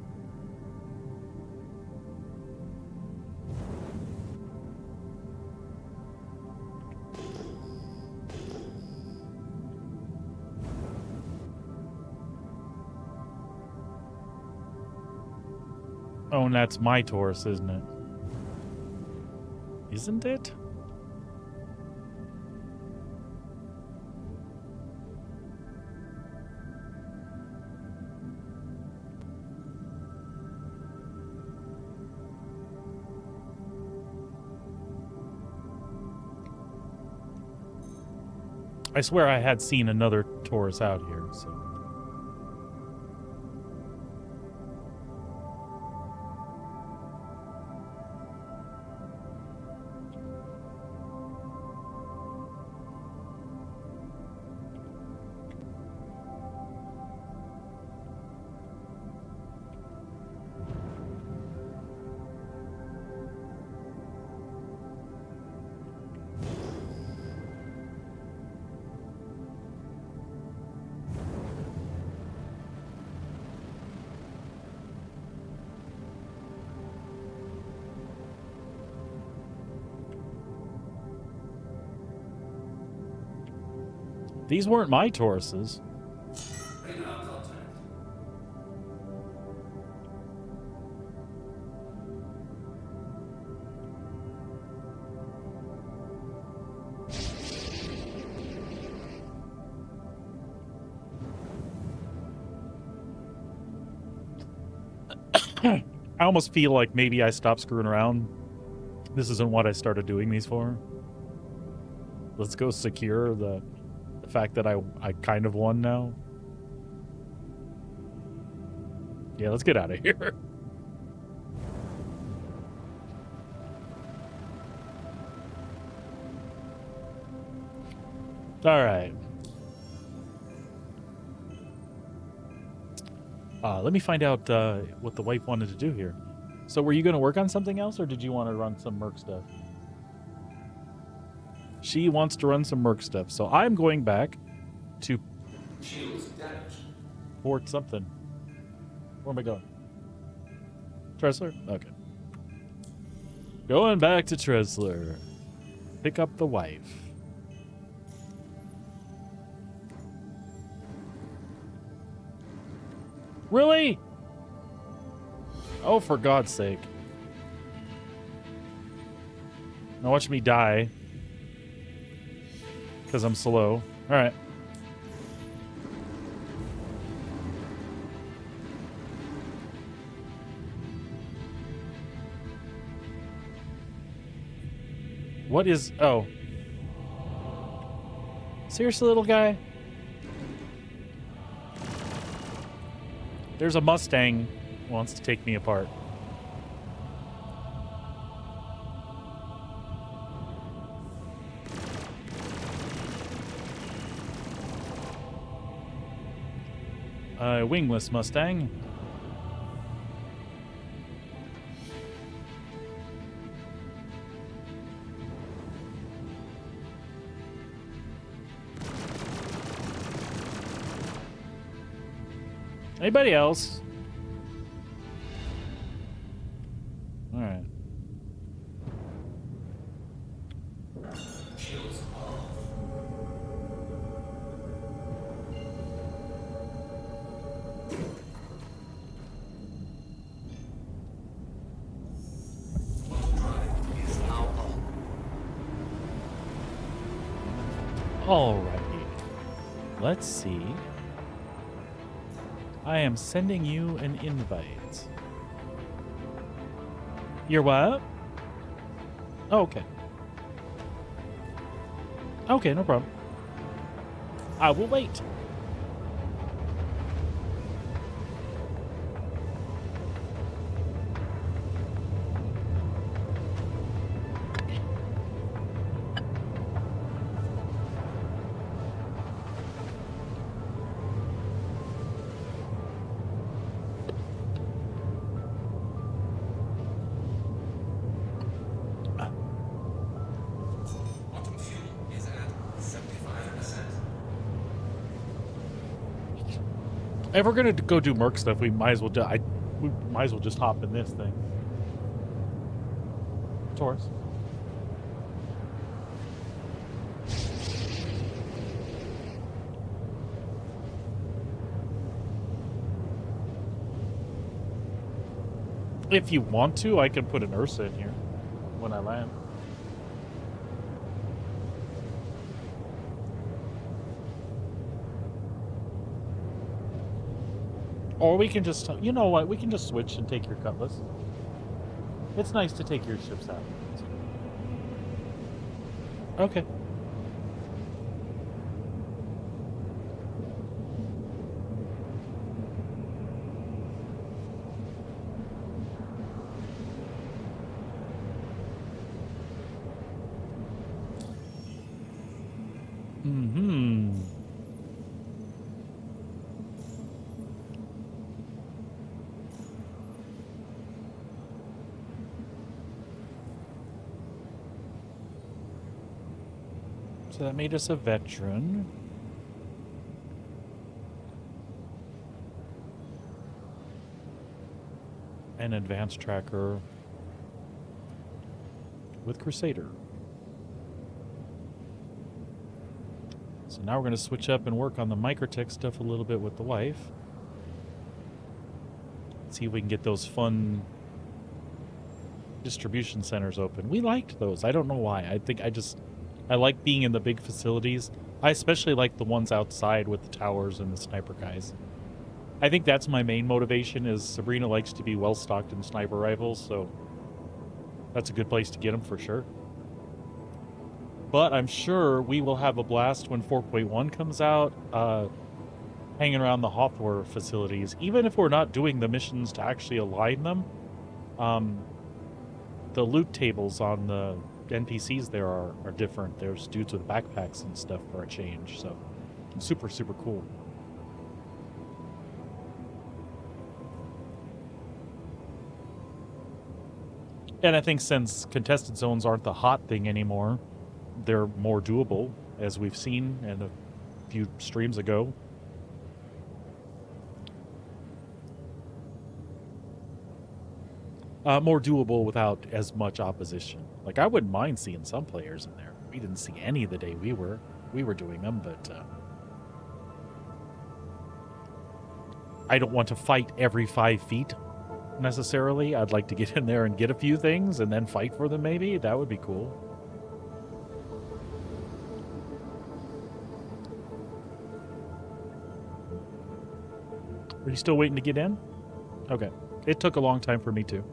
Oh, and that's my Taurus, isn't it? Isn't it? I swear I had seen another Taurus out here, so. These weren't my Tauruses. Radar contact. I almost feel like maybe I stopped screwing around. This isn't what I started doing these for. Let's go secure the fact that I kind of won now. Yeah, let's get out of here. All right. Let me find out what the wife wanted to do here. So were you going to work on something else, or did you want to run some Merc stuff? She wants to run some Merc stuff, so I'm going back to Shields damaged. port something. Where am I going? Tressler? Okay. Going back to Tressler. Pick up the wife. Really? Oh, for God's sake. Now watch me die. Because I'm slow. Alright. What is... Oh. Seriously, little guy? There's a Mustang who wants to take me apart. Wingless Mustang. Anybody else? All right. Shields off. Drive is now on. Alrighty. Let's see. I am sending you an invite. You're what? Oh, okay. Okay, no problem. I will wait. Quantum fuel is at 75%. If we're gonna go do Merc stuff, we might as well we might as well just hop in this thing. Taurus. If you want to, I can put an Ursa in here when I land. Or we can just, you know what, we can just switch and take your Cutlass. It's nice to take your ships out. Okay. Mm-hmm. So that made us a veteran. An advanced tracker with Crusader. So now we're going to switch up and work on the microtech stuff a little bit with the wife. See if we can get those fun distribution centers open. We liked those. I don't know why. I like being in the big facilities. I especially like the ones outside with the towers and the sniper guys. I think that's my main motivation is Sabrina likes to be well stocked in sniper rifles, so that's a good place to get them for sure. But I'm sure we will have a blast when 4.1 comes out, hanging around the Hawthorne facilities. Even if we're not doing the missions to actually align them, the loot tables on the NPCs there are different. There's dudes with backpacks and stuff for a change, so super, super cool. And I think since contested zones aren't the hot thing anymore, they're more doable, as we've seen in a few streams ago. More doable without as much opposition. Like, I wouldn't mind seeing some players in there. We didn't see any the day we were doing them, but I don't want to fight every 5 feet necessarily. I'd like to get in there and get a few things and then fight for them maybe. That would be cool. Are you still waiting to get in? Okay. It took a long time for me too.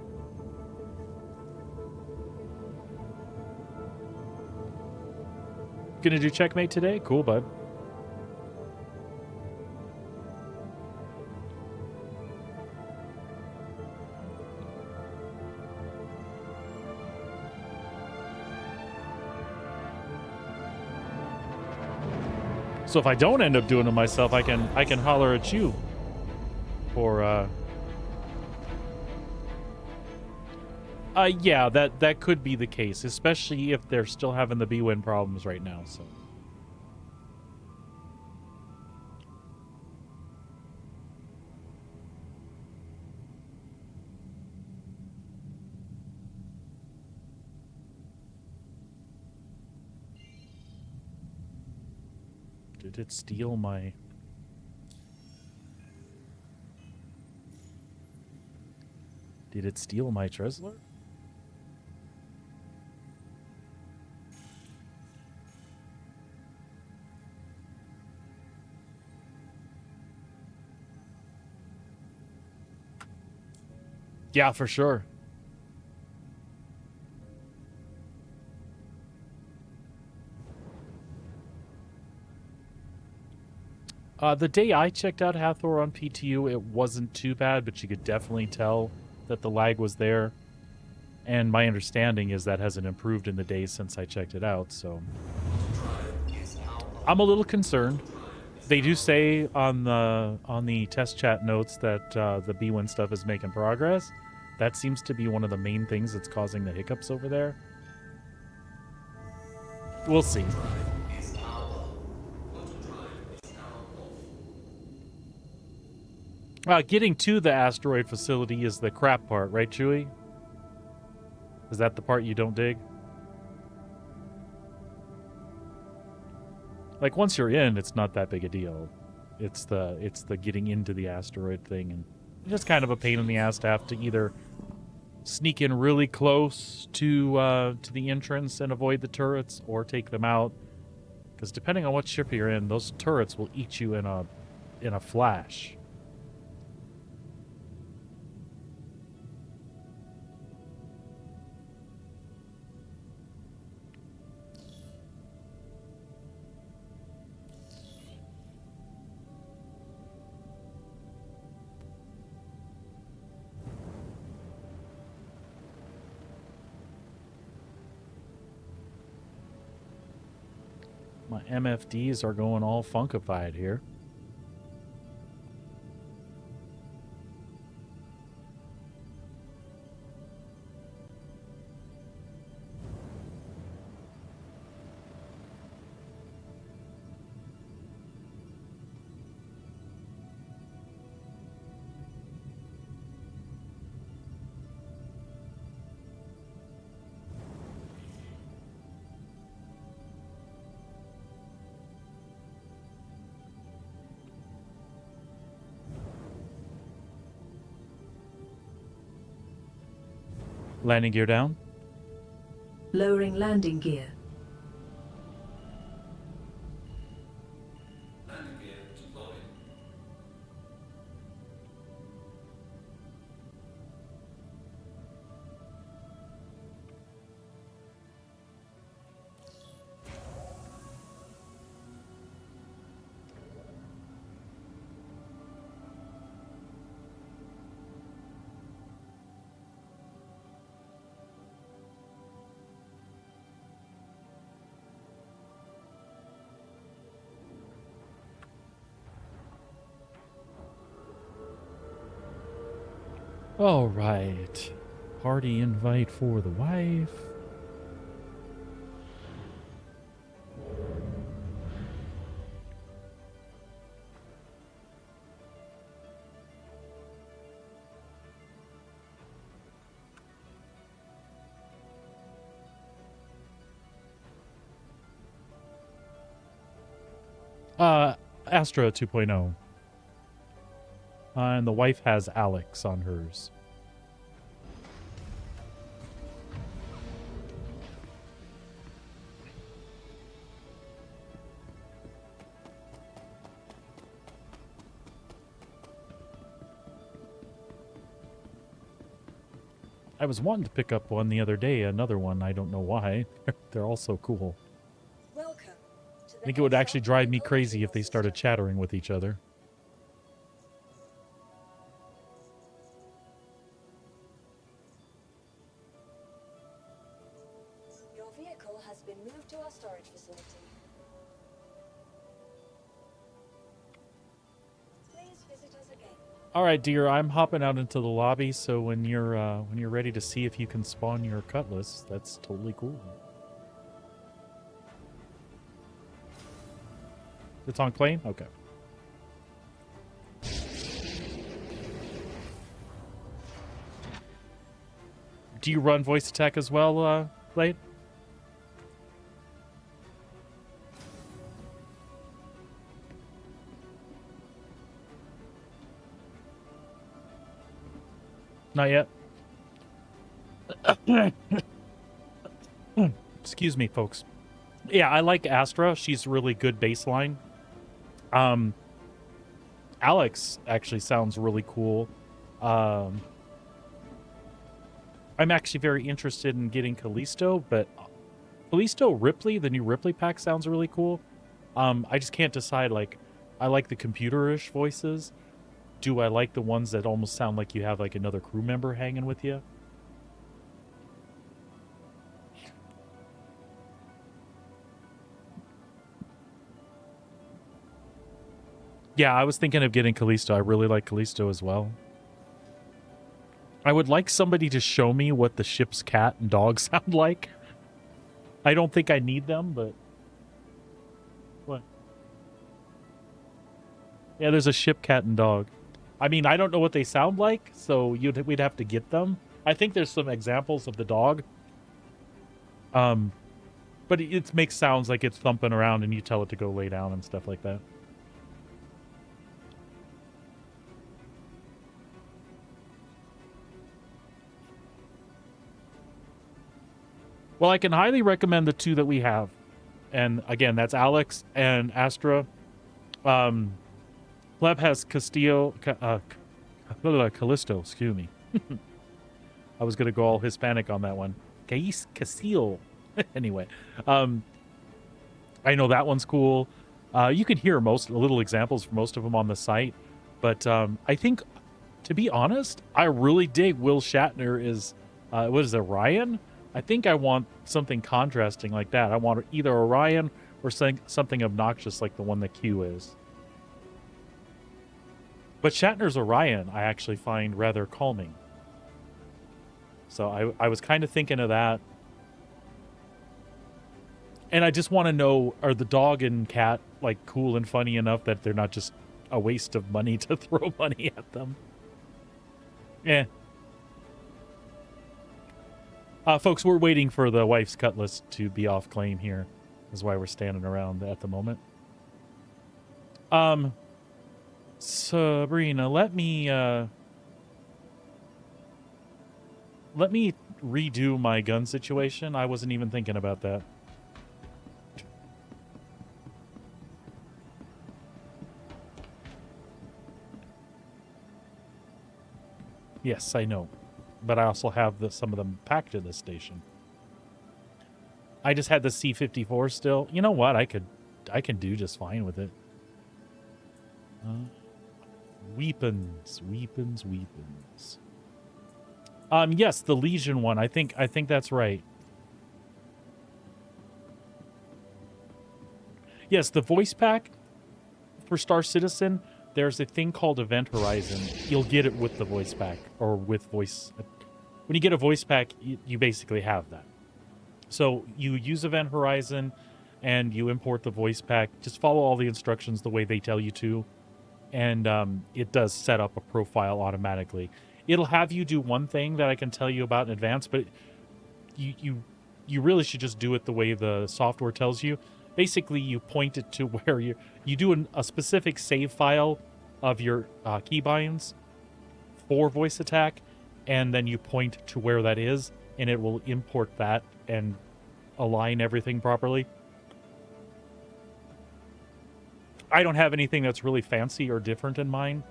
Gonna do checkmate today? Cool, bud. So if I don't end up doing it myself, I can holler at you for yeah, that could be the case, especially if they're still having the B-Win problems right now, so. Did it steal my... Did it steal my Tresler? Yeah, for sure. The day I checked out Hathor on PTU, it wasn't too bad, but you could definitely tell that the lag was there. And my understanding is that hasn't improved in the days since I checked it out, so... I'm a little concerned. They do say on the test chat notes that the B1 stuff is making progress. That seems to be one of the main things that's causing the hiccups over there. We'll see. Getting to the asteroid facility is the crap part, right, Chewie? Is that the part you don't dig? Like, once you're in, it's not that big a deal. It's the getting into the asteroid thing, and it's just kind of a pain in the ass to have to either sneak in really close to the entrance and avoid the turrets, or take them out. Because depending on what ship you're in, those turrets will eat you in a flash. My MFDs are going all funkified here. Landing gear down. Lowering landing gear. Landing gear deployed. All right. Party invite for the wife. Astra 2.0. And the wife has Alex on hers. I was wanting to pick up one the other day, another one, I don't know why. They're all so cool. Welcome to I think it would actually drive me crazy if they started chattering with each other. Your vehicle has been moved to our storage facility. Please visit us again. All right, dear, I'm hopping out into the lobby, so when you're ready to see if you can spawn your cutlass, that's totally cool. It's on plane? Okay. Do you run voice attack as well, Blade? Not yet. Excuse me, folks. Yeah, I like Astra. She's really good baseline. Alex actually sounds really cool. I'm actually very interested in getting Callisto, but Callisto Ripley, the new Ripley pack, sounds really cool. I just can't decide, like, I like the computerish voices. Do I like the ones that almost sound like you have, like, another crew member hanging with you? Yeah, I was thinking of getting Callisto. I really like Callisto as well. I would like somebody to show me what the ship's cat and dog sound like. I don't think I need them, but... What? Yeah, there's a ship, cat, and dog. I mean, I don't know what they sound like, so we'd have to get them. I think there's some examples of the dog. But it makes sounds like it's thumping around and you tell it to go lay down and stuff like that. Well, I can highly recommend the two that we have. And again, that's Alex and Astra. Pleb has Callisto, excuse me. I was going to go all Hispanic on that one. Castillo. Anyway, I know that one's cool. You can hear little examples for most of them on the site. But I think, to be honest, I really dig Will Shatner is, what is it, Orion? I think I want something contrasting like that. I want either Orion or something obnoxious like the one that Q is. But Shatner's Orion, I actually find rather calming. So I was kind of thinking of that. And I just want to know, are the dog and cat like cool and funny enough that they're not just a waste of money to throw money at them? Yeah. Folks, we're waiting for the wife's cutlass to be off claim here. That's why we're standing around at the moment. Sabrina, let me redo my gun situation. I wasn't even thinking about that. Yes, I know. But I also have some of them packed at this station. I just had the C-54 still. You know what? I can do just fine with it. Weapons. Yes, the Legion one. I think that's right. Yes, the voice pack for Star Citizen. There's a thing called Event Horizon. You'll get it with the voice pack or with voice. When you get a voice pack, you basically have that. So you use Event Horizon and you import the voice pack. Just follow all the instructions the way they tell you to. And it does set up a profile automatically. It'll have you do one thing that I can tell you about in advance, but you really should just do it the way the software tells you. Basically, you point it to where you do a specific save file of your keybinds for voice attack, and then you point to where that is, and it will import that and align everything properly. I don't have anything that's really fancy or different in mine,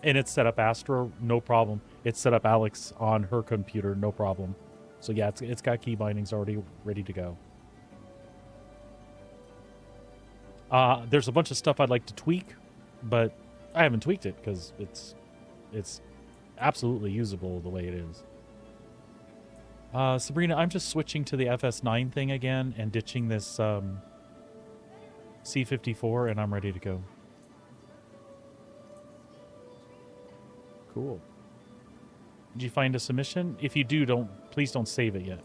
and it's set up Astra, no problem. It's set up Alex on her computer, no problem. So yeah, it's got key bindings already ready to go. There's a bunch of stuff I'd like to tweak, but I haven't tweaked it because it's absolutely usable the way it is. Sabrina, I'm just switching to the FS9 thing again and ditching this C-54, and I'm ready to go. Cool. Did you find a submission? If you do, please don't save it yet,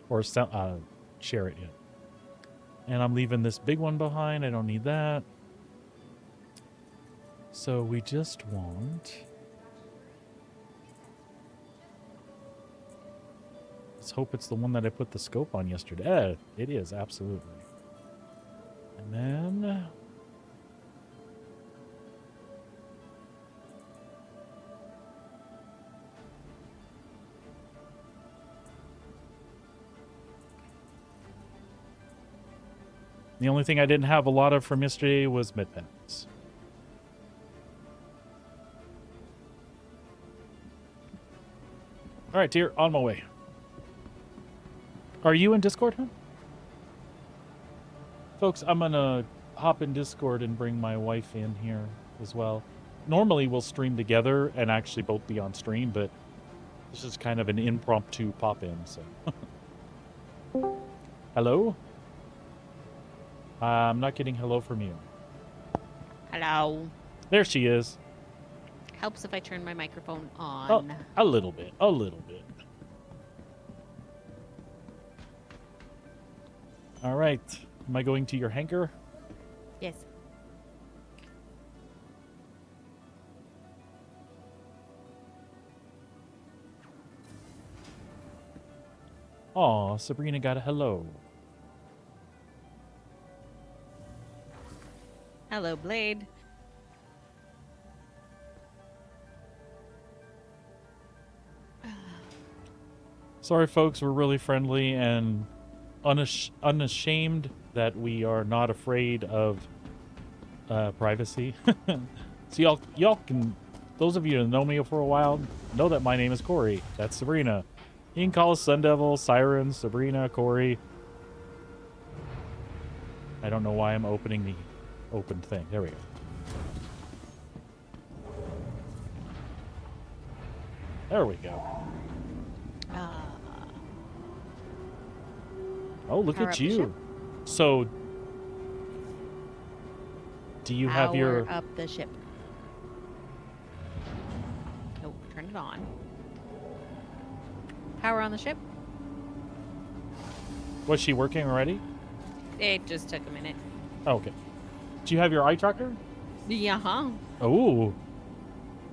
or share it yet. And I'm leaving this big one behind. I don't need that. So we just want... Let's hope it's the one that I put the scope on yesterday. It is, absolutely. And then... The only thing I didn't have a lot of from yesterday was mid-pens. All right, dear, on my way. Are you in Discord, huh? Folks, I'm going to hop in Discord and bring my wife in here as well. Normally, we'll stream together and actually both be on stream, but this is kind of an impromptu pop-in, so... Hello? I'm not getting hello from you. Hello. There she is. Helps if I turn my microphone on. Oh, a little bit. A little bit. All right. Am I going to your hangar? Yes. Aw, Sabrina got a hello. Hello, Blade. Sorry, folks. We're really friendly and unashamed that we are not afraid of privacy. So y'all can, those of you who know me for a while, know that my name is Corey. That's Sabrina. You can call us Sun Devil, Siren, Sabrina, Corey. I don't know why I'm opening the open thing. There we go. There we go. Oh, look Power at up the you. ship. So, do you have your... Power up the ship. Oh, turn it on. Power on the ship. Was she working already? It just took a minute. Oh, okay. Do you have your eye tracker? Yeah. Oh.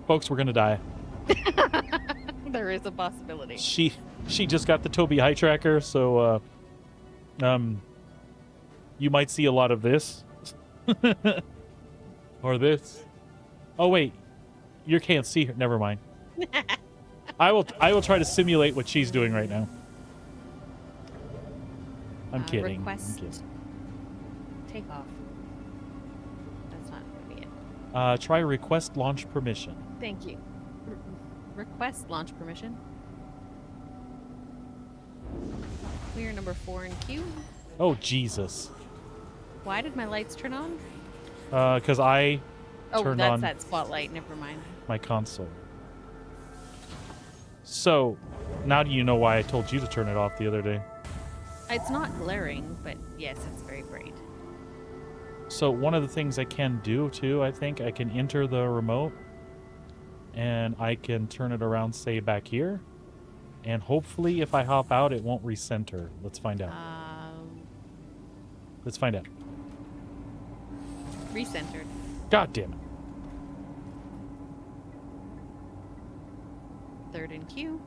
Folks, we're going to die. There is a possibility. She just got the Toby eye tracker, so you might see a lot of this. Or this. Oh wait. You can't see her. Never mind. I will try to simulate what she's doing right now. I'm kidding. Request I'm kidding. take off. That's not going to be it. Try request launch permission. Thank you. Request launch permission. We are number 4 in queue. Oh Jesus. Why did my lights turn on? Because I Oh, turned that's on that spotlight. Never mind. my console. So, now do you know why I told you to turn it off the other day? It's not glaring, but yes, it's very bright. So one of the things I can do too, I think I can enter the remote and I can turn it around, say back here, and hopefully if I hop out, it won't recenter. Let's find out. Let's find out. Recentered. God damn it. 3rd in queue.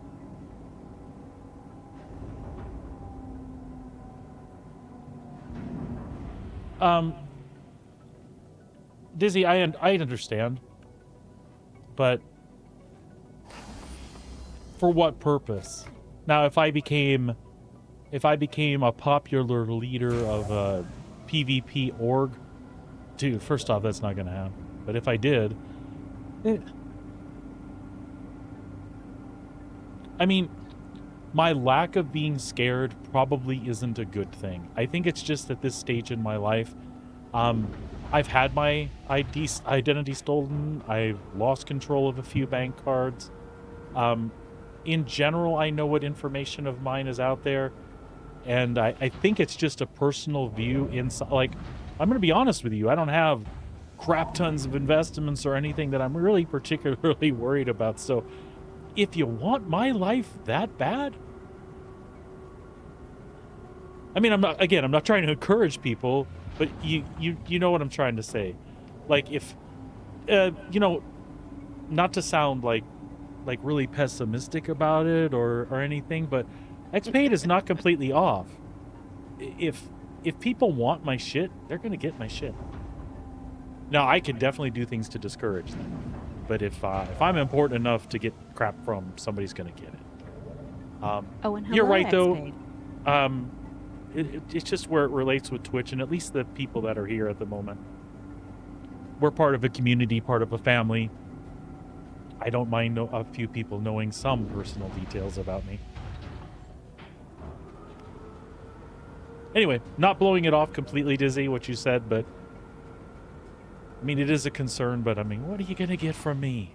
Dizzy, I understand, but for what purpose? Now, if I became a popular leader of a PvP org, dude, first off, that's not going to happen. But if I did, I mean, my lack of being scared probably isn't a good thing. I think it's just at this stage in my life, I've had my identity stolen. I've lost control of a few bank cards. In general, I know what information of mine is out there. And I think it's just a personal view inside. Like, I'm going to be honest with you. I don't have crap tons of investments or anything that I'm really particularly worried about. So if you want my life that bad, I mean, I'm not trying to encourage people, but you know what I'm trying to say. Like, if, not to sound like really pessimistic about it or anything, but XPaid is not completely off. If people want my shit, they're going to get my shit. Now, I can definitely do things to discourage them. But if I'm important enough to get crap from, somebody's going to get it. And you're right, though. XPaid. It's just where it relates with Twitch, and at least the people that are here at the moment. We're part of a community, part of a family. I don't mind a few people knowing some personal details about me. Anyway, not blowing it off completely, Dizzy, what you said, but I mean, it is a concern, but I mean, what are you going to get from me?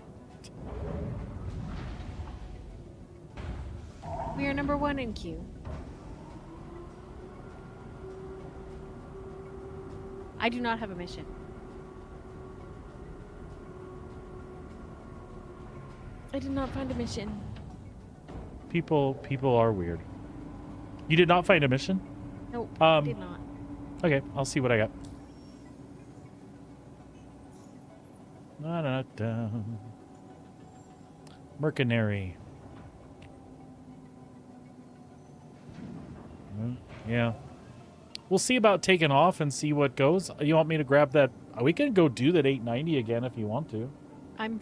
We are number 1 in queue. I do not have a mission. I did not find a mission. People are weird. You did not find a mission? Nope, did not. Okay, I'll see what I got. Mercenary. Yeah. We'll see about taking off and see what goes. You want me to grab that? We can go do that 890 again if you want to. I'm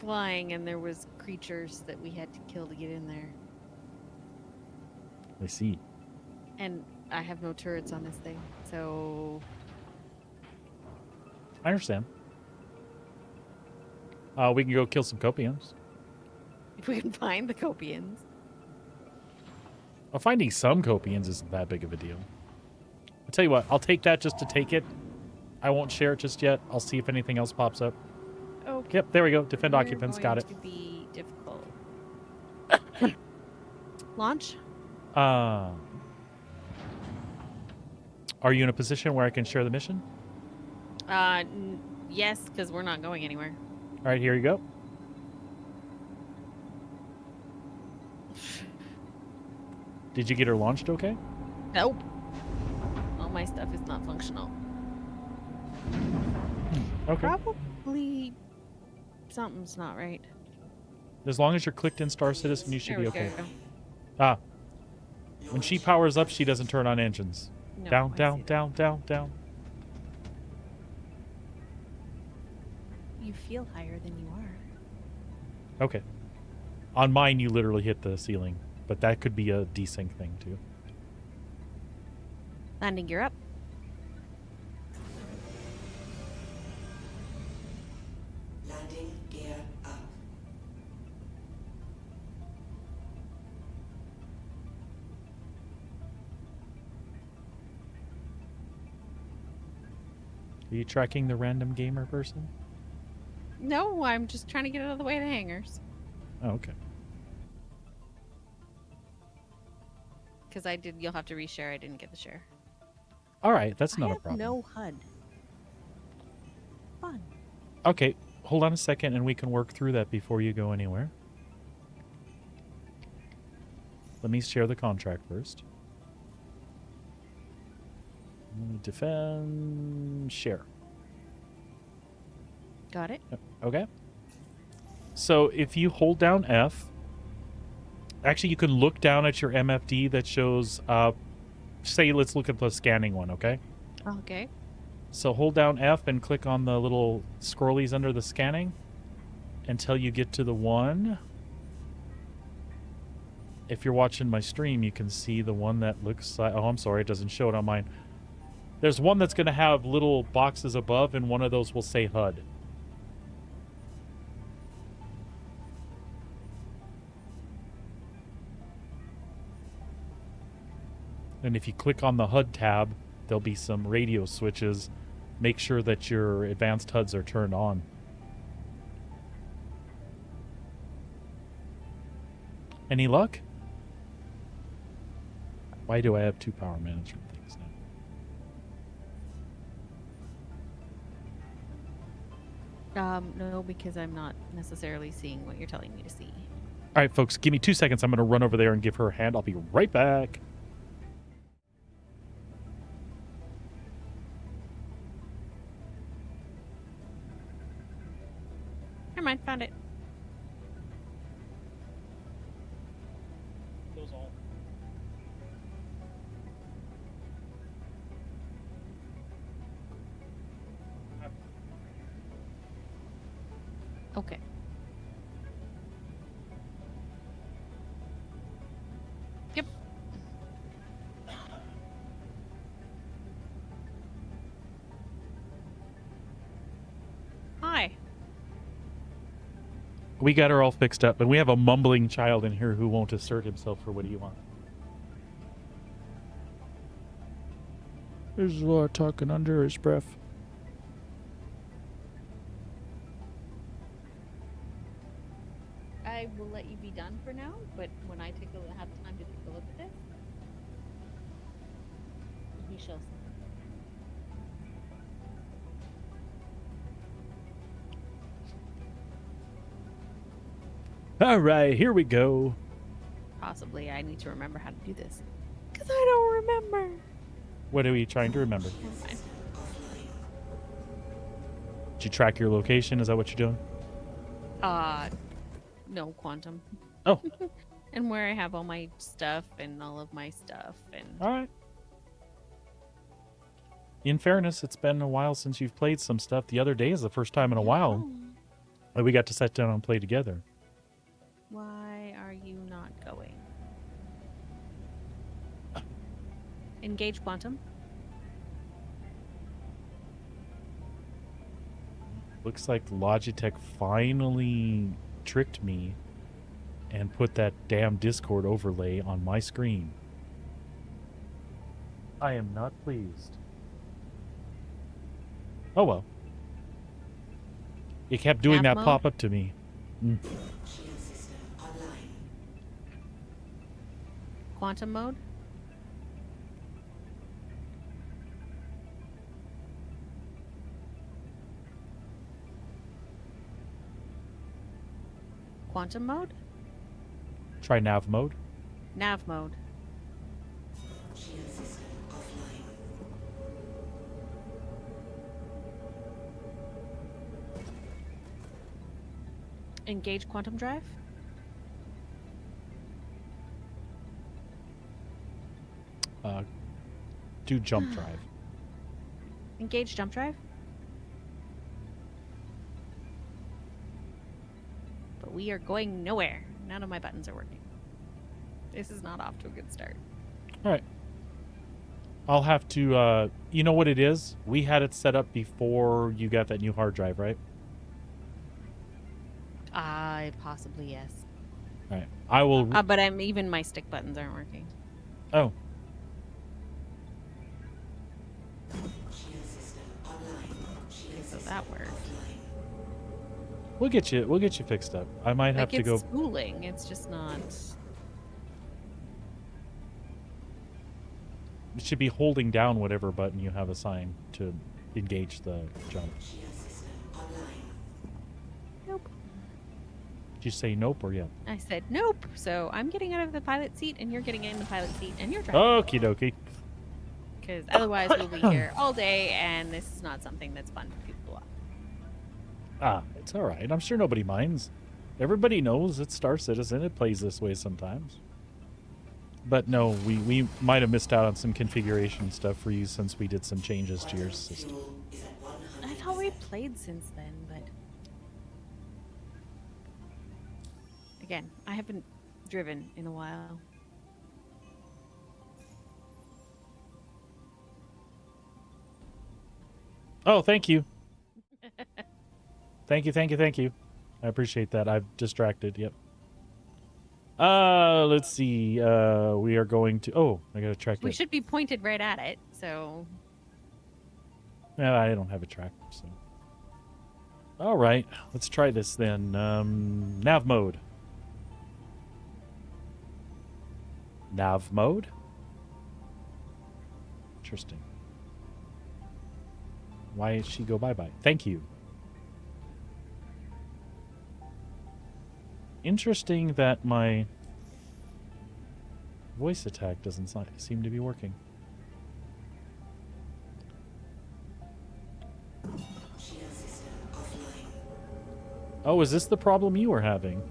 flying, and there was creatures that we had to kill to get in there. I see. And I have no turrets on this thing, so I understand. We can go kill some Copians. if we can find the Copians. Well, finding some Copians isn't that big of a deal. I'll tell you what, I'll take that just to take it. I won't share it just yet. I'll see if anything else pops up. Okay. Yep, there we go. Defend We're occupants, got it. going to be difficult. Launch? Are you in a position where I can share the mission? Yes, because we're not going anywhere. All right, here you go. Did you get her launched okay? Nope. All my stuff is not functional. Okay. Probably something's not right. As long as you're clicked in Star Citizen, you should There be we okay. go. Ah. When she powers up, she doesn't turn on engines. No, Down, I down, see down, down, down. that. You feel higher than you are. Okay. On mine, you literally hit the ceiling, but that could be a desync thing too. Landing gear up. Landing gear up. Are you tracking the random gamer person? No, I'm just trying to get out of the way of the hangars. Oh, okay. Because you'll have to reshare. I didn't get the share. All right, that's not I a have problem. no HUD. Fun. Okay, hold on a second and we can work through that before you go anywhere. Let me share the contract first. Defend, share. Got it. Okay. So if you hold down F, actually you can look down at your MFD that shows, say let's look at the scanning one, okay? Okay. So hold down F and click on the little scrollies under the scanning until you get to the one. If you're watching my stream, you can see the one that looks like... Oh, I'm sorry, it doesn't show it on mine. There's one that's going to have little boxes above, and one of those will say HUD. And if you click on the HUD tab, there'll be some radio switches. Make sure that your advanced HUDs are turned on. Any luck? Why do I have two power management things now? No, because I'm not necessarily seeing what you're telling me to see. All right, folks, give me 2 seconds. I'm going to run over there and give her a hand. I'll be right back. Never mind, found it. Okay. Yep. Hi. We got her all fixed up, and we have a mumbling child in here who won't assert himself for what do you want. There's a lot talking under his breath. I will let you be done for now, but when I have time to take a look at this, we shall see. All right, here we go. Possibly I need to remember how to do this. Because I don't remember. What are we trying to remember? Never mind. Did you track your location? Is that what you're doing? No, quantum. Oh. And where I have all my stuff and all of my stuff and... All right. In fairness, it's been a while since you've played some stuff. The other day is the first time in a while. We got to sit down and play together. Why are you not going? Engage quantum. Looks like Logitech finally tricked me and put that damn Discord overlay on my screen. I am not pleased. Oh well. It kept doing Nav that mode? pop-up to me. Mm. Shield system online. Quantum mode. Quantum mode? Try nav mode. Nav mode. Shield system offline. Engage quantum drive. Do jump drive. Engage jump drive. But we are going nowhere. None of my buttons are working. This is not off to a good start. All right. I'll have to, you know what it is? We had it set up before you got that new hard drive, right? Possibly yes. All right. I will. But even my stick buttons aren't working. Oh. Shield system online. Shield So system that worked. offline. We'll get you fixed up. I might have Like to go. it's spooling. It's just not. You should be holding down whatever button you have assigned to engage the jump. Shield system online. Nope. Did you say nope or yeah? I said nope. So I'm getting out of the pilot seat, and you're getting in the pilot seat, and you're driving. Okie dokie. Because otherwise we'll be here all day, and this is not something that's fun for people to watch. Ah, it's all right. I'm sure nobody minds. Everybody knows it's Star Citizen. It plays this way sometimes. But no, we might have missed out on some configuration stuff for you since we did some changes to your system. Fuel is at 100%. I thought we played since then, but again, I haven't driven in a while. Oh, thank you. Thank you. I appreciate that. I've distracted. Yep. Let's see. We are going to. Oh, I gotta track We it. should be pointed right at it, so Yeah, I don't have a tracker, so. All right, let's try this then. Nav mode. Nav mode. Interesting. Why did she go bye-bye? Thank you. Interesting that my voice attack doesn't seem to be working. Shield system offline. Oh, is this the problem you were having?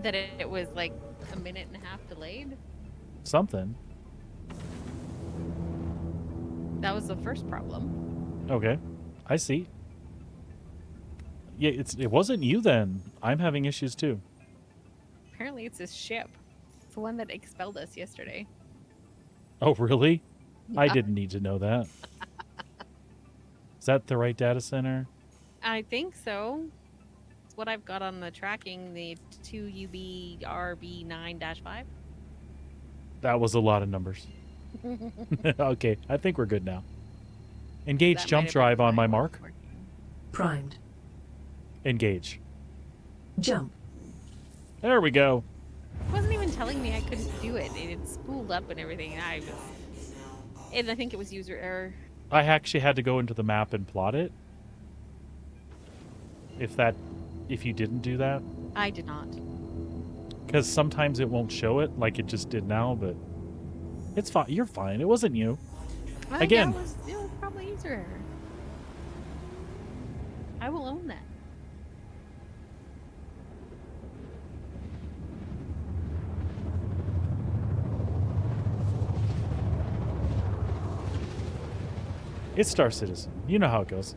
that it was like a minute and a half delayed. Something. That was the first problem. Okay, I see. Yeah, it wasn't you then. I'm having issues too. Apparently it's this ship. It's the one that expelled us yesterday. Oh, really? I Yeah. didn't need to know that. Is that the right data center? I think so. It's what I've got on the tracking, the 2UBRB9-5. That was a lot of numbers. Okay, I think we're good now. Engage That might jump have been drive on why my it mark. wasn't working. Primed. Engage. Jump. There we go. It wasn't even telling me I couldn't do it. It had spooled up and everything. And I think it was user error. I actually had to go into the map and plot it. If you didn't do that. I did not. Because sometimes it won't show it like it just did now, but it's fine. You're fine. It wasn't you. Again. It was probably user error. I will own that. It's Star Citizen. You know how it goes.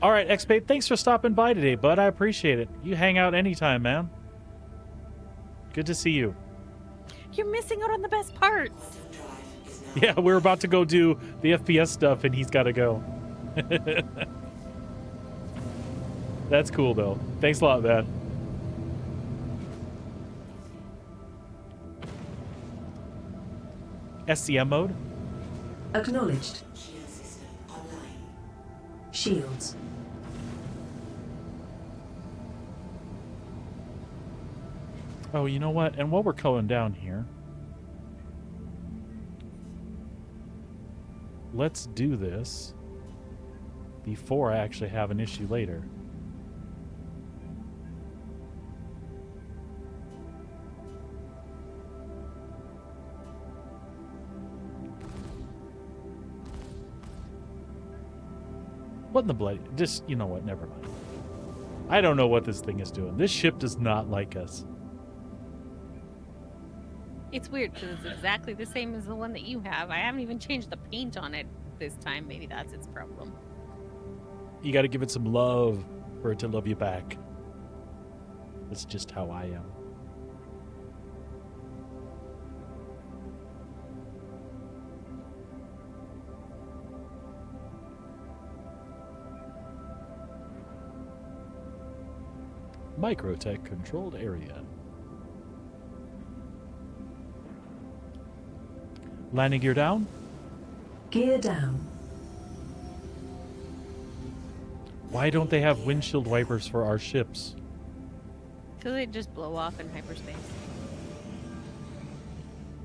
All right, X-Babe, thanks for stopping by today, bud. I appreciate it. You hang out anytime, man. Good to see you. You're missing out on the best parts. Yeah, we're about to go do the FPS stuff, and he's got to go. That's cool, though. Thanks a lot, man. SCM mode? Acknowledged. Shields. Oh, you know what? And while we're going down here, let's do this before I actually have an issue later. What in the bloody... Just, you know what? Never mind. I don't know what this thing is doing. This ship does not like us. It's weird because it's exactly the same as the one that you have. I haven't even changed the paint on it this time. Maybe that's its problem. You got to give it some love for it to love you back. That's just how I am. Microtech controlled area. Landing gear down? Gear down. Why don't they have windshield wipers for our ships? Because they just blow off in hyperspace.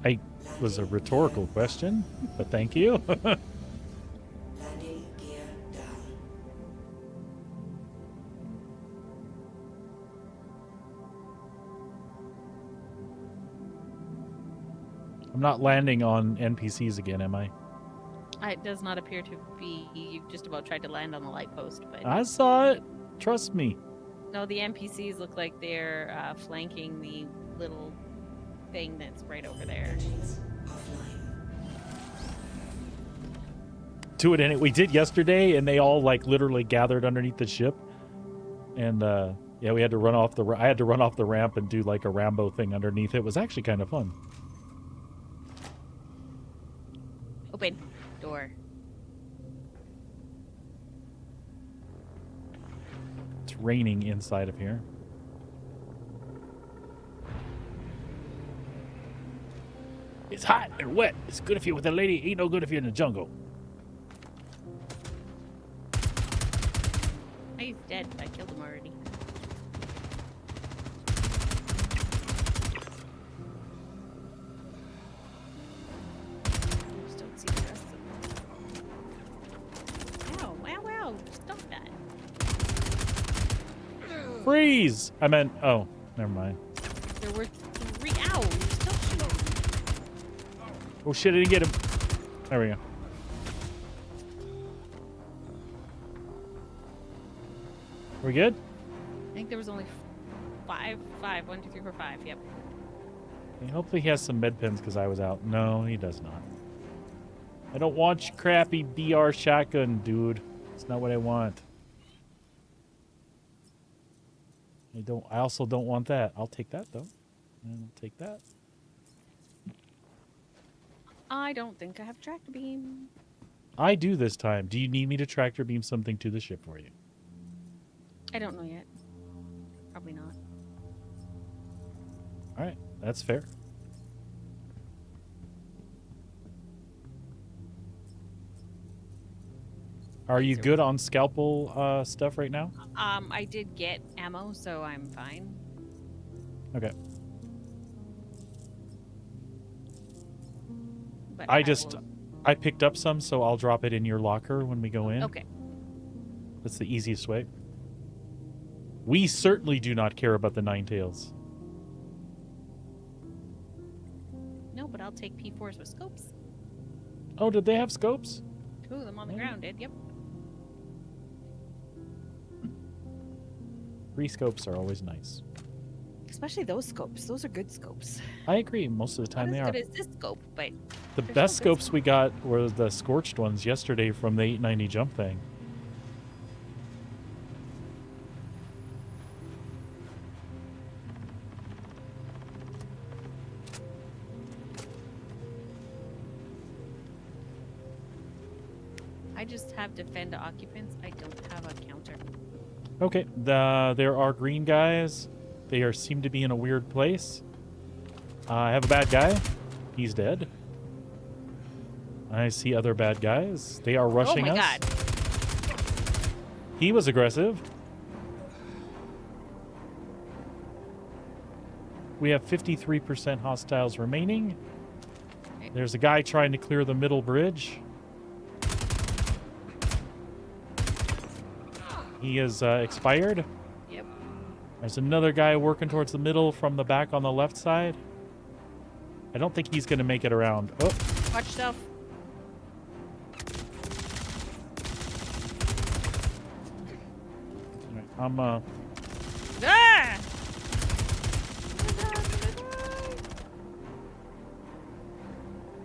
I was a rhetorical question, but thank you. Landing gear down. I'm not landing on NPCs again, am I? It does not appear to be. You just about tried to land on the light post, but I saw it. Trust me. no, the NPCs look like they're flanking the little thing that's right over there. Do it in it. We did yesterday, and they all like literally gathered underneath the ship, and yeah, we had to run off the. I had to run off the ramp and do like a Rambo thing underneath. It was actually kind of fun. Open door. It's raining inside of here. It's hot and wet. It's good if you're with a lady. Ain't no good if you're in the jungle. Oh, he's dead. I killed him already. Just don't see the rest of them. Ow, wow, wow. Stop that. Freeze! I meant. Oh, never mind. There were 3. Ow, you're still shooting. Oh shit! I didn't get him. There we go. We good? I think there was only 5. 1, 2, 3, 4, 5. Yep. Okay, hopefully he has some med pens because I was out. No, he does not. I don't want your crappy BR shotgun, dude. It's not what I want. I also don't want that. I'll take that though. And I'll take that. I don't think I have tractor beam. I do this time. Do you need me to tractor beam something to the ship for you? I don't know yet. Probably not. All right, that's fair. Are you good on scalpel stuff right now? I did get ammo, so I'm fine. Okay. But I picked up some, so I'll drop it in your locker when we go in. Okay. That's the easiest way. We certainly do not care about the Nine Tails. No, but I'll take P4s with scopes. Oh, did they have scopes? 2 of them on the Yeah. ground did. Yep. 3 scopes are always nice. Especially those scopes. Those are good scopes. I agree. Most of the time Not they as are. good as this scope, but The they're best still good scopes we got were the scorched ones yesterday from the 890 jump thing. I just have defend occupants. I don't have a counter. Okay, there are green guys. They seem to be in a weird place. I have a bad guy. He's dead. I see other bad guys. They are rushing Oh my us. god. He was aggressive. We have 53% hostiles remaining. There's a guy trying to clear the middle bridge. He is expired. Yep. There's another guy working towards the middle from the back on the left side. I don't think he's going to make it around. Oh, Watch yourself. I'm Ah!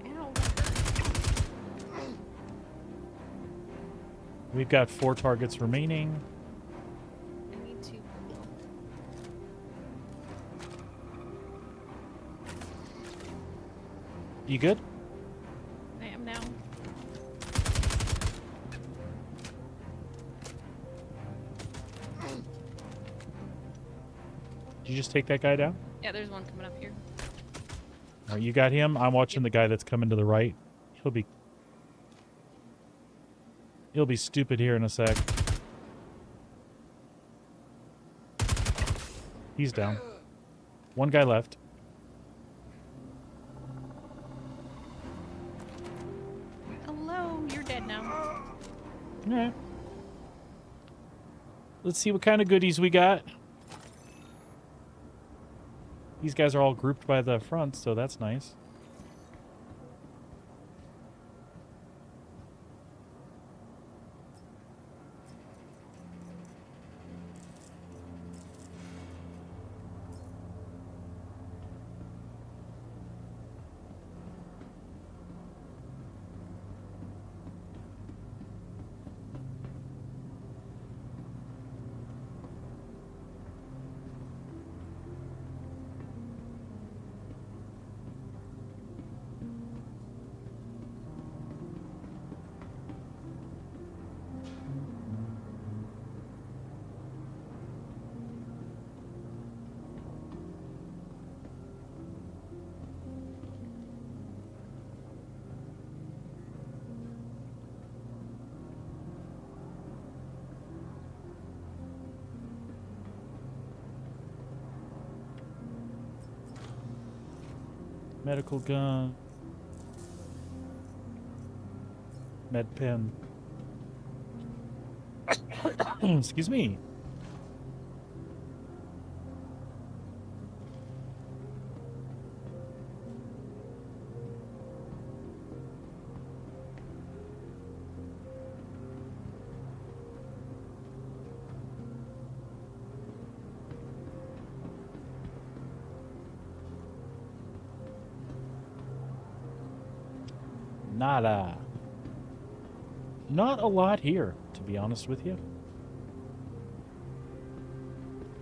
Ow. We've got 4 targets remaining. I need to. You good? I am now. Did you just take that guy down? Yeah, there's one coming up here. All right, you got him. I'm watching the guy that's coming to the right. He'll be stupid here in a sec. He's down. One guy left. Hello, you're dead now. All right. Let's see what kind of goodies we got. These guys are all grouped by the front, so that's nice. Medical gun. Med pen. Excuse me. Nada. Not a lot here, to be honest with you.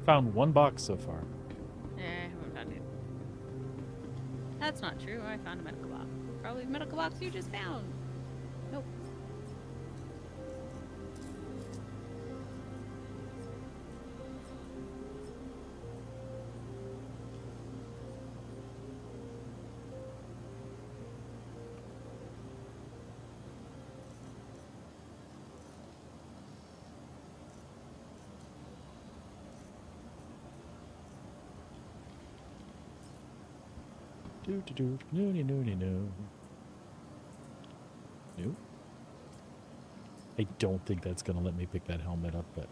Found 1 box so far. I haven't found it. That's not true. I found a medical box. Probably the medical box you just found. Nope. No. I don't think that's gonna let me pick that helmet up, but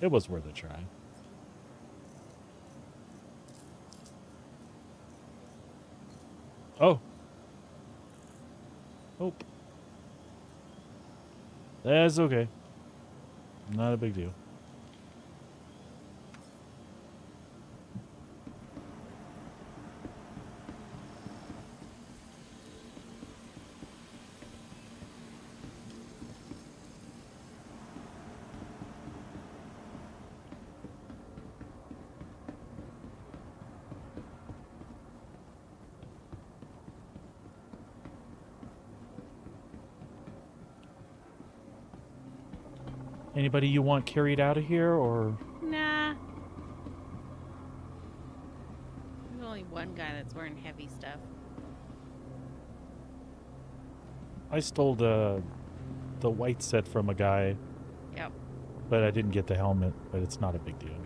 it was worth a try. Oh. Nope. That's okay. Not a big deal. Anybody you want carried out of here, or Nah. There's only one guy that's wearing heavy stuff. I stole the white set from a guy, Yep. but I didn't get the helmet. But it's not a big deal.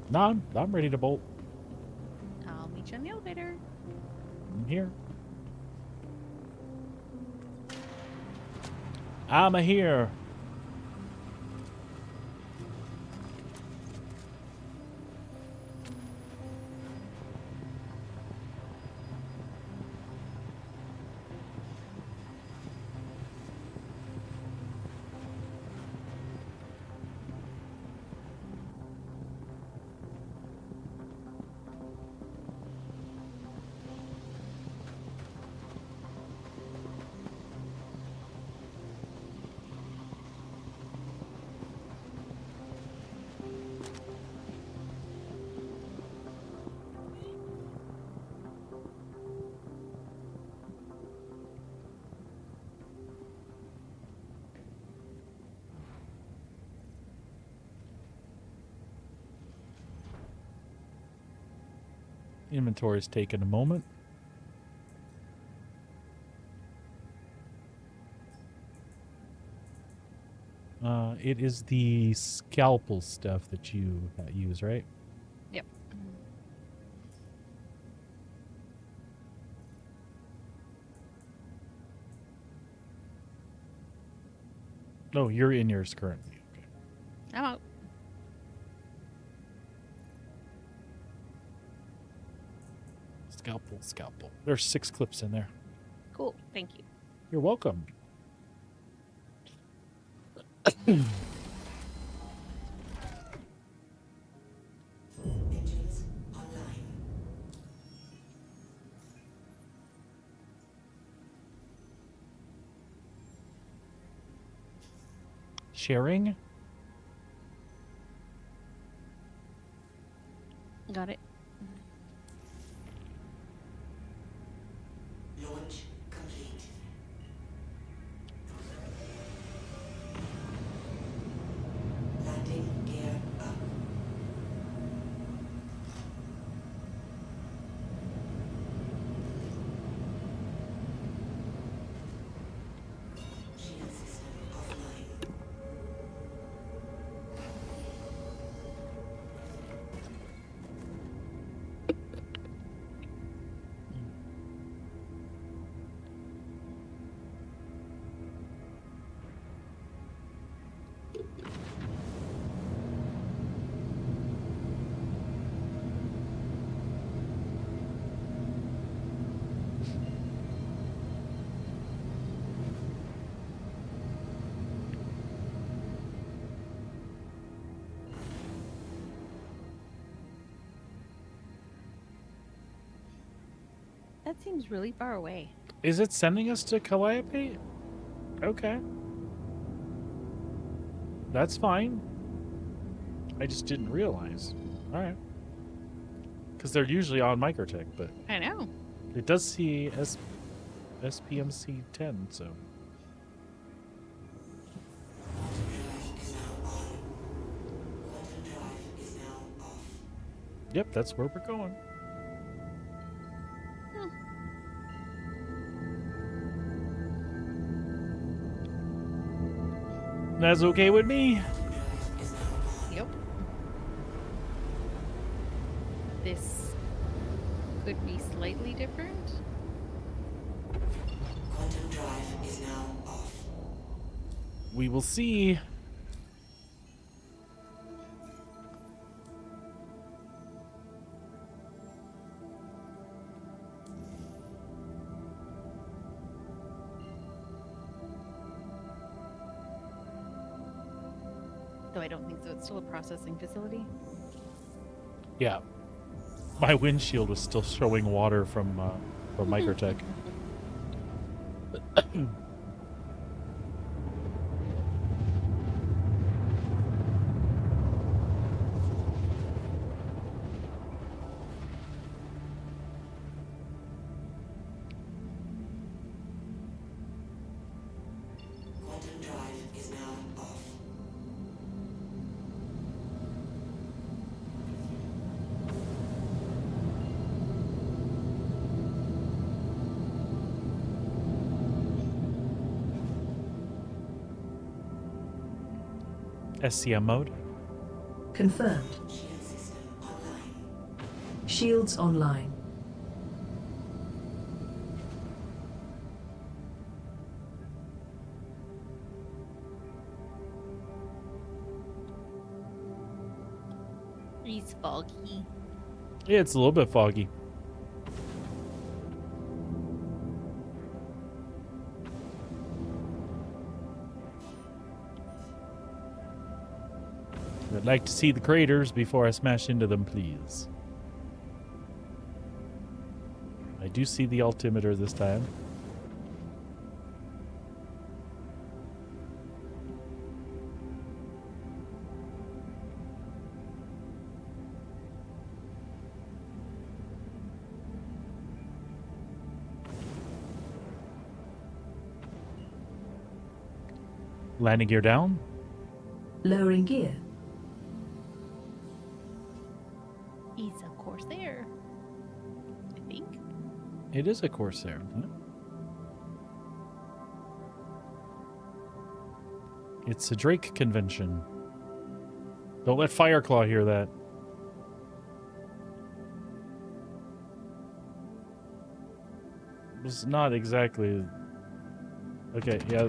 No, I'm ready to bolt. I'll meet you in the elevator. I'm here. I'm a here. Inventory's taking a moment. It is the scalpel stuff that you use, right? Yep. No, you're in yours currently. Okay. I'm out. Scalpel. There's 6 clips in there. Cool. Thank you. You're welcome. Engines online. Sharing? Got it. Launch complete. Landing gear up. Shield system offline. That seems really far away. Is it sending us to Calliope? Okay. That's fine. I just didn't realize. Alright. Because they're usually on Microtech, but I know. it does see SPMC 10, so. Yep, that's where we're going. That's okay with me. Yep. This could be slightly different. Quantum drive is now off. We will see. Though I don't think so. It's still a processing facility. Yeah. My windshield was still showing water from Microtech. Quantum drive SCM mode. Confirmed. Shields online. It's foggy. Yeah, it's a little bit foggy. I'd like to see the craters before I smash into them, please. I do see the altimeter this time. Landing gear down. Lowering gear. It's a Corsair. I think. It is a Corsair. Isn't it? It's a Drake convention. Don't let Fireclaw hear that. It's not exactly... Okay, yeah.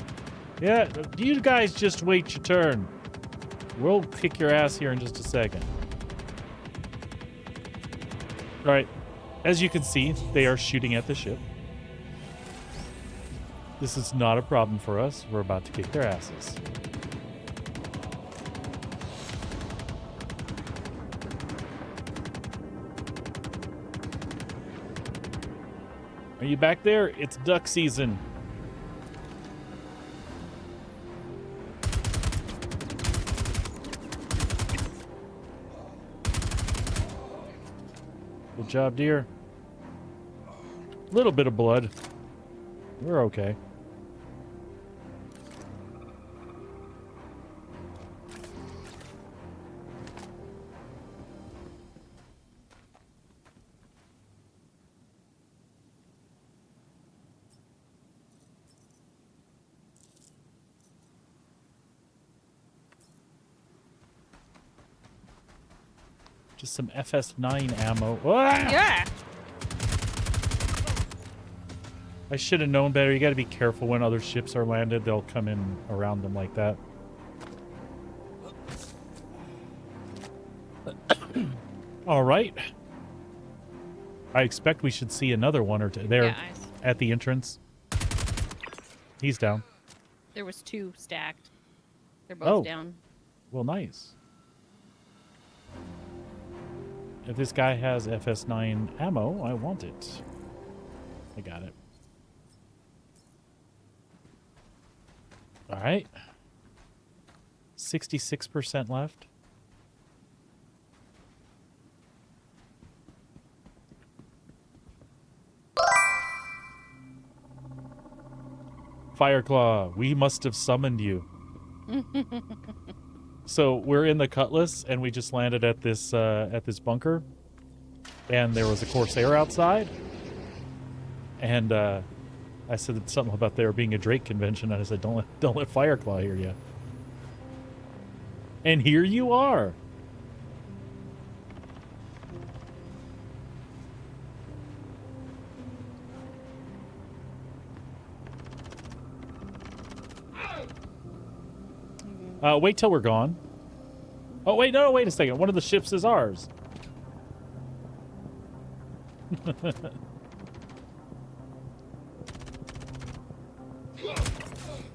Yeah, you guys just wait your turn. We'll kick your ass here in just a second. Alright. As you can see, they are shooting at the ship. This is not a problem for us. We're about to kick their asses. Are you back there? It's duck season. Good job, dear. Little bit of blood. We're okay. Just some FS9 ammo. Ah! Yeah. I should have known better. You got to be careful when other ships are landed. They'll come in around them like that. All right. I expect we should see another one or two there Yeah, at the entrance. He's down. there was 2 stacked. They're both down. Well, nice. If this guy has FS9 ammo, I want it. I got it. All right. 66% left. Fireclaw, we must have summoned you. So we're in the Cutlass, and we just landed at this bunker, and there was a Corsair outside, and I said something about there being a Drake convention, and I said, don't let Fireclaw hear you. And here you are. Wait till we're gone. Oh, wait, no, wait a second. One of the ships is ours.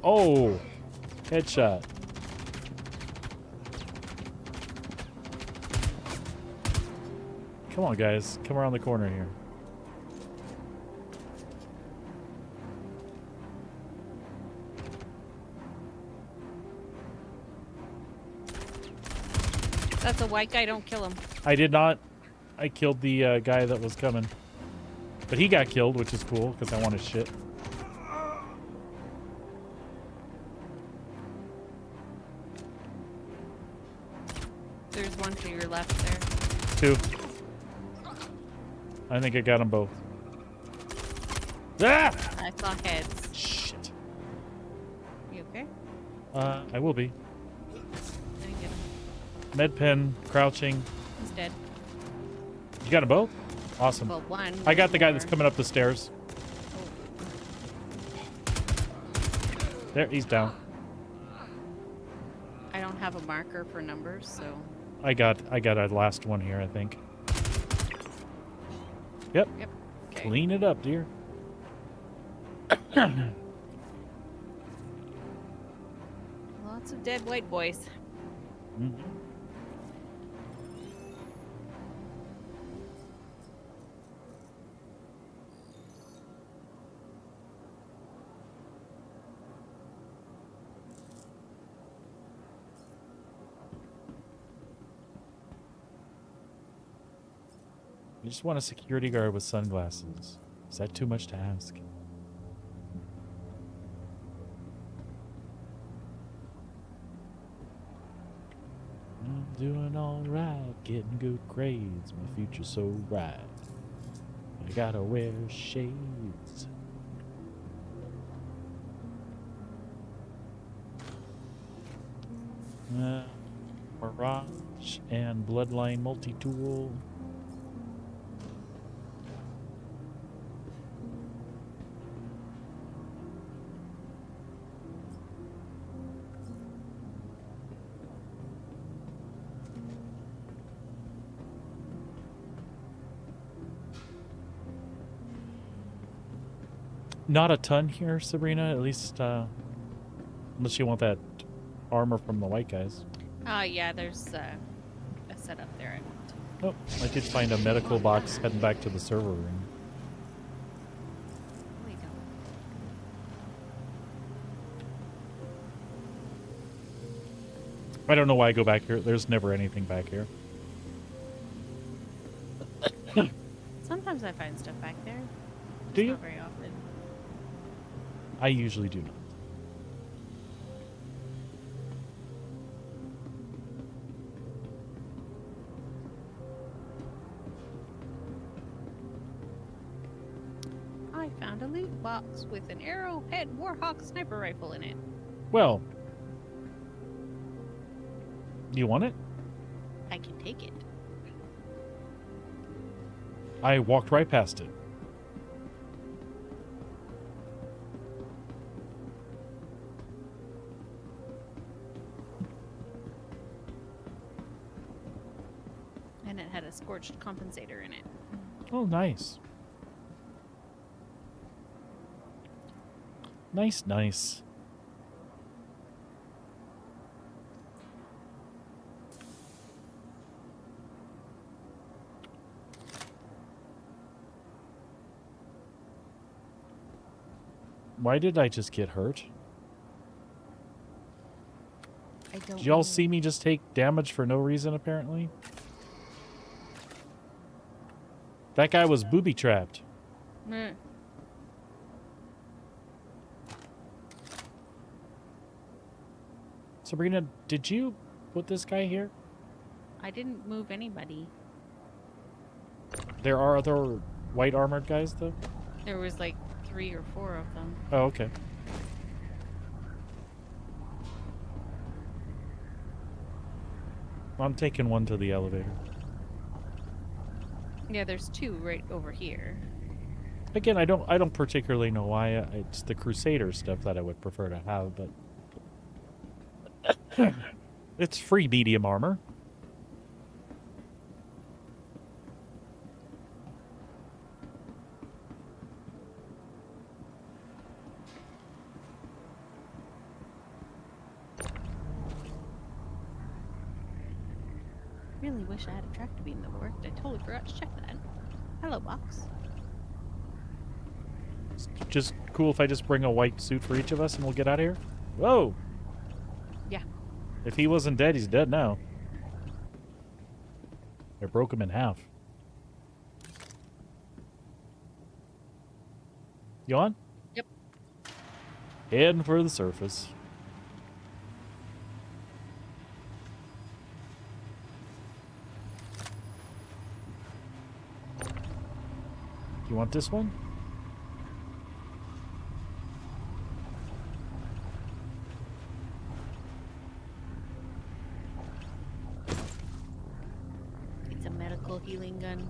Oh, headshot. Come on, guys. Come around the corner here. That's a white guy. Don't kill him. I did not. I killed the guy that was coming. But he got killed, which is cool, because I want his shit. There's one to your left there. 2. I think I got them both. Ah! I saw heads. Shit. You okay? I will be. I Med pen, crouching. He's dead. You got them both? Awesome. Well, one. I got the guy that's more. coming up the stairs. There, he's down. I don't have a marker for numbers, so. I got a last one here, I think. Yep. Yep. Okay. Clean it up, dear. Lots of dead white boys. Mhm. I just want a security guard with sunglasses. Is that too much to ask? I'm doing alright, getting good grades, my future's so bright. I gotta wear shades. Mirage and Bloodline multi-tool. Not a ton here, Sabrina, at least, unless you want that armor from the white guys. Yeah, there's a setup there I want. Oh, I did find a medical box heading back to the server room. We don't. I don't know why I go back here. There's never anything back here. Sometimes I find stuff back there. Do Just you? Not very often. I usually do not. I found a loot box with an arrowhead Warhawk sniper rifle in it. Well, you want it? I can take it. I walked right past it. And it had a scorched compensator in it. Oh, nice. Nice, nice. Why did I just get hurt? I don't Did y'all know. see me just take damage for no reason, apparently? That guy was booby-trapped. Mm. Sabrina, did you put this guy here? I didn't move anybody. There are other white armored guys, though? There was like 3 or 4 of them. Oh, okay. I'm taking one to the elevator. Yeah, there's 2 right over here. Again, I don't particularly know why. It's the Crusader stuff that I would prefer to have, but it's free medium armor. Really wish I had a tractor beam that worked. I totally forgot to check that. Hello, box. It's just cool if I just bring a white suit for each of us and we'll get out of here. Whoa! Yeah. If he wasn't dead, he's dead now. I broke him in half. You on? Yep. Heading for the surface. You want this one? medical healing gun.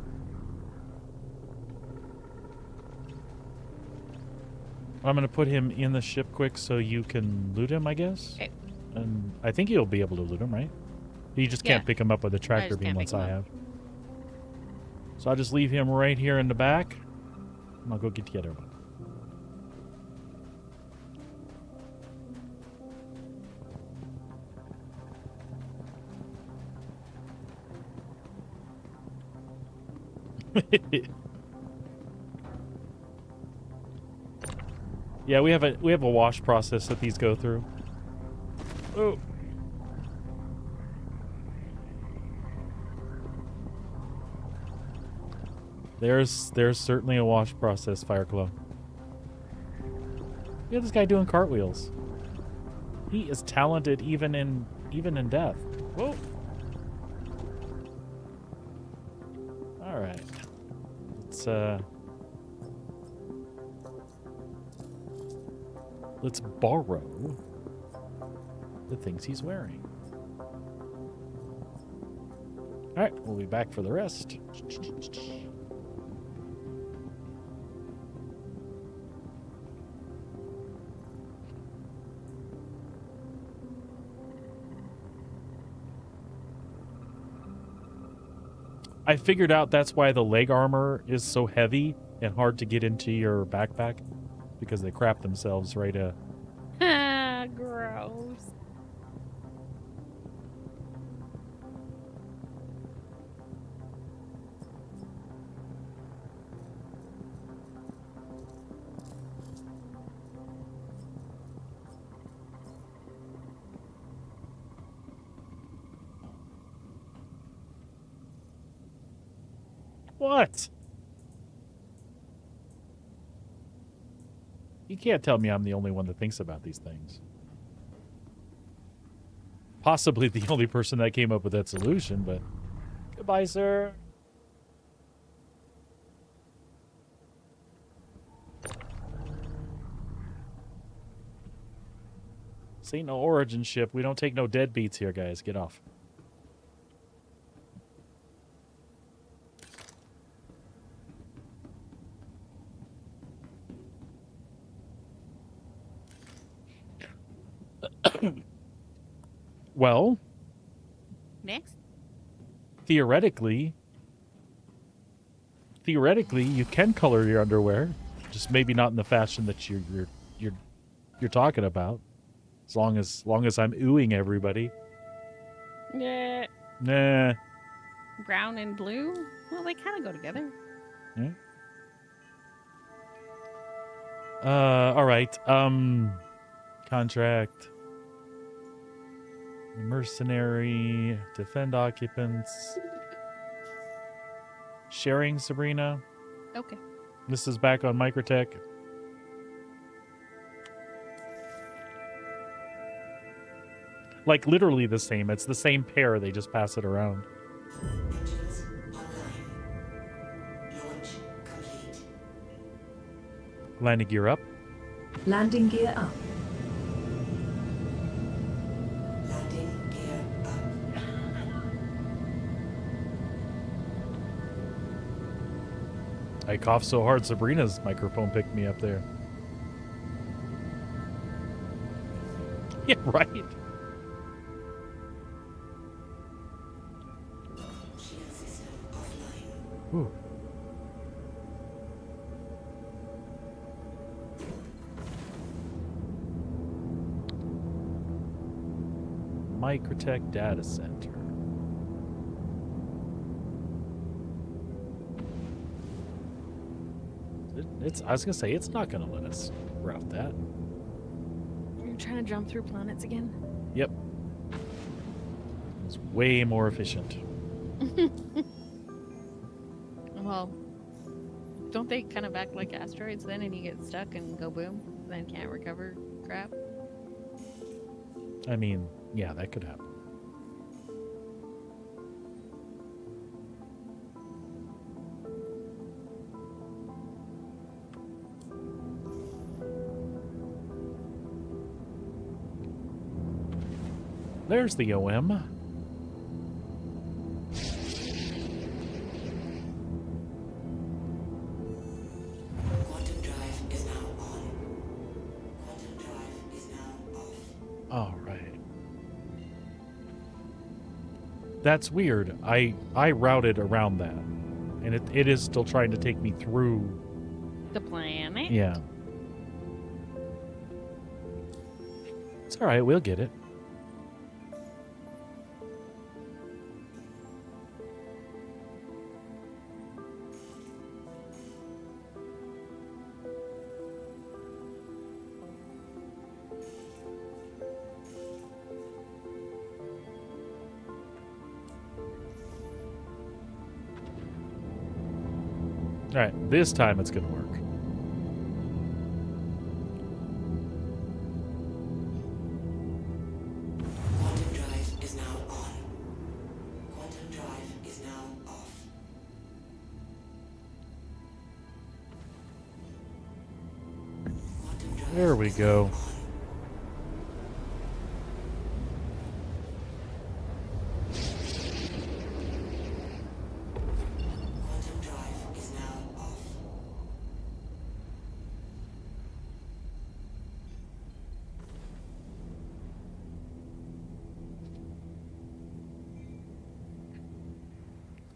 I'm gonna put him in the ship quick so you can loot him, I guess. Okay. And I think you'll be able to loot him, right? You just can't Yeah. pick him up with a tractor just beam can't once pick him I up. have. So I'll just leave him right here in the back. And I'll go get the other one. Yeah, we have a wash process that these go through. Oh. There's certainly a wash process, Fireclaw. Look at this guy doing cartwheels. He is talented even in death. Whoa. All right. Let's borrow the things he's wearing. All right, we'll be back for the rest. I figured out that's why the leg armor is so heavy and hard to get into your backpack, because they crap themselves right Gross. What? You can't tell me I'm the only one that thinks about these things. Possibly the only person that came up with that solution, but... Goodbye, sir. This ain't no origin ship. We don't take no deadbeats here, guys. Get off. Well, Next? theoretically, you can color your underwear, just maybe not in the fashion that you're talking about. As long as I'm oohing everybody. Yeah. Nah. Brown and blue? Well, they kind of go together. Yeah. All right. Contract. Mercenary. Defend occupants. Sharing, Sabrina. Okay. This is back on Microtech. Like literally the same. It's the same pair. They just pass it around. Engines online. Launch complete. Landing gear up. Landing gear up. Landing gear up. I coughed so hard Sabrina's microphone picked me up there. Yeah, right. Shield system offline. Ooh. Microtech Data Center. I was gonna say it's not gonna let us route that. You're trying to jump through planets again? Yep. It's way more efficient. Well, don't they kind of act like asteroids then, and you get stuck and go boom, then can't recover crap? I mean, yeah, that could happen. There's the OM. That's weird. I routed around that, and it is still trying to take me through. The planet? Yeah. It's all right. We'll get it. All right, this time it's going to work. Quantum drive is now on. Quantum drive is now off. Quantum drive There we is go. now on. Quantum drive is now off.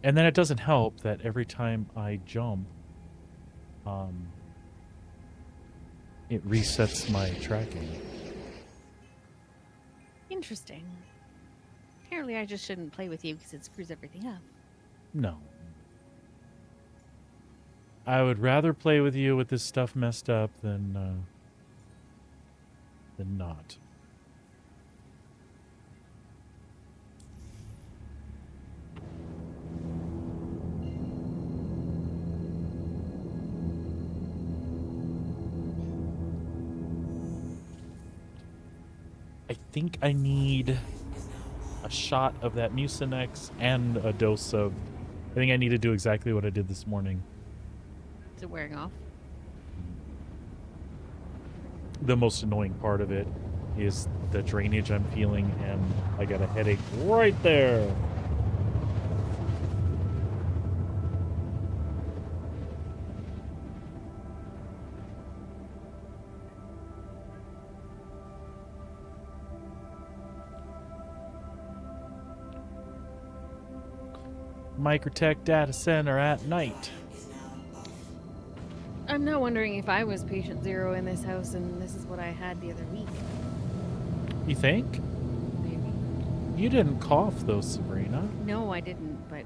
And then it doesn't help that every time I jump, it resets my tracking. Interesting. Apparently I just shouldn't play with you because it screws everything up. No. I would rather play with you with this stuff messed up than not. I think I need a shot of that Mucinex and a dose of... I think I need to do exactly what I did this morning. Is it wearing off? The most annoying part of it is the drainage I'm feeling, and I got a headache right there. Microtech data center at night. I'm now wondering if I was patient zero in this house and this is what I had the other week. You think? Maybe. You didn't cough though, Sabrina. No, I didn't, but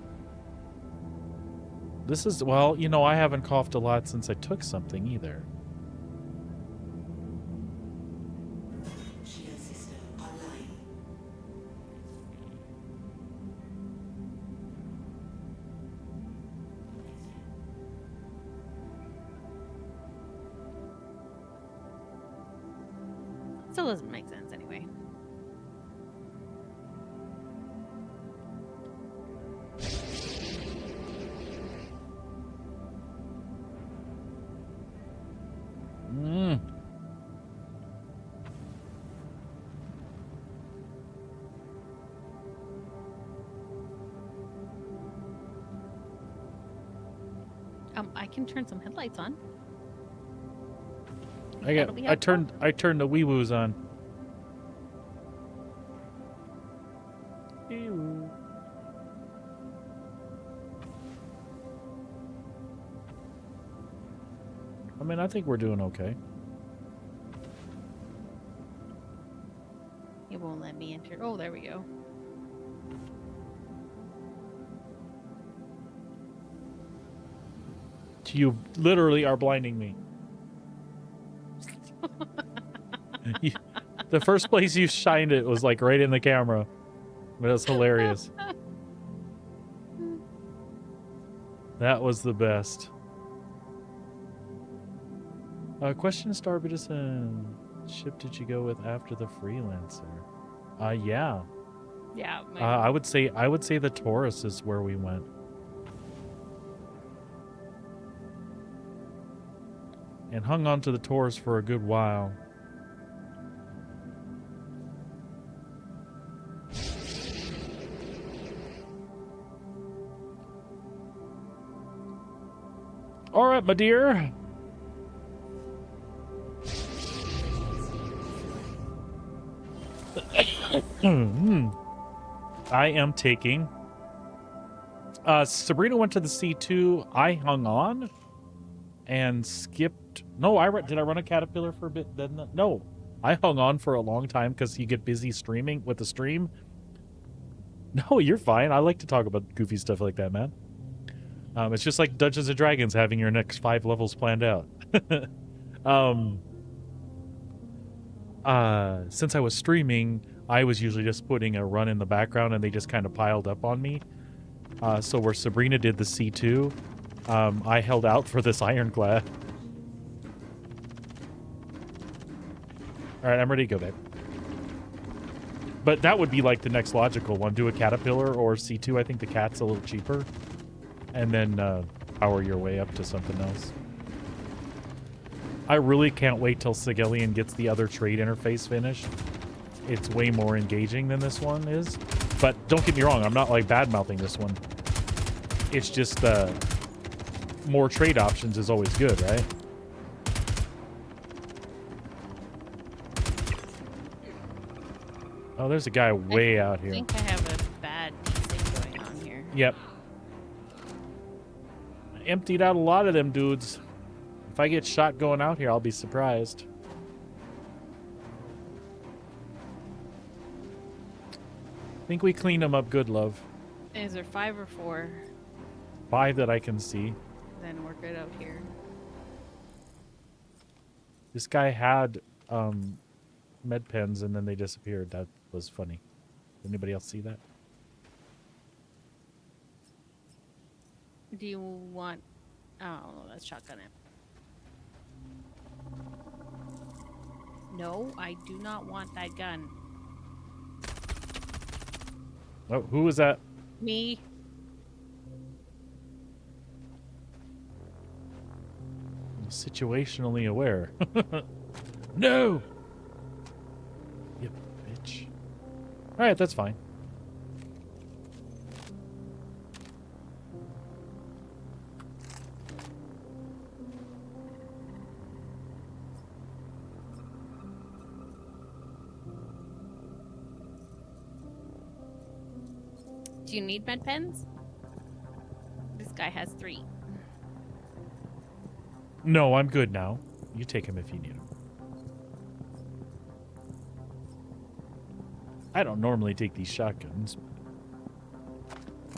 This is, well, you know, I haven't coughed a lot since I took something either. Shield system online. still doesn't make sense anyway. I can turn some headlights on. That'll be I helpful. turned the wee woos on. Wee-woo. I mean, I think we're doing okay. It won't let me enter. Oh, there we go. You literally are blinding me. The first place you shined it was like right in the camera. That was hilarious. That was the best. Question to Starbitison. Ship did you go with after the Freelancer? Yeah. Yeah. I would say the Taurus is where we went. And hung on to the Taurus for a good while. All right, my dear. I am taking. Sabrina went to the C2. I hung on and skipped. No, did I run a caterpillar for a bit? Then no, I hung on for a long time because you get busy streaming with the stream. No, you're fine. I like to talk about goofy stuff like that, man. It's just like Dungeons and Dragons having your next 5 levels planned out. Since I was streaming, I was usually just putting a run in the background and they just kind of piled up on me. So where Sabrina did the C2, I held out for this ironclad. Alright, I'm ready to go, babe. But that would be like the next logical one. Do a caterpillar or C2. I think the cat's a little cheaper. And then power your way up to something else. I really can't wait till Sigillian gets the other trade interface finished. It's way more engaging than this one is. But don't get me wrong, I'm not like bad-mouthing this one. It's just more trade options is always good, right? Oh, there's a guy way out here. I think I have a bad thing going on here. Yep. I emptied out a lot of them dudes. If I get shot going out here, I'll be surprised. I think we cleaned them up good, love. Is there 5 or 4? 5 that I can see. Then we're good out here. This guy had med pens and then they disappeared. That was funny. Anybody else see that? Do you want... Oh, let's shotgun it. No, I do not want that gun. Oh, who was that? Me. Situationally aware. No! You bitch. Alright, that's fine. Do you need med pens? This guy has 3. No, I'm good now. You take him if you need him. I don't normally take these shotguns.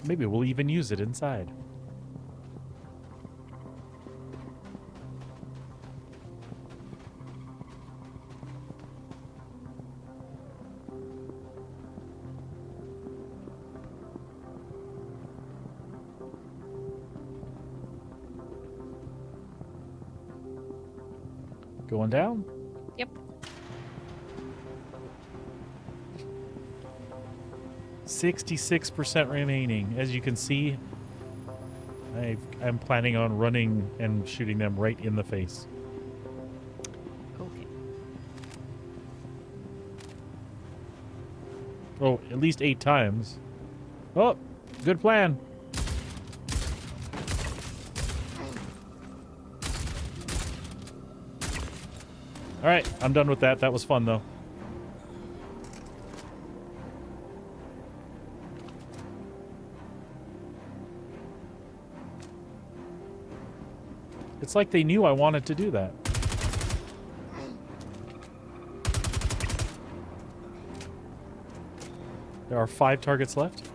Maybe we'll even use it inside. Going down? Yep. 66% remaining. As you can see, I'm planning on running and shooting them right in the face. Okay. Oh, at least 8 times. Oh, good plan. All right, I'm done with that. That was fun, though. It's like they knew I wanted to do that. There are 5 targets left.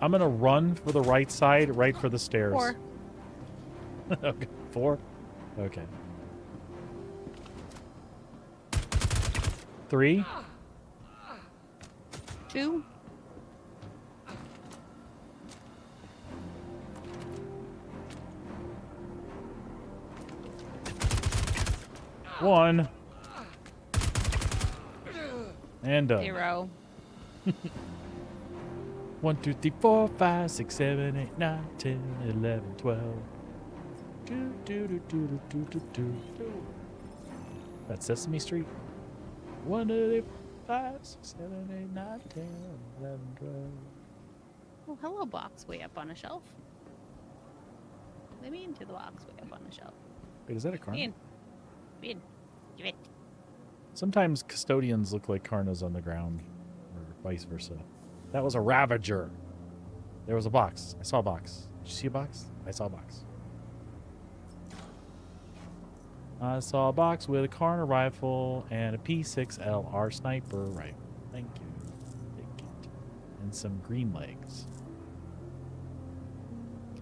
I'm gonna run for the right side, right for the stairs. 4. Okay, 4? Okay. 3? 2. 1. And done. 0. 1, 2, 3, 4, 5, 6, 7, 8, 9, 10, 11, 12. Do, do, do, do, do, do, do, do. That's Sesame Street. 1, 2, 3, 5, 6, 7, 8, 9, 10, 11, 12. Oh, hello, box way up on a shelf. Let me into the box way up on the shelf. Wait, is that a car? In. in. Give it. Sometimes custodians look like Karnas on the ground, or vice versa. That was a Ravager. There was a box. I saw a box. Did you see a box? I saw a box. I saw a box with a Karna rifle and a P6LR sniper rifle. Thank you. Take it. And some green legs.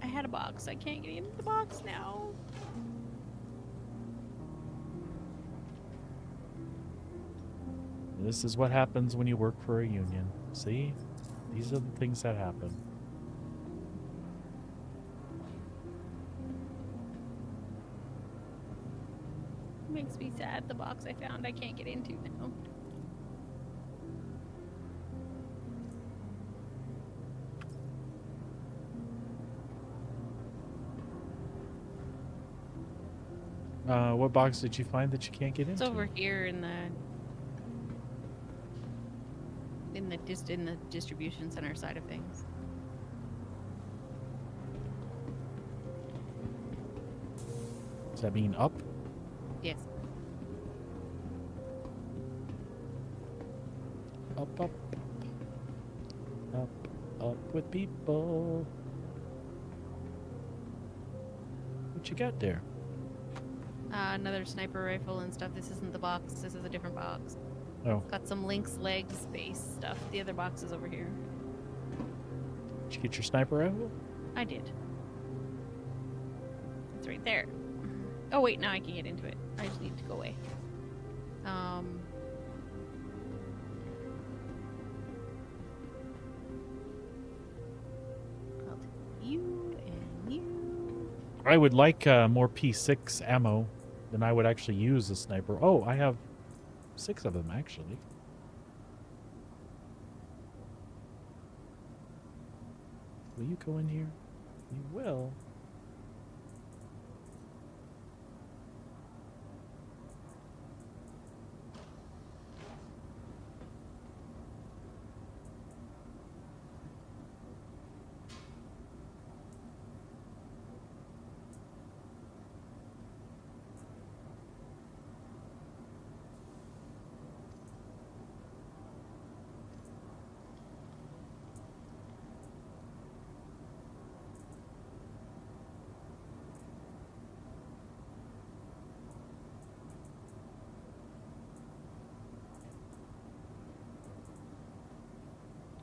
I had a box. I can't get into the box now. This is what happens when you work for a union. See? These are the things that happen. Makes me sad. The box I found I can't get into now. What box did you find that you can't get It's into? over here in the distribution center side of things. Does that mean up? Yes. Up, up, up, up with people. What you got there? Another sniper rifle and stuff. This isn't the box. This is a different box. Oh, It's got some Lynx legs, base stuff. The other box is over here. did you get your sniper rifle? I did. It's right there. Oh wait, now I can get into it. I just need to go away. I'll take you and you. I would like more P6 ammo than I would actually use a sniper. Oh, I have 6 of them, actually. Will you go in here? You will.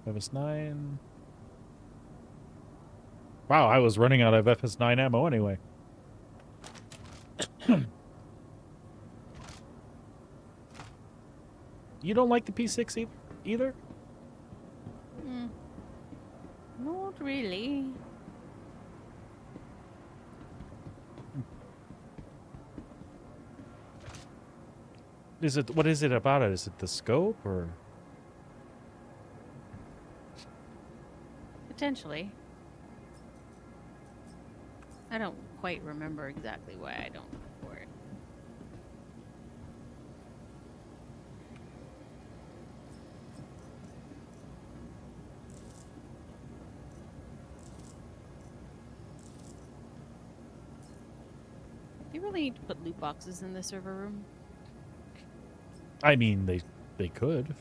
FS9. Wow, I was running out of FS9 ammo anyway. You don't like the P6 either? Not really. What is it about it? Is it the scope or? Potentially. I don't quite remember exactly why I don't look for it. You really need to put loot boxes in the server room. I mean, they could.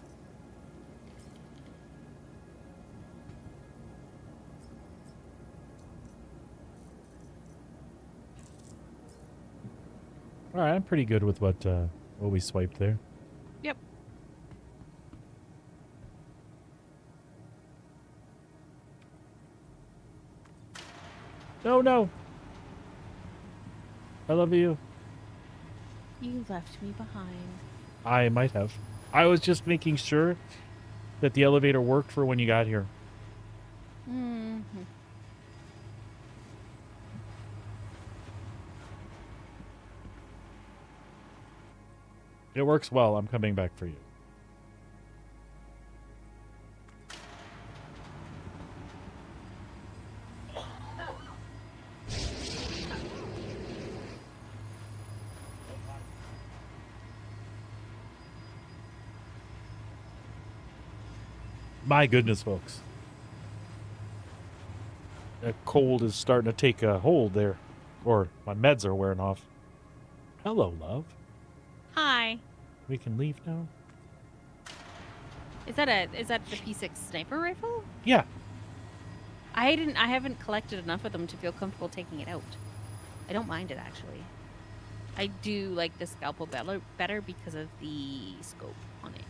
All right, I'm pretty good with what we swiped there. Yep. No. I love you. You left me behind. I might have. I was just making sure that the elevator worked for when you got here. Mm-hmm. It works well. I'm coming back for you. My goodness, folks. That cold is starting to take a hold there. Or my meds are wearing off. Hello, love. We can leave now? Is that the P6 sniper rifle? Yeah. I haven't collected enough of them to feel comfortable taking it out. I don't mind it actually. I do like the scalpel better because of the scope on it.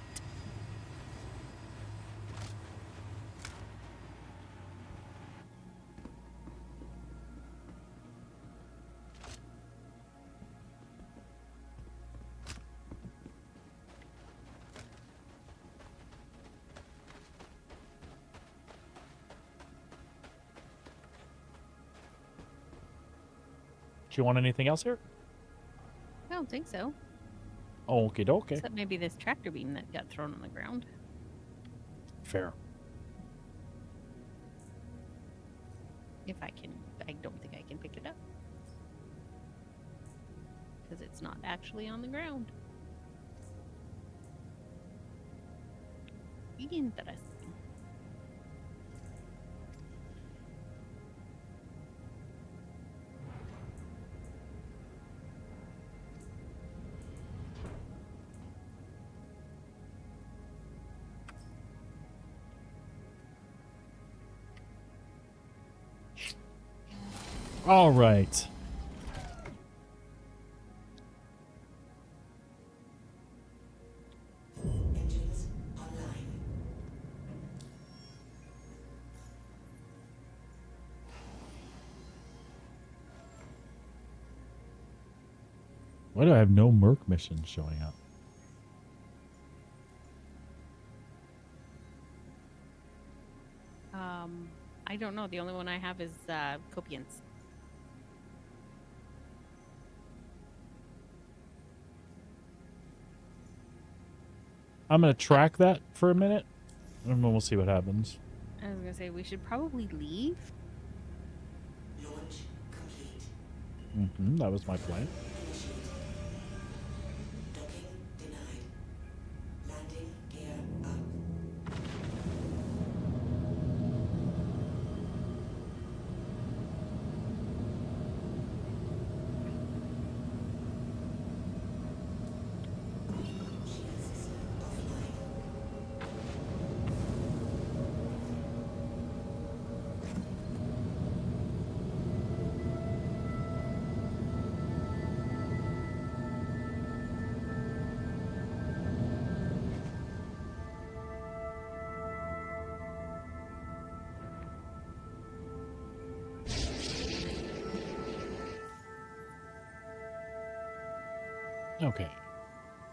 Do you want anything else here? I don't think so. Okie dokie. Except maybe this tractor beam that got thrown on the ground. Fair. If I can, I don't think I can pick it up. Because it's not actually on the ground. Interesting. All right. Engines online. Why do I have no Merc missions showing up? I don't know. The only one I have is Copians. I'm going to track that for a minute, and then we'll see what happens. I was gonna say we should probably leave. Launch complete. That was my plan. Docking denied. Landing gear up. Shield system offline. Okay.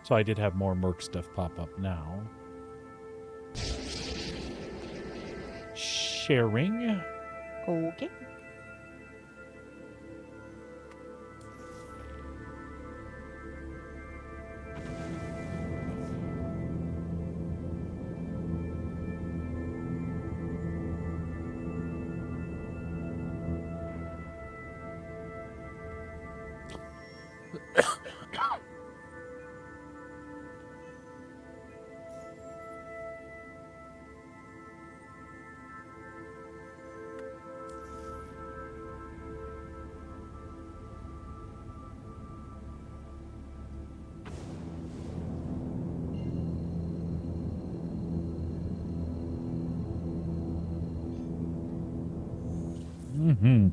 So I did have more Merc stuff pop up now. Sharing. Okay. Mm-hmm.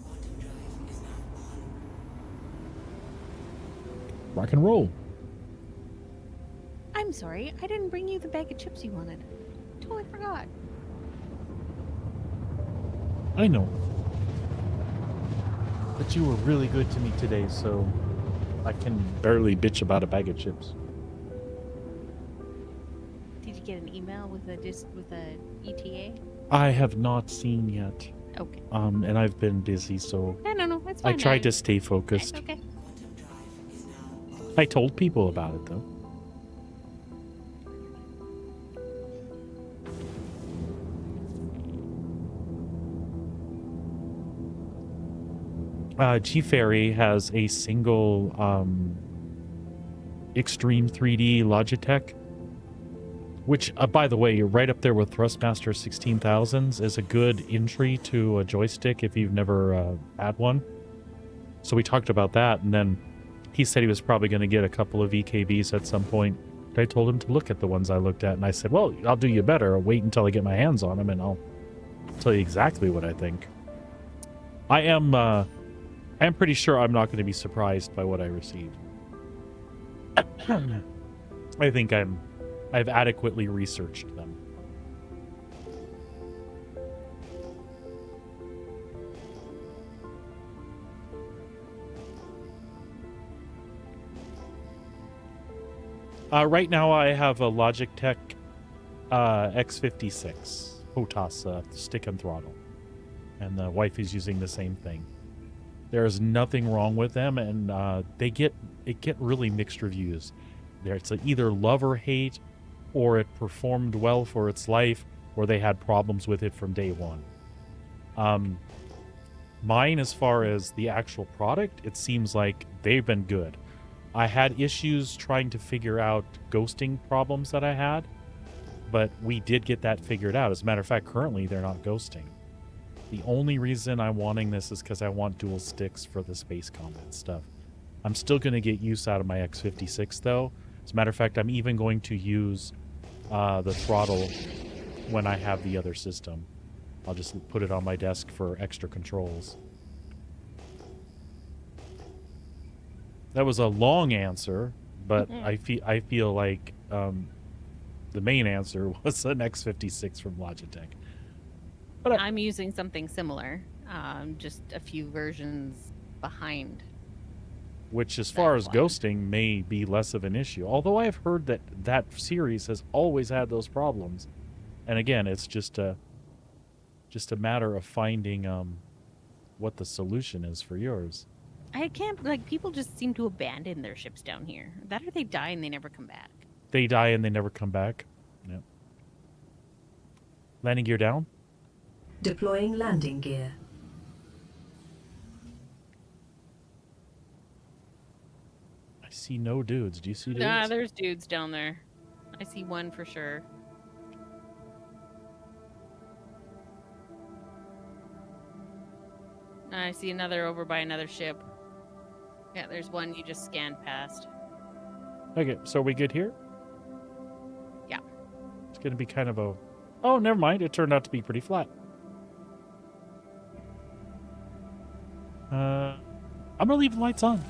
Quantum drive is now on. Rock and roll. I'm sorry, I didn't bring you the bag of chips you wanted. Totally forgot. I know. But you were really good to me today, so I can barely bitch about a bag of chips. Did you get an email with a ETA? I have not seen yet. Okay. And I've been busy, so No, it's I fine. tried to stay focused. It's okay. Quantum drive is now on. I told people about it, though. G-Ferry has a single Extreme 3D Logitech, which, by the way, you're right up there with Thrustmaster 16000s, is a good entry to a joystick if you've never had one. So we talked about that, and then he said he was probably going to get a couple of EKBs at some point. I told him to look at the ones I looked at, and I said, well, I'll do you better. I'll wait until I get my hands on them, and I'll tell you exactly what I think. I'm pretty sure I'm not going to be surprised by what I received. I think I've adequately researched them. Right now I have a Logitech X56 HOTAS stick and throttle. And the wife is using the same thing. There's nothing wrong with them, and they get really mixed reviews. It's either love or hate, or it performed well for its life, or they had problems with it from day one. Mine, as far as the actual product, it seems like they've been good. I had issues trying to figure out ghosting problems that I had, but we did get that figured out. As a matter of fact, currently they're not ghosting. The only reason I'm wanting this is because I want dual sticks for the space combat stuff. I'm still going to get use out of my X56, though. As a matter of fact, I'm even going to use the throttle when I have the other system. I'll just put it on my desk for extra controls. That was a long answer, but I feel like the main answer was an X56 from Logitech. But I'm using something similar, just a few versions behind. Which, as far as ghosting, may be less of an issue. Although I've heard that that series has always had those problems. And again, it's just a matter of finding what the solution is for yours. I can't, like, people just seem to abandon their ships down here. That or they die and they never come back. They die and they never come back. Yep. Landing gear down. Deploying landing gear. I see no dudes. Do you see dudes? Nah, there's dudes down there. I see one for sure. I see another over by another ship. Yeah, there's one you just scanned past. Okay, so are we good here? Yeah. It's going to be kind of a... Oh, never mind. It turned out to be pretty flat. I'm going to leave the lights on.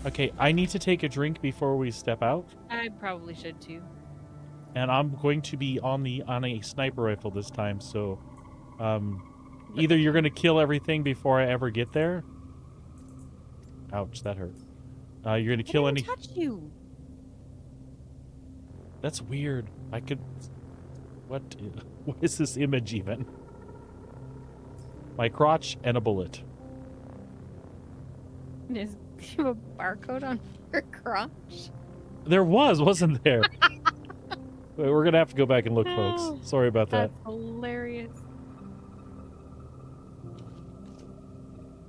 Okay, I need to take a drink before we step out. I probably should too. And I'm going to be on a sniper rifle this time, so either you're going to kill everything before I ever get there. Ouch, that hurt. You're going to kill any... touch you. That's weird. I could... What is this image even? My crotch and a bullet. Is you have a barcode on your crotch? There wasn't there? Wait, we're going to have to go back and look, folks. Sorry about that. That's hilarious.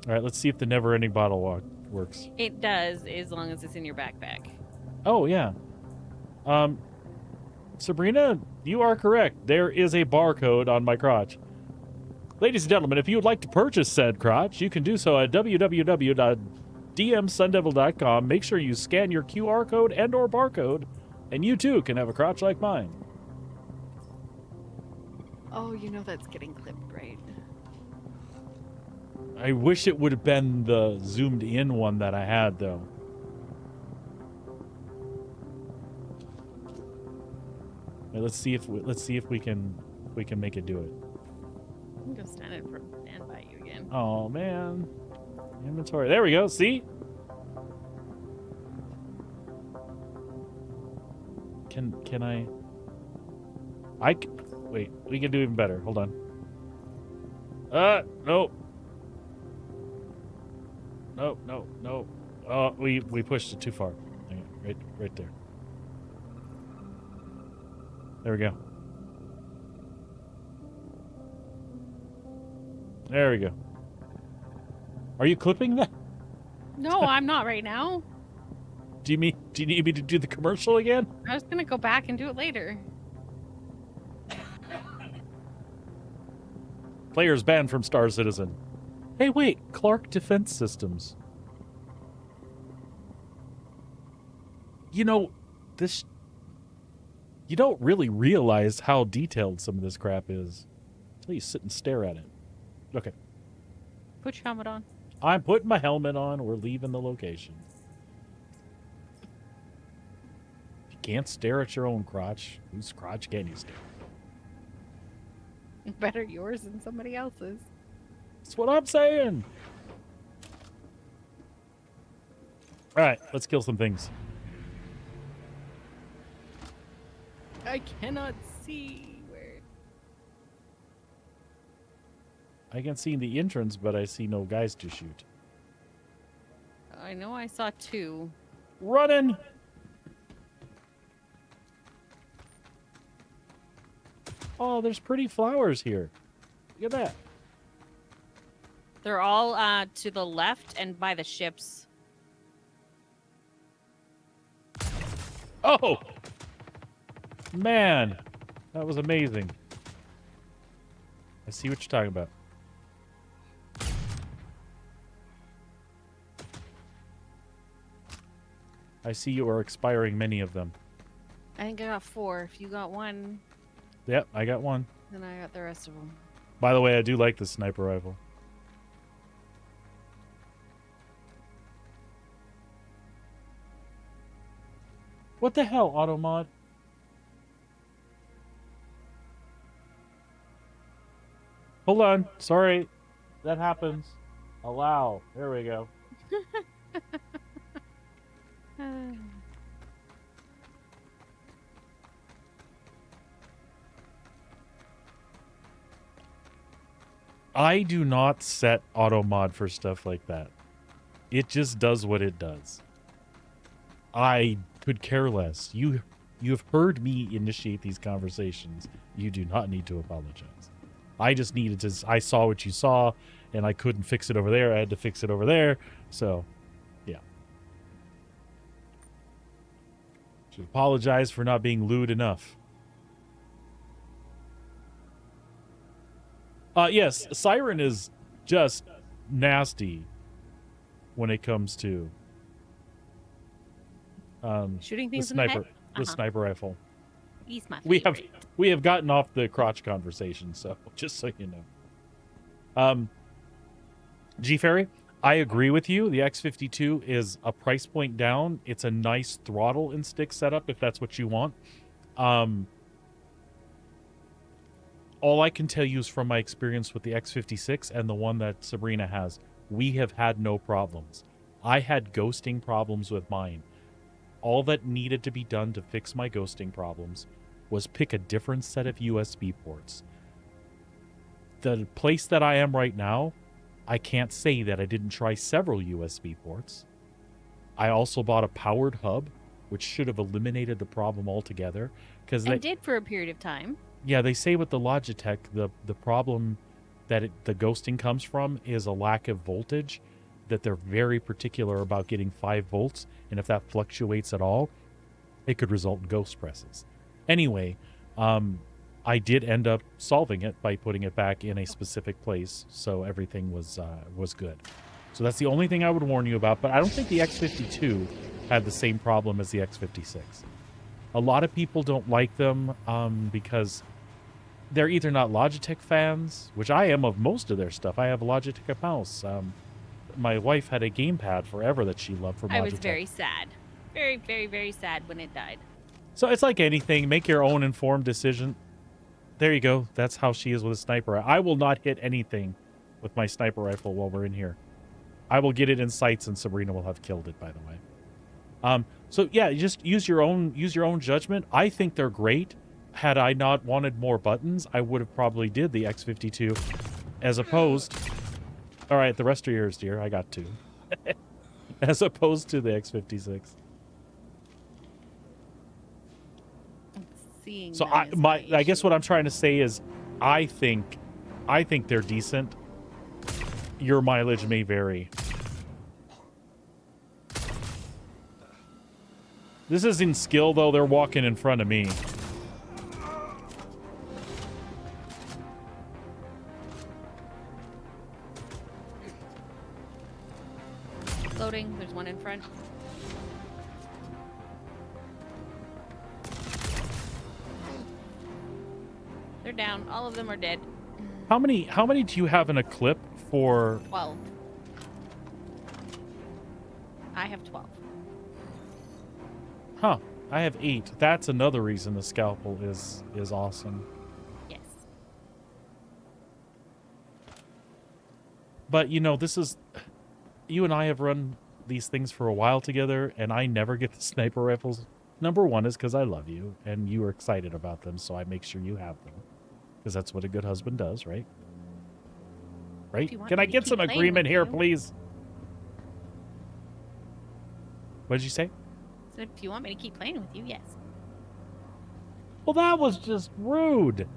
All right, let's see if the never-ending bottle walk works. It does, as long as it's in your backpack. Oh, yeah. Sabrina, you are correct. There is a barcode on my crotch. Ladies and gentlemen, if you would like to purchase said crotch, you can do so at www.dmsundevil.com. Make sure you scan your QR code and or barcode, and you too can have a crotch like mine. Oh, you know that's getting clipped, right? I wish it would have been the zoomed in one that I had, though. Right, let's see if we can make it do it. I'm gonna stand by you again. Oh man, inventory. There we go. See? Can I? Wait. We can do even better. Hold on. No. No. Oh, we pushed it too far. Hang on, right there. There we go. There we go. Are you clipping that? No, I'm not right now. Do you need me to do the commercial again? I was gonna go back and do it later. Players banned from Star Citizen. Hey, wait, Clark Defense Systems. You know, this... You don't really realize how detailed some of this crap is until you sit and stare at it. Okay. Put your helmet on. I'm putting my helmet on. We're leaving the location. If you can't stare at your own crotch, whose crotch can you stare at? Better yours than somebody else's. That's what I'm saying. All right, let's kill some things. I cannot see where. I can see the entrance, but I see no guys to shoot. I know I saw 2. Running! Oh, there's pretty flowers here. Look at that. They're all to the left and by the ships. Oh! Man, that was amazing. I see what you're talking about. I see you are expiring many of them. I think I got 4. If you got 1, Yep, I got one. then I got the rest of them. By the way, I do like the sniper rifle. What the hell, Automod? Hold on. Sorry. That happens. Allow. There we go. I do not set auto mod for stuff like that. It just does what it does. I could care less. You have heard me initiate these conversations. You do not need to apologize. I just needed to... I saw what you saw, and I couldn't fix it over there. I had to fix it over there. So, yeah. Should apologize for not being lewd enough. Yes, Siren is just nasty when it comes to shooting the things in the sniper, head? the sniper rifle. He's my We favorite. have gotten off the crotch conversation, so just so you know. G Ferry, I agree with you. The X52 is a price point down. It's a nice throttle and stick setup if that's what you want. All I can tell you is from my experience with the X56 and the one that Sabrina has, we have had no problems. I had ghosting problems with mine. All that needed to be done to fix my ghosting problems was pick a different set of USB ports. The place that I am right now, I can't say that I didn't try several USB ports. I also bought a powered hub, which should have eliminated the problem altogether. And did for a period of time. Yeah, they say with the Logitech, the problem that the ghosting comes from is a lack of voltage, that they're very particular about getting 5 volts, and if that fluctuates at all, it could result in ghost presses. Anyway, I did end up solving it by putting it back in a specific place, so everything was good. So that's the only thing I would warn you about, but I don't think the X52 had the same problem as the X56. A lot of people don't like them because they're either not Logitech fans, which I am of most of their stuff. I have a Logitech mouse. My wife had a gamepad forever that she loved from Logitech. I was very sad. Very, very, very sad when it died. So it's like anything. Make your own informed decision. There you go. That's how she is with a sniper. I will not hit anything with my sniper rifle while we're in here. I will get it in sights, and Sabrina will have killed it, by the way. So yeah, just use your own judgment. I think they're great. Had I not wanted more buttons, I would have probably did the X52 as opposed... All right, the rest are yours, dear. I got 2. As opposed to the X56. So I guess what I'm trying to say is I think they're decent. Your mileage may vary. This is in skill, though. They're walking in front of me. one in front. They're down. All of them are dead. How many do you have in a clip for? 12. I have 12. Huh. I have 8. That's another reason the scalpel is awesome. Yes. But you know, this is, you and I have run these things for a while together, and I never get the sniper rifles. Number one is because I love you, and you are excited about them, so I make sure you have them. Because that's what a good husband does, right? Right? Can I get some agreement here, please? What did you say? So if you want me to keep playing with you, yes. Well, that was just rude.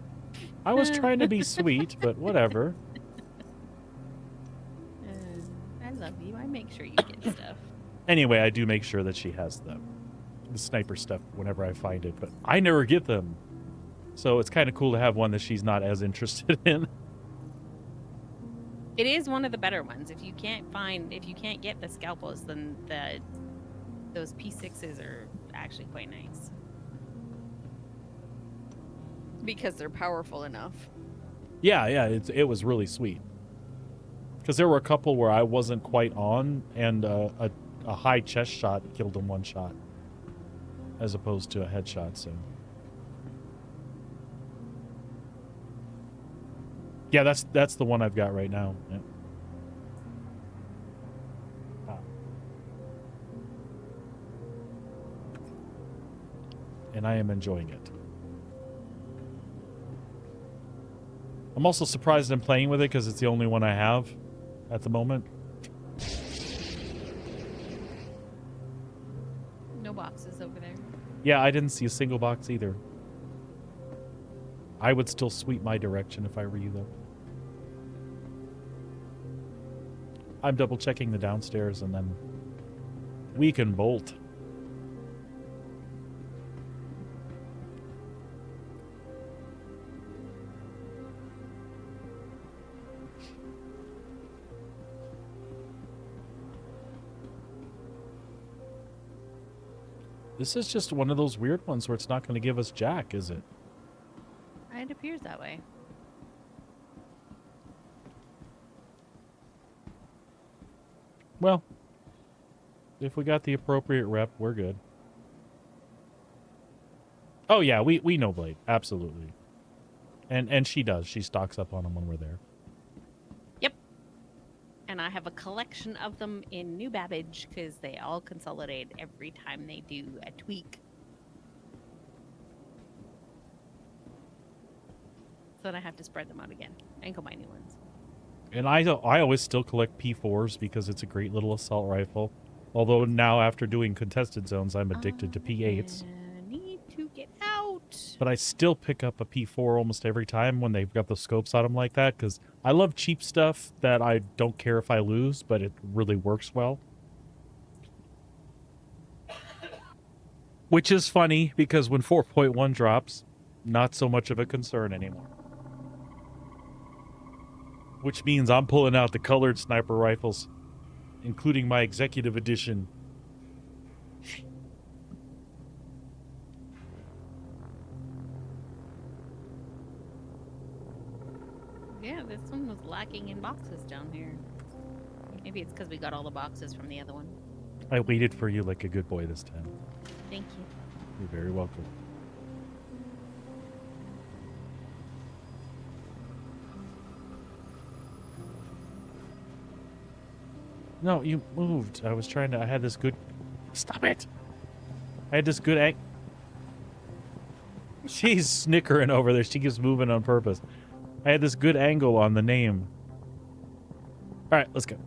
I was trying to be sweet, but whatever. I love you. I make sure you get stuff. Anyway, I do make sure that she has the sniper stuff whenever I find it, but I never get them. So it's kind of cool to have one that she's not as interested in. It is one of the better ones. If you can't get the scalpels, then those P6s are actually quite nice. Because they're powerful enough. Yeah, it was really sweet. Because there were a couple where I wasn't quite on, and a high chest shot killed him one shot, as opposed to a headshot. So, yeah, that's the one I've got right now. Yeah. And I am enjoying it. I'm also surprised I'm playing with it because it's the only one I have at the moment. No boxes over there. Yeah, I didn't see a single box either. I would still sweep my direction if I were you, though. I'm double checking the downstairs and then we can bolt. This is just one of those weird ones where it's not going to give us jack, is it? It appears that way. Well, if we got the appropriate rep, we're good. Oh yeah, we know Blade, absolutely. And she does. She stocks up on them when we're there. Yep. And I have a collection of them in New Babbage because they all consolidate every time they do a tweak. So then I have to spread them out again and go buy new ones. And I always still collect P4s because it's a great little assault rifle. Although now after doing contested zones, I'm addicted to P8s. I need to get out. But I still pick up a P4 almost every time when they've got the scopes on them like that because I love cheap stuff that I don't care if I lose, but it really works well. Which is funny because when 4.1 drops, not so much of a concern anymore. Which means I'm pulling out the colored sniper rifles, including my executive edition. Yeah, this one was lacking in boxes down here. Maybe it's because we got all the boxes from the other one. I waited for you like a good boy this time. Thank you. You're very welcome. No, you moved. I was trying to... I had this good... Stop it! I had this good She's snickering over there. She keeps moving on purpose. I had this good angle on the name. Alright, let's go.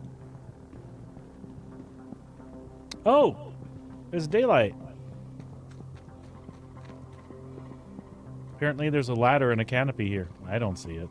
Oh! There's daylight. Apparently there's a ladder and a canopy here. I don't see it.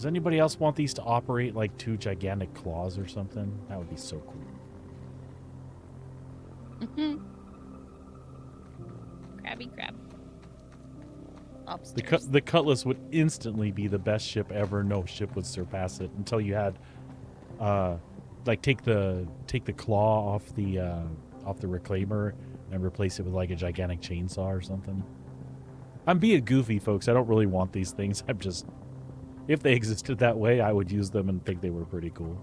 Does anybody else want these to operate like 2 gigantic claws or something? That would be so cool. Crabby crab. Lobsters. The Cutlass would instantly be the best ship ever. No ship would surpass it until you had, like take the claw off the reclaimer and replace it with like a gigantic chainsaw or something. I'm being goofy, folks. I don't really want these things. I'm just, if they existed that way, I would use them and think they were pretty cool.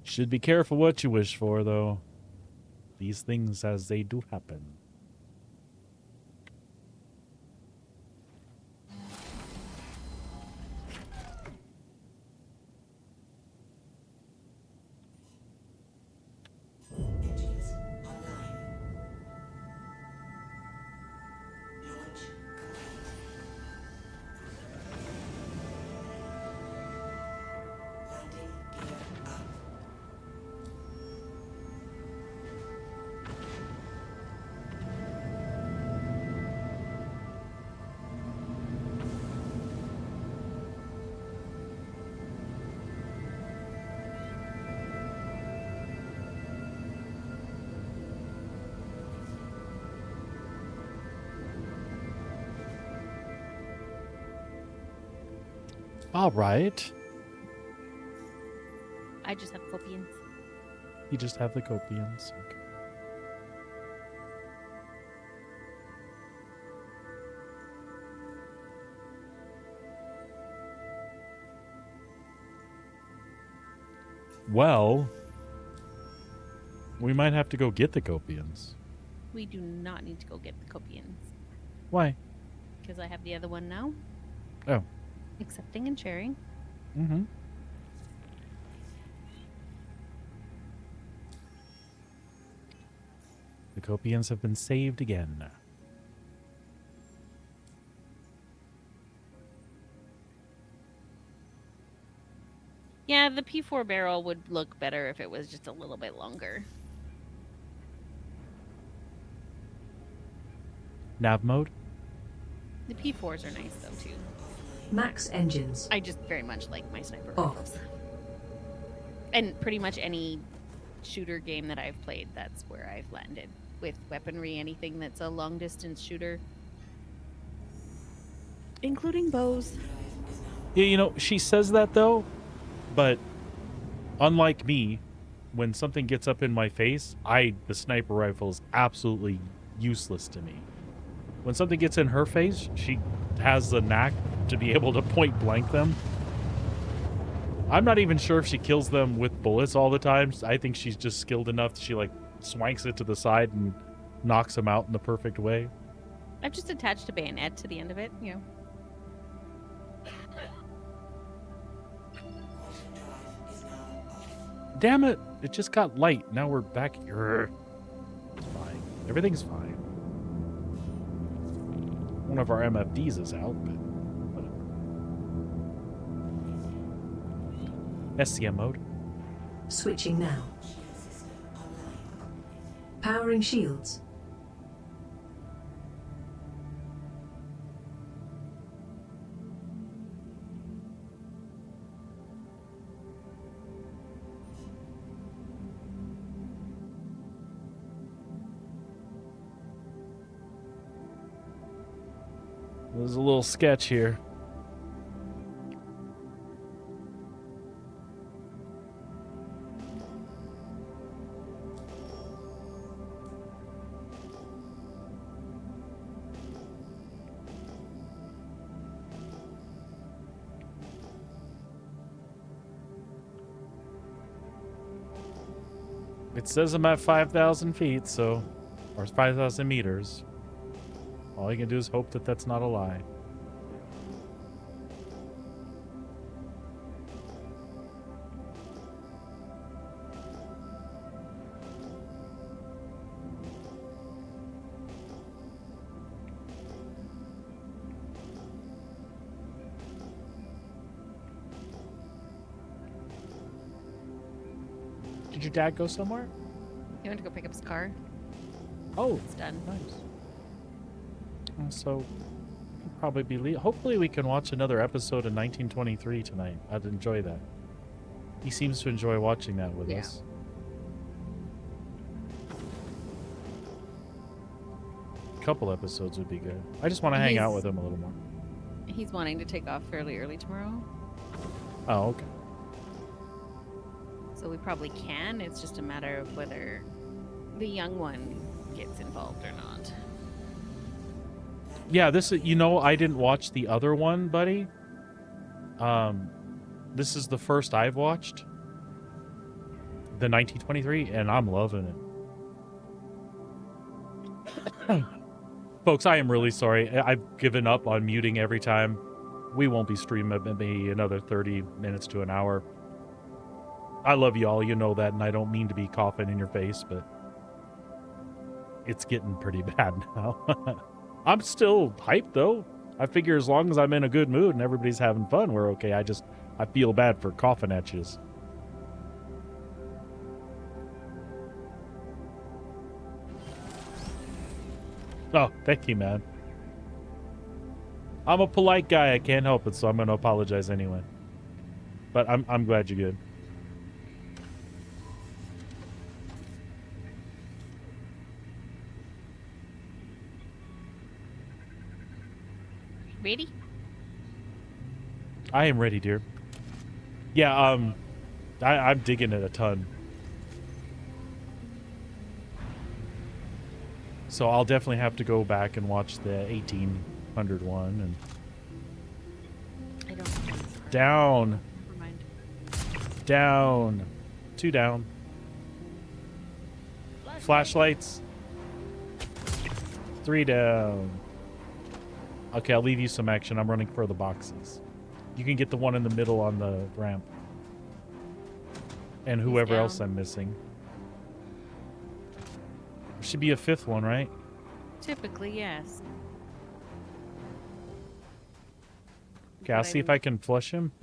Should be careful what you wish for, though. These things as they do happen. Engines online. Launch complete. Landing gear up. All right. I just have copians. You just have the copians. Okay. Well, we might have to go get the copians. We do not need to go get the copians. Why? Because I have the other one now. Oh. Accepting and sharing. Mm-hmm. The copians have been saved again. Yeah, the P4 barrel would look better if it was just a little bit longer. Nav mode? The P4s are nice though too. Max engines. I just very much like my sniper Off. rifles. And pretty much any shooter game that I've played, that's where I've landed. With weaponry, anything that's a long distance shooter. Including bows. Yeah, you know, she says that though, but unlike me, when something gets up in my face, the sniper rifle is absolutely useless to me. When something gets in her face, she has the knack to be able to point blank them. I'm not even sure if she kills them with bullets all the time. I think she's just skilled enough that she like swanks it to the side and knocks them out in the perfect way. I've just attached a bayonet to the end of it, you know. Damn it! It just got light. Now we're back here. It's fine. Everything's fine. One of our MFDs is out, but whatever. SCM mode. Switching now. Powering shields. There's a little sketch here. It says I'm at 5,000 feet, so, or 5,000 meters. All you can do is hope that that's not a lie. Did your dad go somewhere? He went to go pick up his car. Oh, It's done. nice. So we'll probably be. Hopefully, we can watch another episode of 1923 tonight. I'd enjoy that. He seems to enjoy watching that with us. A couple episodes would be good. I just want to hang out with him a little more. He's wanting to take off fairly early tomorrow. Oh, okay. So we probably can. It's just a matter of whether the young one gets involved or not. Yeah, this is, I didn't watch the other one, buddy. This is the first I've watched. The 1923, and I'm loving it. Folks, I am really sorry. I've given up on muting every time. We won't be streaming maybe another 30 minutes to an hour. I love you all, you know that, and I don't mean to be coughing in your face, but it's getting pretty bad now. I'm still hyped, though. I figure as long as I'm in a good mood and everybody's having fun, we're okay. I feel bad for coughing at you. Oh, thank you, man. I'm a polite guy. I can't help it, so I'm going to apologize anyway. But I'm glad you're good. Ready? I am ready, dear. Yeah, I'm digging it a ton. So I'll definitely have to go back and watch the 1800 one and I don't. down. Never mind. Down. 2 down. Flashlights. 3 down. Okay, I'll leave you some action. I'm running for the boxes. You can get the one in the middle on the ramp. And whoever else I'm missing. There should be a 5th one, right? Typically, yes. Okay, I'll see if I can flush him.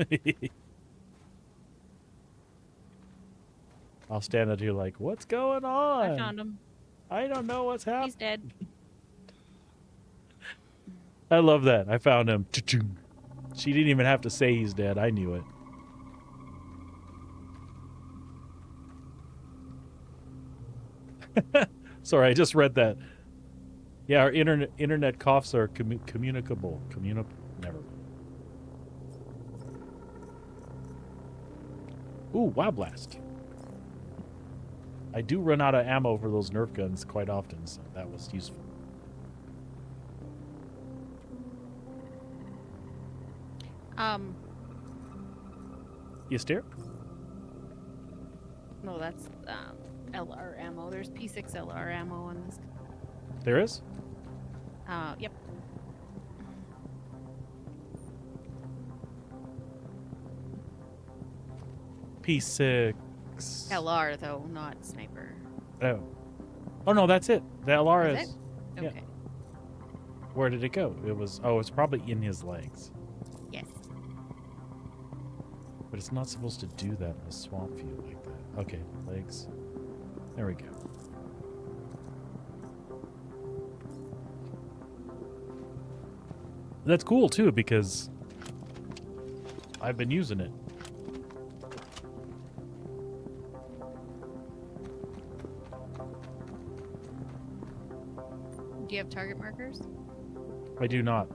I'll stand out here like, what's going on? I found him. I don't know what's happening. He's dead. I love that. I found him. She didn't even have to say he's dead. I knew it. Sorry, I just read that. Yeah, our internet coughs are communicable. Never. Ooh, Wow Blast. I do run out of ammo for those Nerf guns quite often, so that was useful. You steer? No, that's LR ammo. There's P6 LR ammo on this. There is? Yep. P6. LR though, not sniper. Oh. Oh no, that's it. The LR Is is. it? Yeah. Okay. Where did it go? It was. Oh, it's probably in his legs. Yes. But it's not supposed to do that in a swamp field like that. Okay, legs. There we go. That's cool too because I've been using it. Do you have target markers? I do not.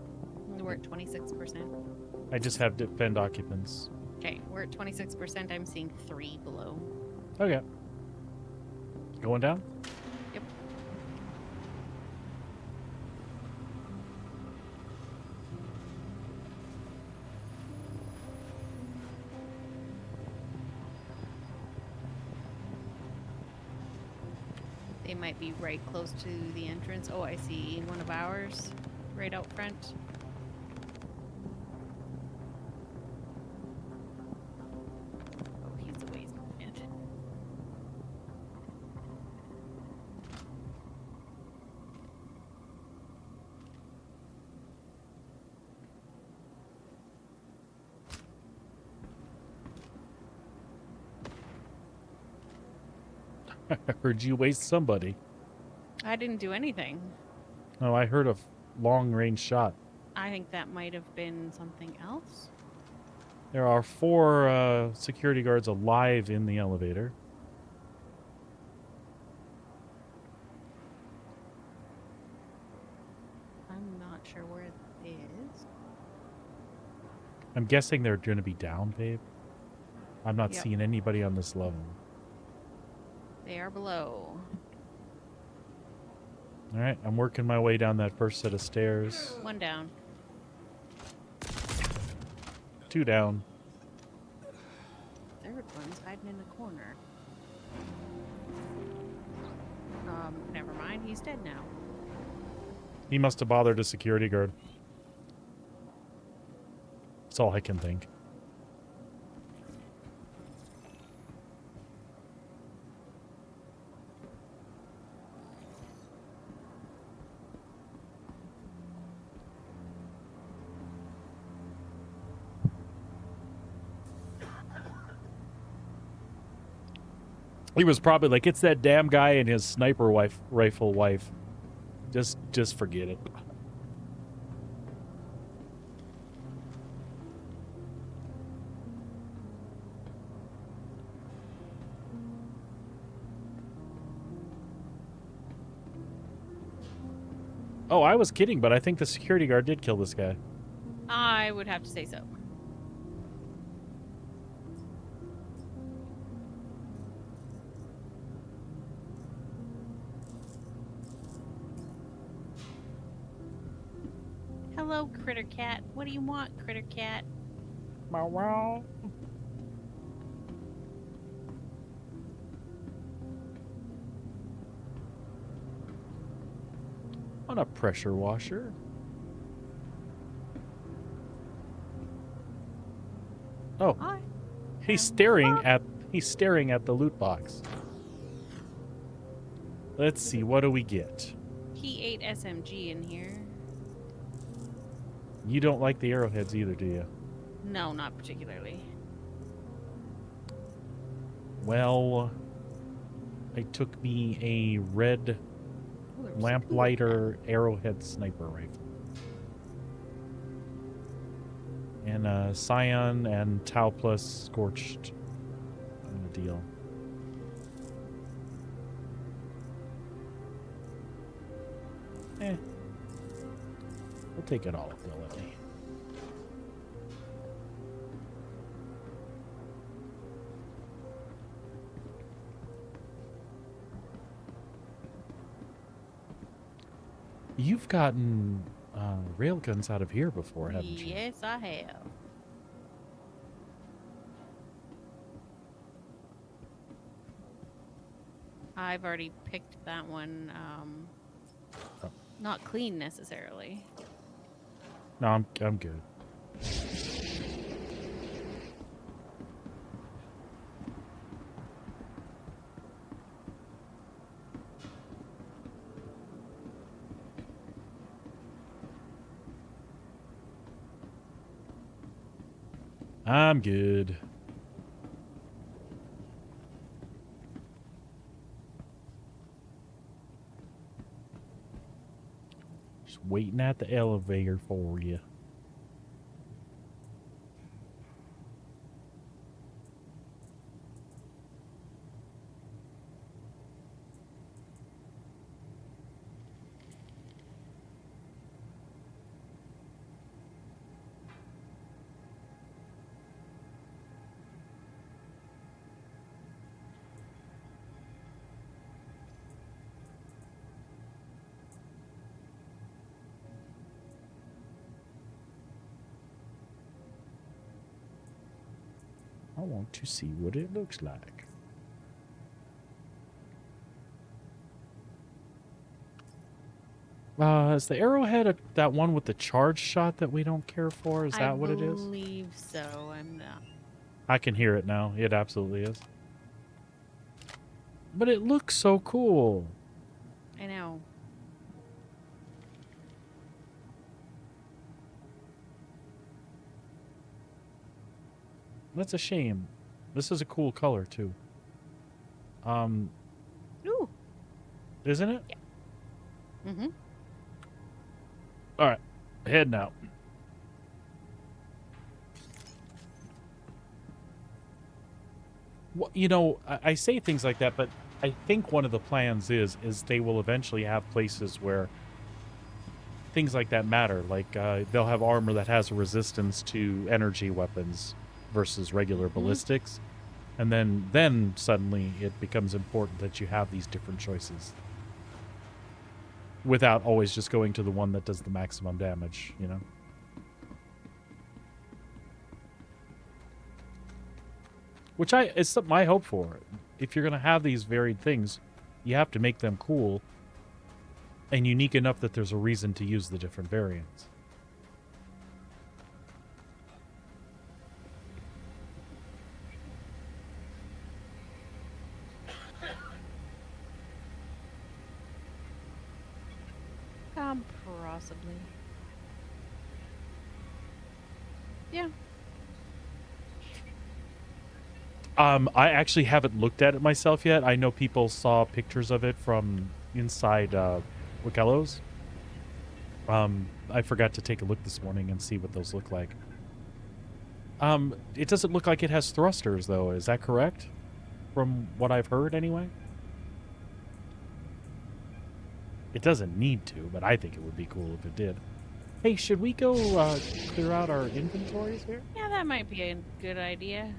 We're at 26%. I just have defend occupants. Okay, we're at 26%. I'm seeing 3 below. Okay. Going down? Yep. They might be right close to the entrance. Oh, I see one of ours right out front. Oh, he's a ways ahead. I heard you waste somebody. I didn't do anything. Oh, I heard a long-range shot. I think that might have been something else. There are 4 security guards alive in the elevator. I'm not sure where it is. I'm guessing they're going to be down, babe. I'm not Yep. seeing anybody on this level. They are below. All right, I'm working my way down that first set of stairs. 1 down. 2 down. Third one's hiding in the corner. Never mind. He's dead now. He must have bothered a security guard. That's all I can think. He was probably like, it's that damn guy and his sniper rifle wife. Just forget it. Oh, I was kidding, but I think the security guard did kill this guy. I would have to say so. Hello, Critter Cat. What do you want, Critter Cat? Wow, wow. On a pressure washer. Oh, Hi. he's staring at the loot box. Let's see, what do we get? He ate SMG in here. You don't like the arrowheads either, do you? No, not particularly. Well, I took me a red Ooh, there was a lamplighter arrowhead sniper rifle. And Scion and Tau Plus Scorched on the deal. We'll take it all if they'll let me. You've gotten railguns out of here before, haven't you? Yes, I have. I've already picked that one. Oh. Not clean necessarily. No, I'm good. I'm good. Just waiting at the elevator for you. I want to see what it looks like. Is the arrowhead that one with the charge shot that we don't care for? Is that what it is? I believe so. I'm not. I can hear it now. It absolutely is. But it looks so cool. I know. That's a shame. This is a cool color too. Ooh. Isn't it? Mm-hmm. All right, heading out. Well, you know, I say things like that, but I think one of the plans is they will eventually have places where things like that matter. Like they'll have armor that has a resistance to energy weapons versus regular ballistics, and then suddenly it becomes important that you have these different choices without always just going to the one that does the maximum damage, you know? Which is something I hope for. If you're going to have these varied things, you have to make them cool and unique enough that there's a reason to use the different variants. Possibly. Yeah. I actually haven't looked at it myself yet. I know people saw pictures of it from inside Wikellos. I forgot to take a look this morning and see what those look like. It doesn't look like it has thrusters, though. Is that correct? From what I've heard, anyway? It doesn't need to, but I think it would be cool if it did. Hey, should we go clear out our inventories here? Yeah, that might be a good idea.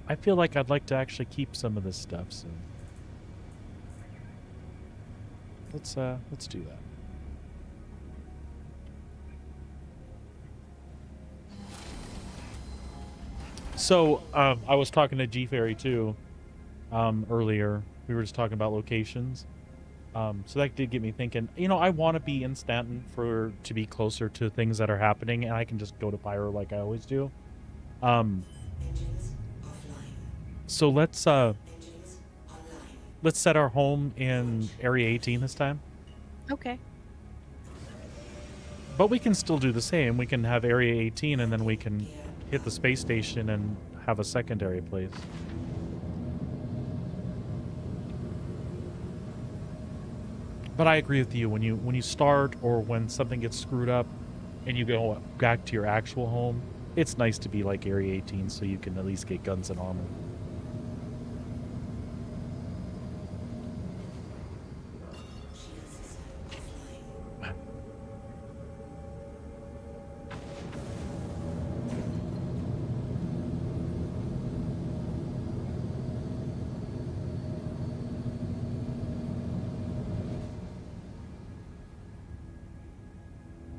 I feel like I'd like to actually keep some of this stuff, so let's do that. So I was talking to G Fairy too earlier. We were just talking about locations. So that did get me thinking. You know, I want to be in Stanton to be closer to things that are happening, and I can just go to Pyro like I always do. So let's set our home in Area 18 this time. Okay. But we can still do the same. We can have Area 18, and then we can hit the space station and have a secondary place. But I agree with you. When you start or when something gets screwed up and you go back to your actual home, it's nice to be like Area 18 so you can at least get guns and armor.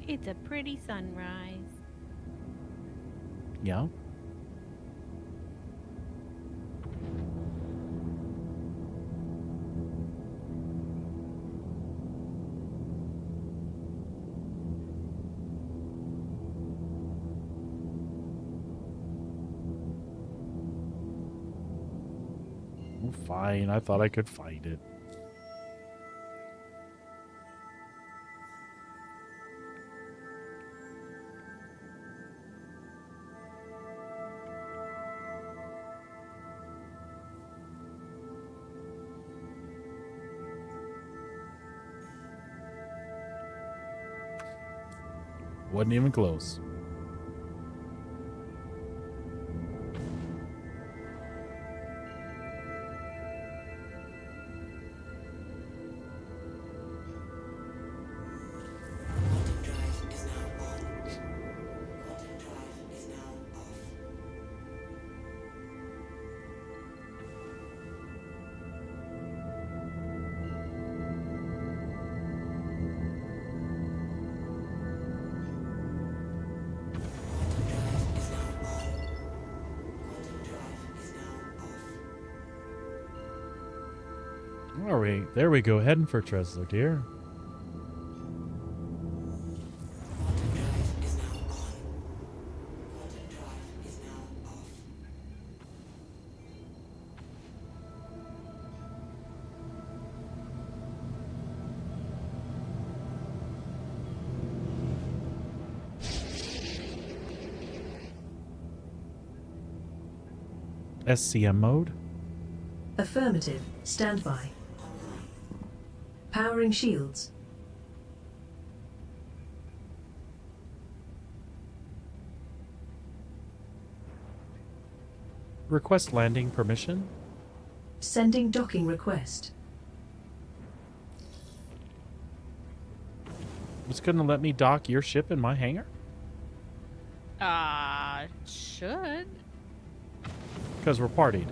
It's a pretty sunrise. Yeah. Oh, fine. I thought I could find it. Wasn't even close. All right, there we go. Heading for Tresla, dear. SCM mode. Affirmative. Stand by. Powering shields. Request landing permission. Sending docking request. It's gonna let me dock your ship in my hangar? Should. Because we're partied.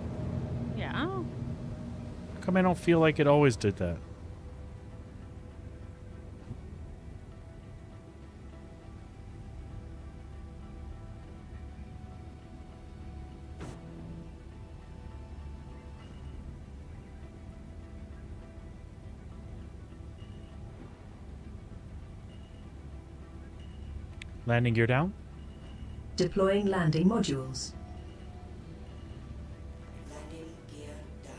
Yeah. How come I don't feel like it always did that? Landing gear down. Deploying landing modules. Landing gear down.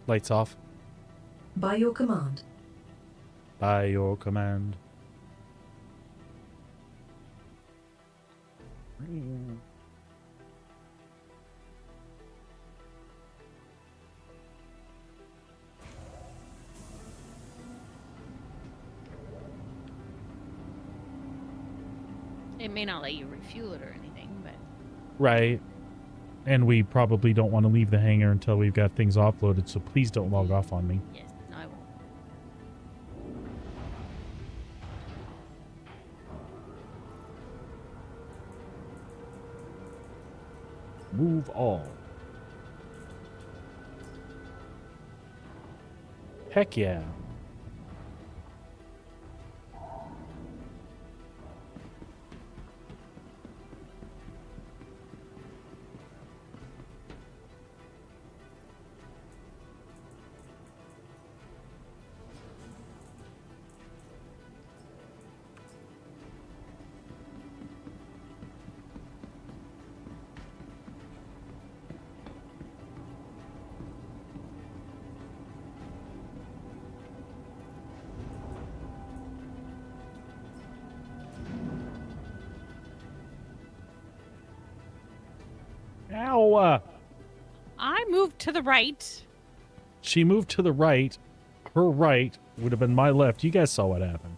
Lights off. By your command. By your command. It may not let you refuel it or anything, but Right. And we probably don't want to leave the hangar until we've got things offloaded, so please don't log off on me. yes, no, I won't. Move all. Heck yeah. Ow! I moved to the right. She moved to the right. Her right would have been my left. You guys saw what happened.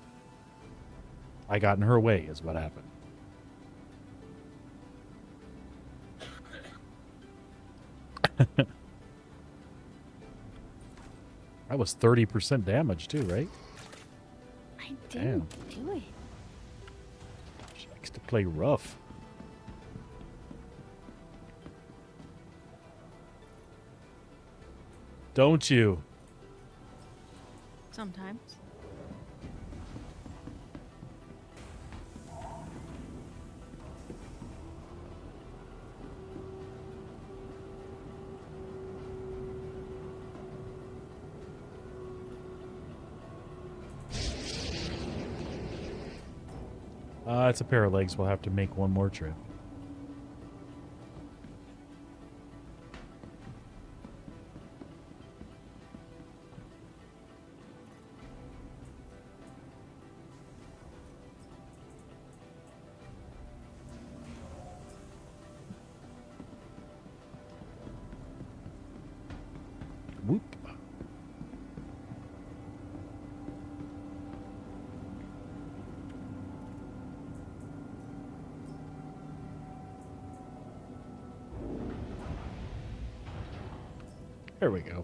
I got in her way is what happened. That was 30% damage too, right? I didn't do it. She likes to play rough. Don't you? Sometimes. It's a pair of legs. We'll have to make one more trip. Whoop. There we go.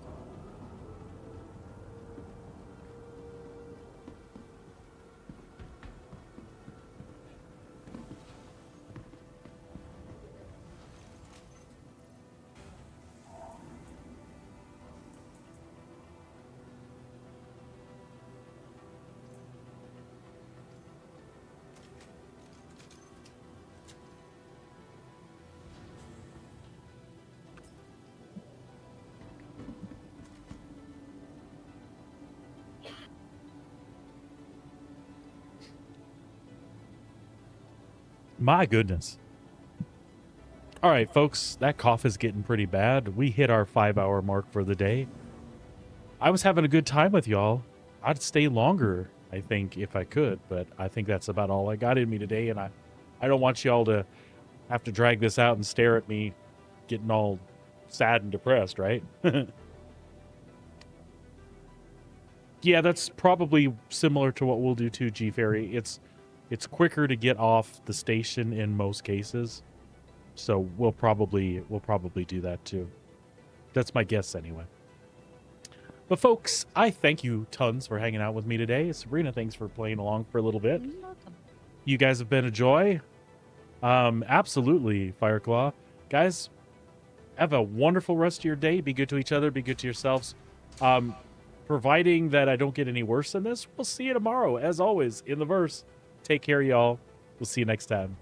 My goodness. All right, folks, that cough is getting pretty bad. We hit our 5-hour mark for the day. I was having a good time with y'all. I'd stay longer, I think, if I could, but I think that's about all I got in me today, and I don't want y'all to have to drag this out and stare at me getting all sad and depressed, right? Yeah, that's probably similar to what we'll do too, G Fairy. It's It's quicker to get off the station in most cases. So we'll probably do that too. That's my guess anyway. But folks, I thank you tons for hanging out with me today. Sabrina, thanks for playing along for a little bit. You're welcome. You guys have been a joy. Absolutely, Fireclaw. Guys, have a wonderful rest of your day. Be good to each other. Be good to yourselves. Providing that I don't get any worse than this, we'll see you tomorrow, as always, in the verse. Take care, y'all. We'll see you next time.